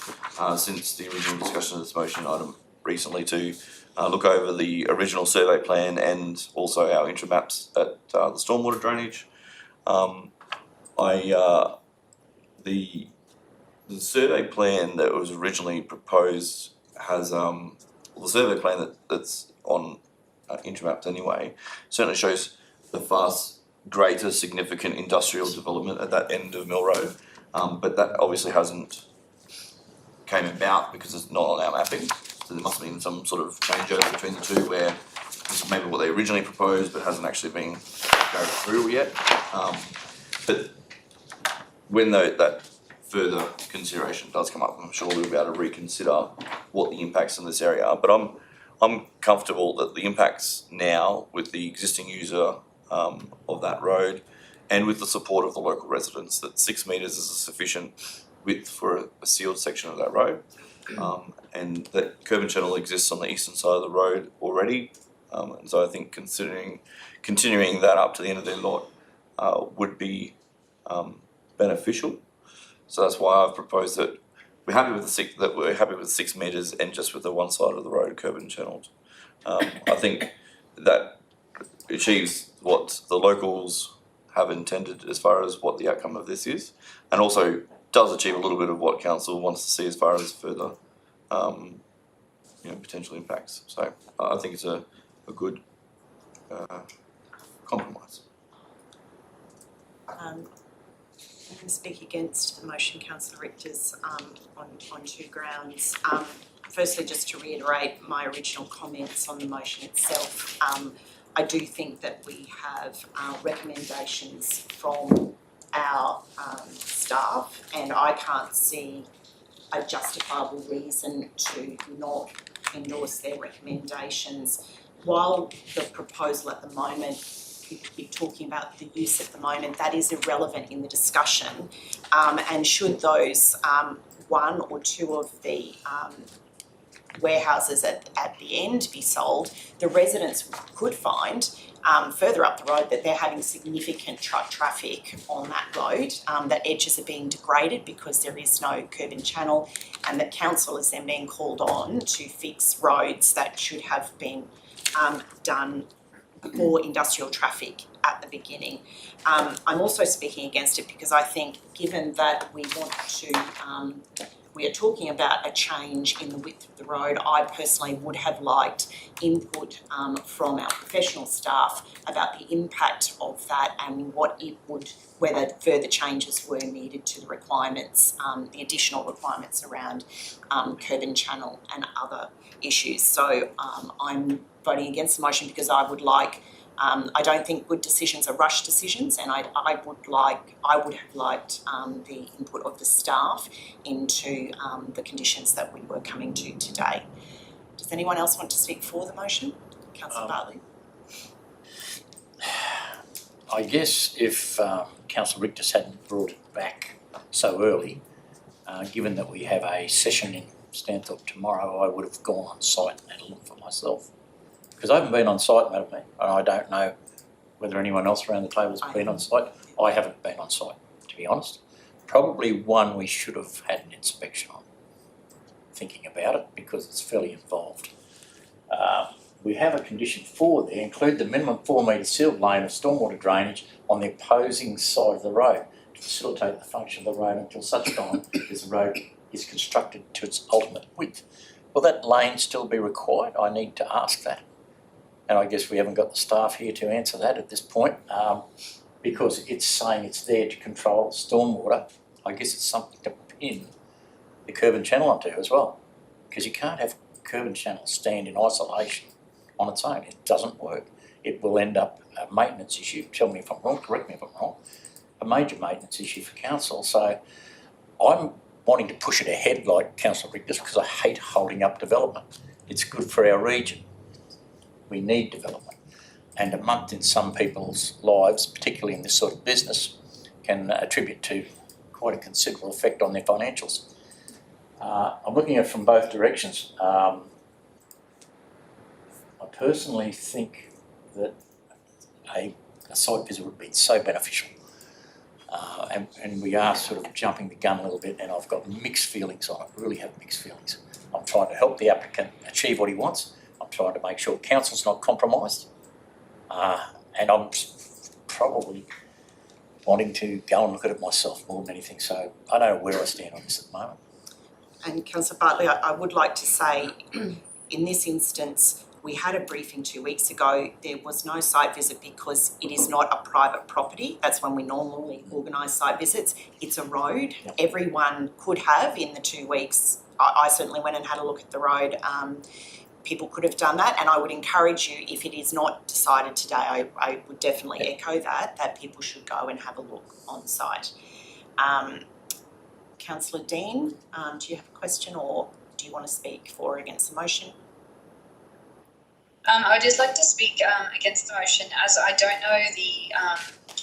since the original discussion of this motion item recently to look over the original survey plan and also our interim maps at the stormwater drainage. The survey plan that was originally proposed has the survey plan that's on interim maps anyway certainly shows the vast greater significant industrial development at that end of Mill Road, but that obviously hasn't came about because it's not on our mapping. So there must have been some sort of changeover between the two where this is maybe what they originally proposed but hasn't actually been carried through yet. But when that further consideration does come up, I'm sure we'll be able to reconsider what the impacts in this area are. But I'm comfortable that the impacts now with the existing user of that road and with the support of the local residents that 6 metres is a sufficient width for a sealed section of that road, and that curb and channel exists on the eastern side of the road already, and so I think continuing that up to the end of their lot would be beneficial. So that's why I've proposed that we're happy with the 6 metres and just with the one side of the road curb and channeled. I think that achieves what the locals have intended as far as what the outcome of this is, and also does achieve a little bit of what council wants to see as far as further potential impacts. So I think it's a good compromise. I'm going to speak against the motion, Councillor Rectus, on 2 grounds. Firstly, just to reiterate my original comments on the motion itself, I do think that we have recommendations from our staff, and I can't see a justifiable reason to not endorse their recommendations. While the proposal at the moment, you're talking about the use at the moment, that is irrelevant in the discussion, and should those 1 or 2 of the warehouses at the end be sold, the residents could find further up the road that they're having significant truck traffic on that road, that edges are being degraded because there is no curb and channel, and that council is then being called on to fix roads that should have been done for industrial traffic at the beginning. I'm also speaking against it because I think given that we want to, we are talking about a change in the width of the road, I personally would have liked input from our professional staff about the impact of that and what it would, whether further changes were needed to the requirements, the additional requirements around curb and channel and other issues. So I'm voting against the motion because I would like, I don't think good decisions are rushed decisions, and I would have liked the input of the staff into the conditions that we were coming to today. Does anyone else want to speak for the motion? Councillor Bartley. I guess if Councillor Richter hadn't brought it back so early, given that we have a session in Stanthorpe tomorrow, I would have gone on site and had a look for myself. Because I haven't been on site, Madam Mayor, and I don't know whether anyone else around the table has been on site. I haven't been on site, to be honest. Probably one we should have had an inspection on, thinking about it, because it's fairly involved. We have a condition 4 there, include the minimum 4 metre sealed lane of stormwater drainage on the opposing side of the road to facilitate the function of the road until such time as the road is constructed to its ultimate width. Will that lane still be required? I need to ask that. And I guess we haven't got the staff here to answer that at this point, because it's saying it's there to control stormwater. I guess it's something to pin the curb and channel onto as well, because you can't have curb and channel stand in isolation on its own. It doesn't work. It will end up a maintenance issue. Tell me if I'm wrong, correct me if I'm wrong. A major maintenance issue for council. So I'm wanting to push it ahead like Councillor Richter because I hate holding up development. It's good for our region. We need development. And a month in some people's lives, particularly in this sort of business, can attribute to quite a considerable effect on their financials. I'm looking at it from both directions. I personally think that a site visit would be so beneficial. And we are sort of jumping the gun a little bit, and I've got mixed feelings on it, really have mixed feelings. I'm trying to help the applicant achieve what he wants. I'm trying to make sure council's not compromised. And I'm probably wanting to go and look at it myself more than anything. So I don't know where I stand on this at the moment. And Councillor Bartley, I would like to say, in this instance, we had a briefing 2 weeks ago. There was no site visit because it is not a private property. That's when we normally organise site visits. It's a road. Yep. Everyone could have in the 2 weeks. I certainly went and had a look at the road. People could have done that, and I would encourage you, if it is not decided today, I would definitely echo that people should go and have a look on site. Councillor Deane, do you have a question, or do you want to speak for or against the motion? I would just like to speak against the motion, as I don't know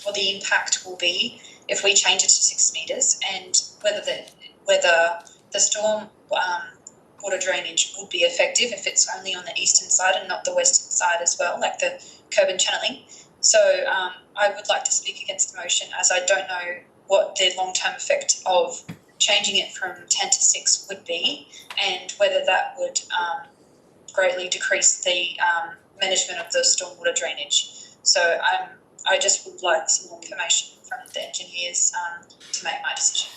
what the impact will be if we change it to 6 metres, and whether the storm water drainage would be effective if it's only on the eastern side and not the western side as well, like the curb and channeling. So I would like to speak against the motion, as I don't know what the long-term effect of changing it from 10 to 6 would be, and whether that would greatly decrease the management of the stormwater drainage. So I just would like some more information from the engineers to make my decision.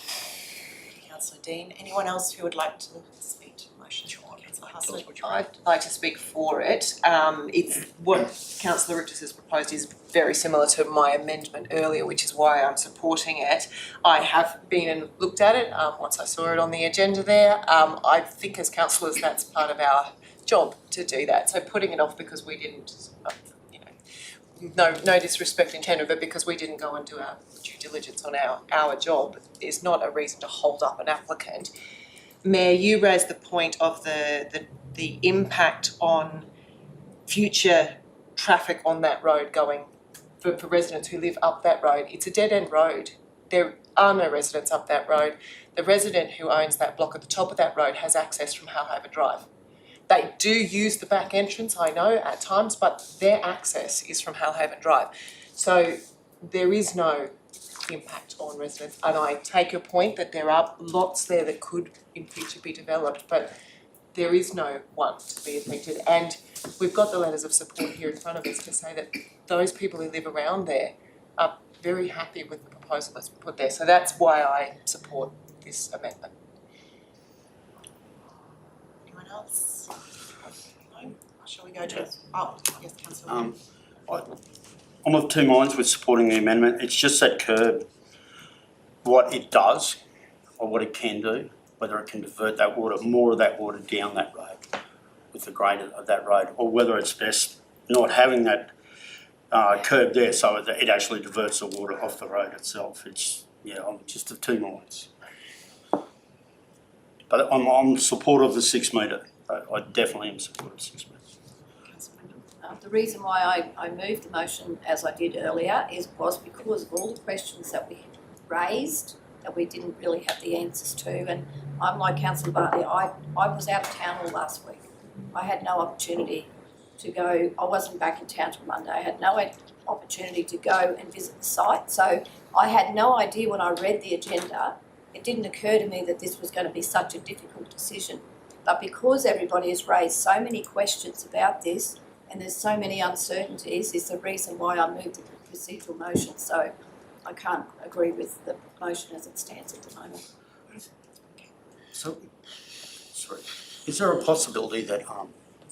Councillor Deane, anyone else who would like to speak to the motion? Councillor Hustler. I'd like to speak for it. It's what Councillor Richter has proposed is very similar to my amendment earlier, which is why I'm supporting it. I have been and looked at it once I saw it on the agenda there. I think as councillors that's part of our job to do that. So putting it off because we didn't, no disrespect intended, but because we didn't go and do our due diligence on our job is not a reason to hold up an applicant. Mayor, you raised the point of the impact on future traffic on that road going for residents who live up that road. It's a dead-end road. There are no residents up that road. The resident who owns that block at the top of that road has access from Hulme Drive. They do use the back entrance, I know, at times, but their access is from Hulme Drive. So there is no impact on residents. And I take your point that there are lots there that could in future be developed, but there is no one to be affected, and we've got the letters of support here in front of us to say that those people who live around there are very happy with the proposal that's put there. So that's why I support this amendment. Anyone else? No? Shall we go to, oh, yes, Councillor. I'm of two minds with supporting the amendment. It's just that curb, what it does or what it can do, whether it can divert that water, more of that water down that road with the grade of that road, or whether it's best not having that curb there so that it actually diverts the water off the road itself. It's, yeah, I'm just of two minds. But I'm supportive of the 6 metre. I definitely am supportive of 6 metres. The reason why I moved the motion as I did earlier was because of all the questions that we raised that we didn't really have the answers to. And I'm like Councillor Bartley, I was out of town all last week. I had no opportunity to go, I wasn't back in town till Monday. I had no opportunity to go and visit the site. So I had no idea when I read the agenda, it didn't occur to me that this was going to be such a difficult decision. But because everybody has raised so many questions about this, and there's so many uncertainties, is the reason why I moved the procedural motion. So I can't agree with the motion as it stands at the moment. So, sorry, is there a possibility that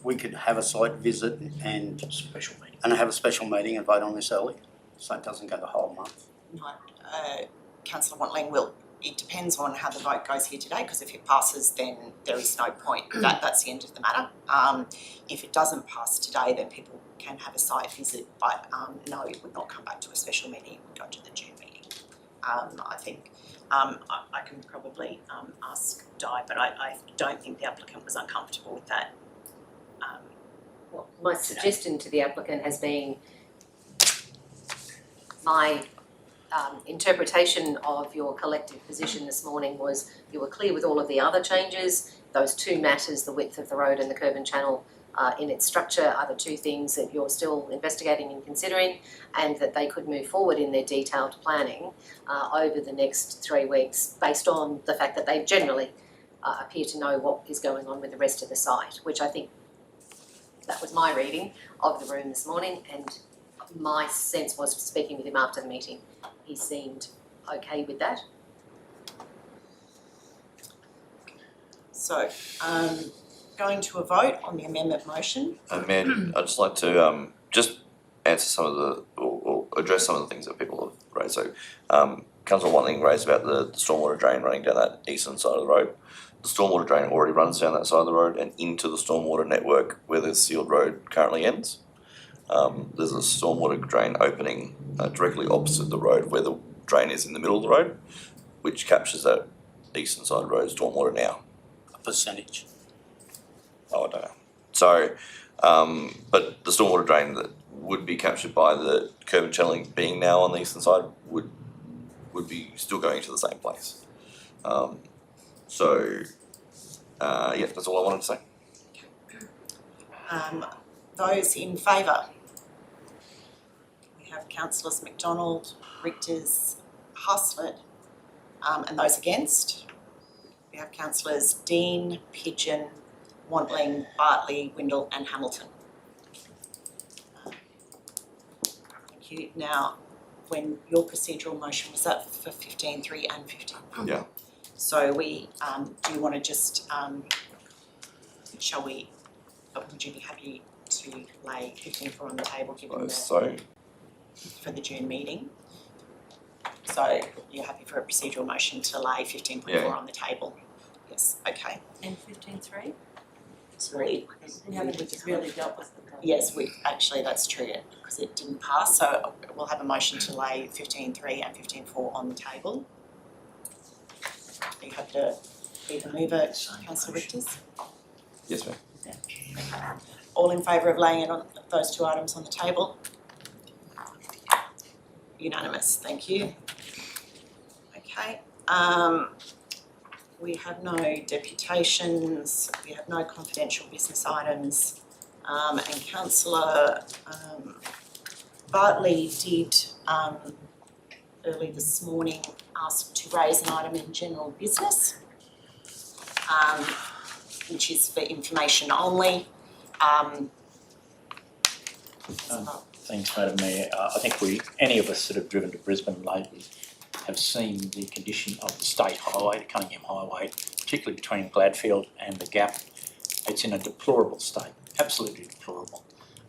we could have a site visit and special meeting and have a special meeting and vote on this early, so it doesn't go the whole month? No, Councillor Watling will. It depends on how the vote goes here today, because if it passes, then there is no point. That's the end of the matter. If it doesn't pass today, then people can have a site visit, but no, it would not come back to a special meeting. It would go to the June meeting. I think I can probably ask Di, but I don't think the applicant was uncomfortable with that. Well, my suggestion to the applicant has been my interpretation of your collective position this morning was you were clear with all of the other changes. Those two matters, the width of the road and the curb and channel in its structure, are the two things that you're still investigating and considering, and that they could move forward in their detailed planning over the next 3 weeks based on the fact that they generally appear to know what is going on with the rest of the site, which I think that was my reading of the room this morning, and my sense was, speaking with him after the meeting, he seemed okay with that. So, going to a vote on the amendment motion. Mayor, I'd just like to just answer some of the, or address some of the things that people have raised. So, Councillor Watling raised about the stormwater drain running down that eastern side of the road. The stormwater drain already runs down that side of the road and into the stormwater network where the sealed road currently ends. There's a stormwater drain opening directly opposite the road where the drain is in the middle of the road, which captures that eastern side of the road stormwater now. A percentage? Oh, I don't know. So, but the stormwater drain that would be captured by the curb and channeling being now on the eastern side would be still going to the same place. Yeah, that's all I wanted to say. Those in favour? We have Councillors McDonald, Richters, Haslett, and those against? We have Councillors Deane, Pigeon, Watling, Bartley, Windle and Hamilton. Thank you. Now, when your procedural motion, was that for 15.3 and 15? Yeah. So we, do you want to just, shall we, would you be happy to lay 15.4 on the table given for the June meeting? So you're happy for a procedural motion to lay 15.4 on the table? Yes, okay. And 15.3? Sorry. We haven't really dealt with them. Yes, actually that's true because it didn't pass, so we'll have a motion to lay 15.3 and 15.4 on the table. You have to be the mover, Councillor Richters? Yes, ma'am. All in favour of laying it on those two items on the table? Unanimous, thank you. Okay, we have no deputations, we have no confidential business items, and Councillor Bartley did early this morning ask to raise an item in general business. which is for information only. Thanks, Madam Mayor. I think any of us that have driven to Brisbane lately have seen the condition of the state highway, the Cunningham Highway, particularly between Gladfield and the Gap. It's in a deplorable state, absolutely deplorable.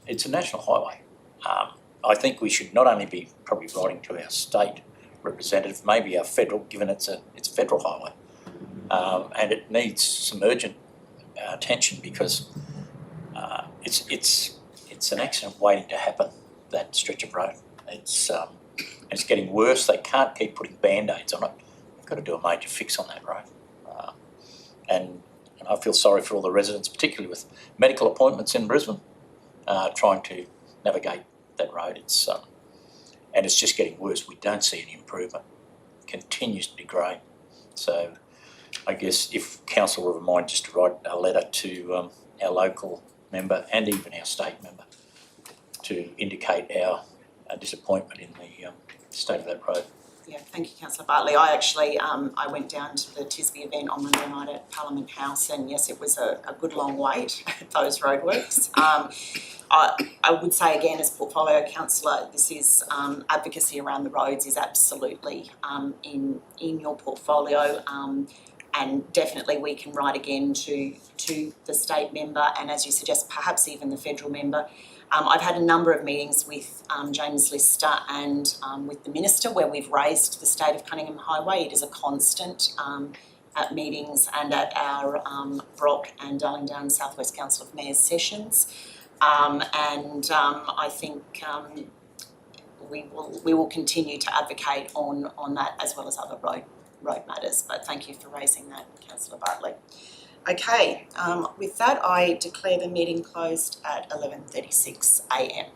It's a national highway. I think we should not only be probably writing to our state representative, maybe our federal, given it's a federal highway, and it needs some urgent attention because it's an accident waiting to happen. That stretch of road, it's getting worse. They can't keep putting band-aids on it. They've got to do a major fix on that road, and I feel sorry for all the residents, particularly with medical appointments in Brisbane, trying to navigate that road. And it's just getting worse. We don't see any improvement. It continues to degrade. So I guess if council were of a mind just to write a letter to our local member and even our state member to indicate our disappointment in the state of that road. Yeah, thank you, Councillor Bartley. I actually, I went down to the Tisby event on Monday night at Parliament House, and yes, it was a good long wait at those roadworks. I would say again, as portfolio councillor, this is advocacy around the roads is absolutely in your portfolio, and definitely we can write again to the state member, and as you suggest, perhaps even the federal member. I've had a number of meetings with James Lister and with the Minister where we've raised the state of Cunningham Highway. It is a constant at meetings and at our Brock and Darling Downs South West Council of Mayors sessions. I think we will continue to advocate on that as well as other road matters. But thank you for raising that, Councillor Bartley. Okay, with that, I declare the meeting closed at 11:36 a.m.